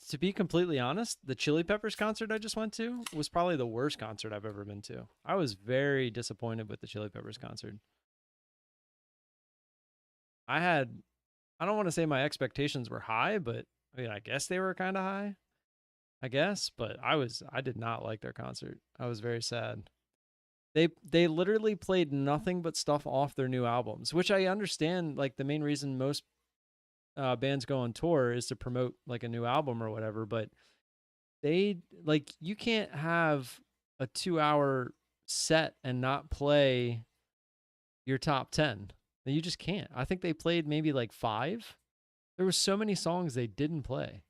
To be completely honest, the Chili Peppers concert I just went to was probably the worst concert I've ever been to. I was very disappointed with the Chili Peppers concert. I don't want to say my expectations were high, but I mean, I guess they were kind of high. I guess, but I did not like their concert. I was very sad. They literally played nothing but stuff off their new albums, which I understand. Like the main reason most bands go on tour is to promote like a new album or whatever. But they like you can't have a 2 hour set and not play your top 10. You just can't. I think they played maybe like five. There were so many songs they didn't play.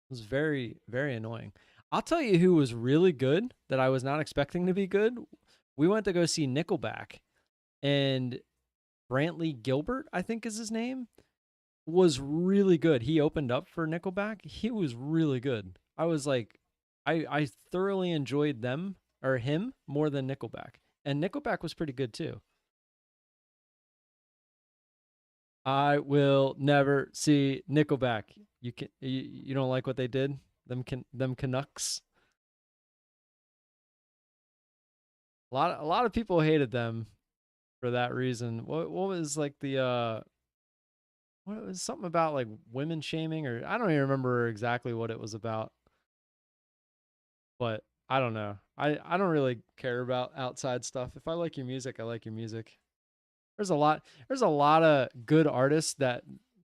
It was very, very annoying. I'll tell you who was really good that I was not expecting to be good. We went to go see Nickelback, and Brantley Gilbert, I think is his name, was really good. He opened up for Nickelback. He was really good. I was like, I thoroughly enjoyed them or him more than Nickelback. And Nickelback was pretty good too. I will never see Nickelback. You don't like what they did? Them Canucks. A lot of people hated them for that reason. What was like the what was something about like women shaming, or I don't even remember exactly what it was about. But I don't know. I don't really care about outside stuff. If I like your music, I like your music. There's a lot of good artists that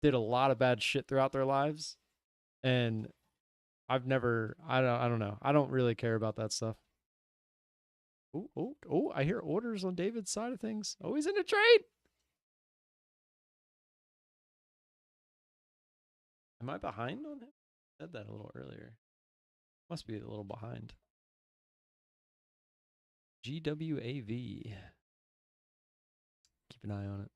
did a lot of bad shit throughout their lives, and I don't know. I don't really care about that stuff. Oh, I hear orders on David's side of things. Oh, he's in a trade. Am I behind on him? I said that a little earlier. Must be a little behind. GWAV. Keep an eye on it.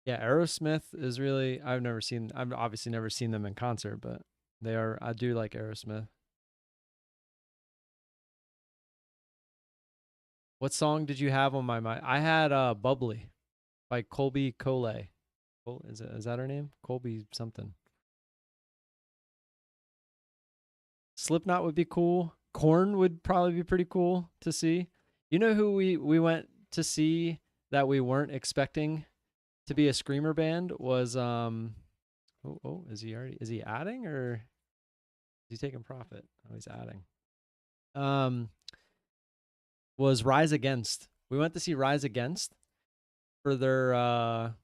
Yeah, Aerosmith is really I've obviously never seen them in concert, but I do like Aerosmith. What song did you have on my mind? I had Bubbly by Colby Cole. Is that her name? Colby something. Slipknot would be cool. Korn would probably be pretty cool to see. You know who we went to see that we weren't expecting to be a screamer band was is he adding, or is he taking profit? Oh, he's adding. Was Rise Against. We went to see Rise Against for their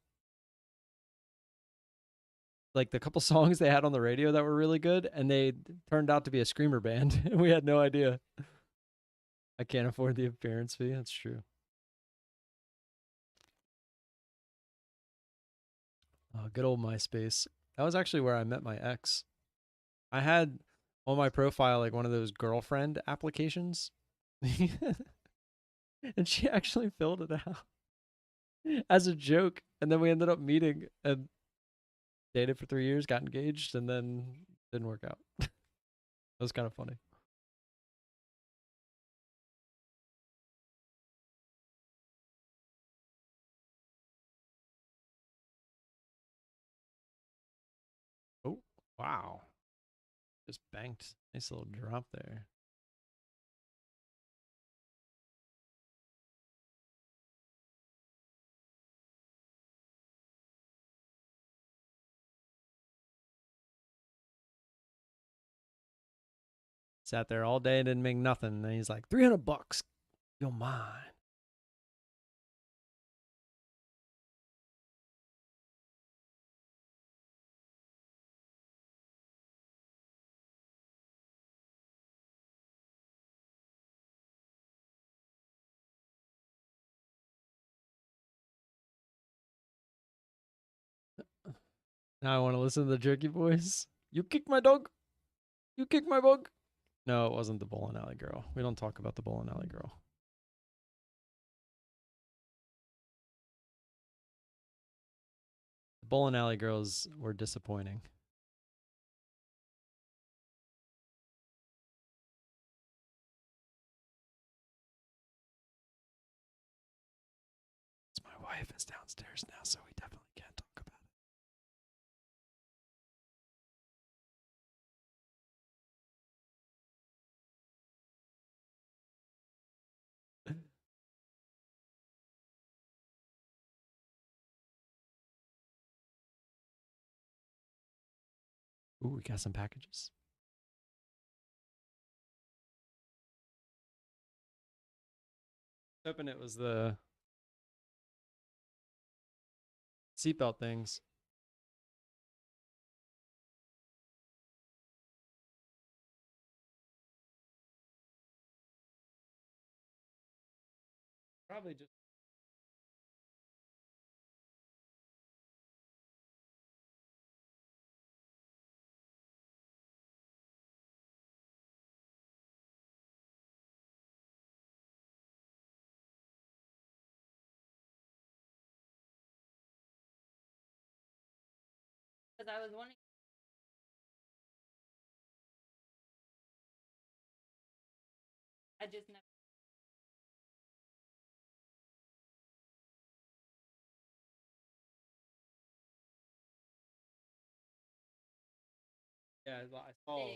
like the couple songs they had on the radio that were really good, and they turned out to be a screamer band, and we had no idea. I can't afford the appearance fee. That's true. Good old MySpace. That was actually where I met my ex. I had on my profile like one of those girlfriend applications, and she actually filled it out as a joke. And then we ended up meeting and dated for 3 years, got engaged, and then didn't work out. That was kind of funny. Oh, wow. Just banked. Nice little drop there. Sat there all day, didn't make nothing. And then he's like, $300. You're mine. Now I want to listen to the jerky voice. You kicked my dog. You kicked my bug. No, it wasn't the bowling alley girl. We don't talk about the bowling alley girl. The bowling alley girls were disappointing. My wife is downstairs now, so we definitely can't talk about it. Ooh, we got some packages. Hoping it was the seatbelt things. Probably just. Because I was wondering. I just never. Yeah, I saw.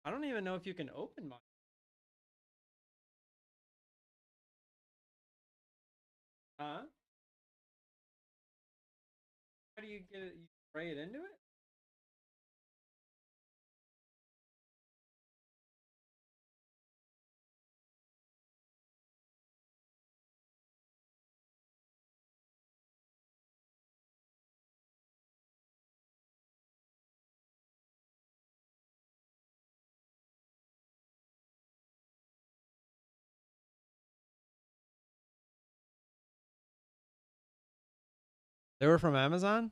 I don't even know if you can open mine. Huh? How do you get it? You spray it into it? They were from Amazon?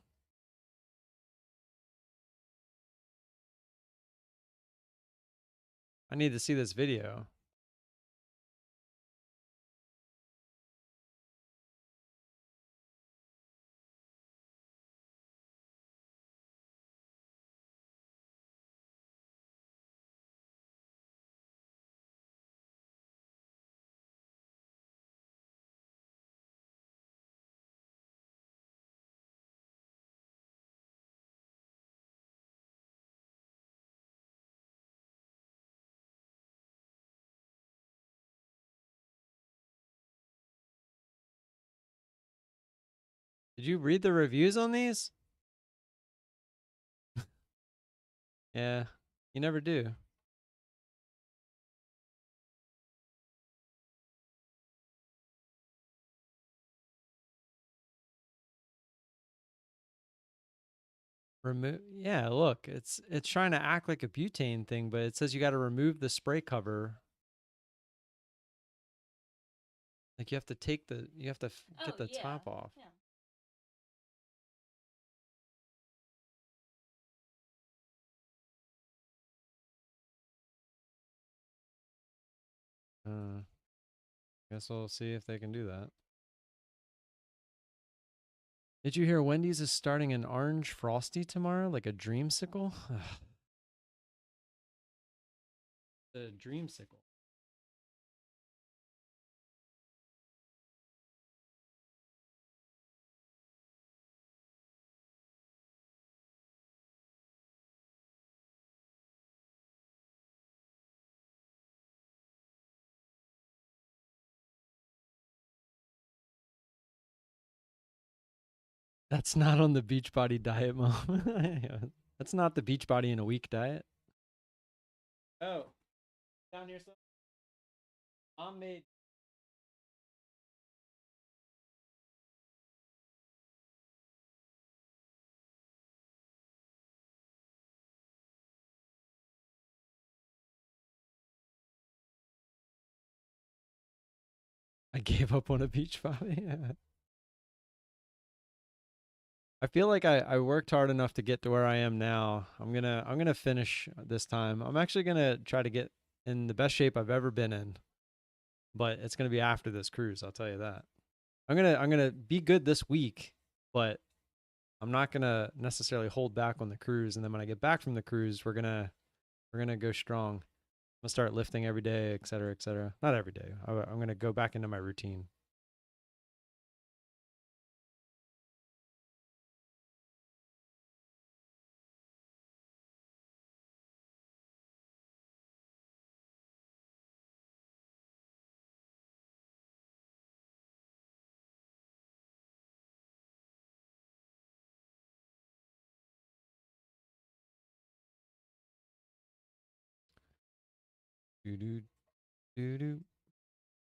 I need to see this video. Did you read the reviews on these? Yeah, you never do. Remove. Yeah, look, it's trying to act like a butane thing, but it says you got to remove the spray cover. Like you have to take the you have to get the top off. Yeah. Guess we'll see if they can do that. Did you hear Wendy's is starting an orange frosty tomorrow, like a dreamsicle? The dreamsicle. That's not on the Beachbody diet, Mom. That's not the Beachbody in a week diet. Oh, down here, son. Mom made. I gave up on a Beachbody. I feel like I worked hard enough to get to where I am now. I'm gonna finish this time. I'm actually gonna try to get in the best shape I've ever been in, but it's gonna be after this cruise. I'll tell you that. I'm gonna be good this week, but I'm not gonna necessarily hold back on the cruise. And then when I get back from the cruise, we're gonna go strong. I'm gonna start lifting every day, et cetera, et cetera. Not every day. I'm gonna go back into my routine. Do do do do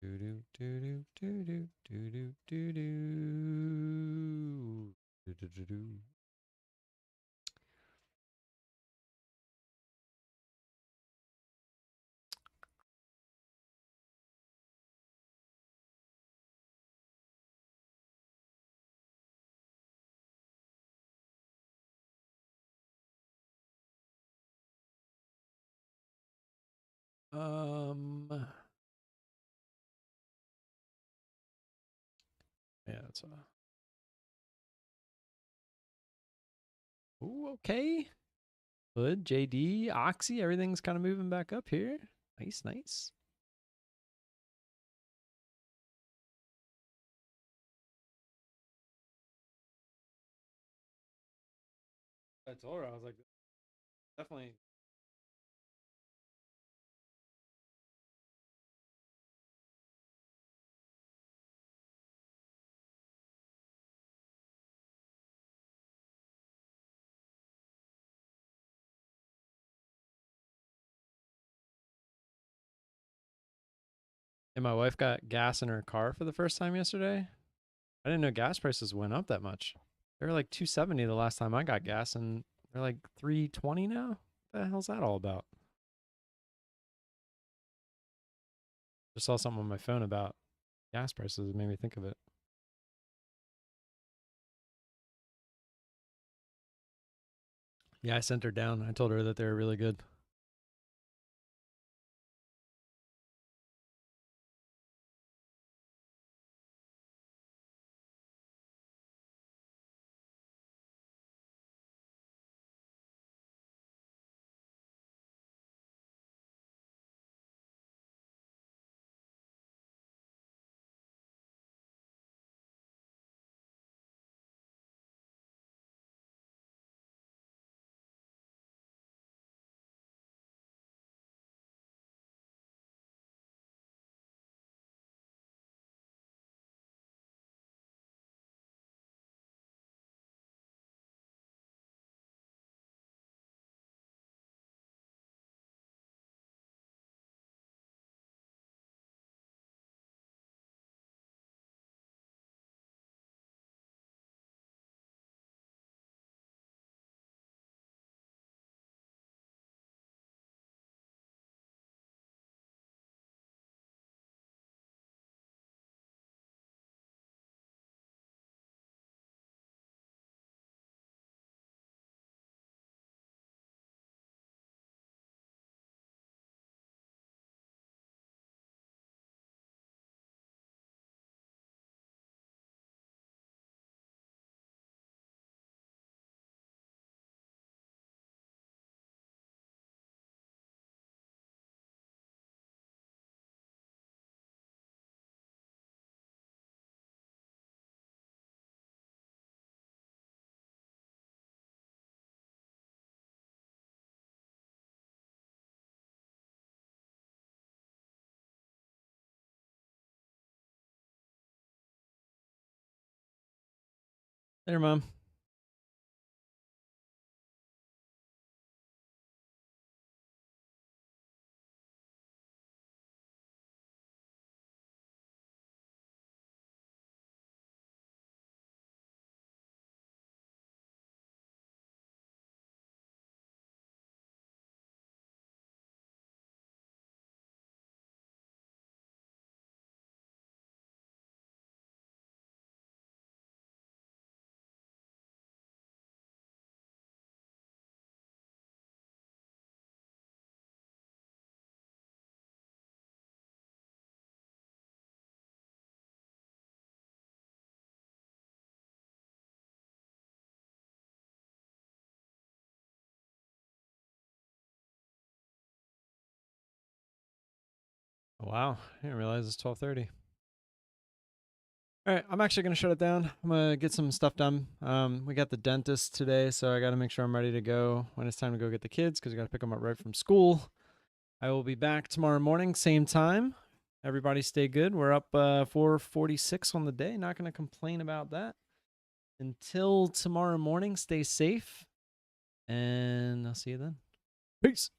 do do do do do do do do do do do do. Yeah, it's ooh, okay. Hood, JD, Oxy, everything's kind of moving back up here. Nice, nice. I told her, I was like, definitely. And my wife got gas in her car for the first time yesterday. I didn't know gas prices went up that much. They were like 270 the last time I got gas, and they're like 320 now. What the hell's that all about? Just saw something on my phone about gas prices. It made me think of it. Yeah, I sent her down. I told her that they were really good. There, Mom. Wow, I didn't realize it's 12:30. All right, I'm actually gonna shut it down. I'm gonna get some stuff done. We got the dentist today, so I gotta make sure I'm ready to go when it's time to go get the kids because we gotta pick them up right from school. I will be back tomorrow morning, same time. Everybody stay good. We're up 4:46 on the day. Not gonna complain about that. Until tomorrow morning, stay safe, and I'll see you then. Peace.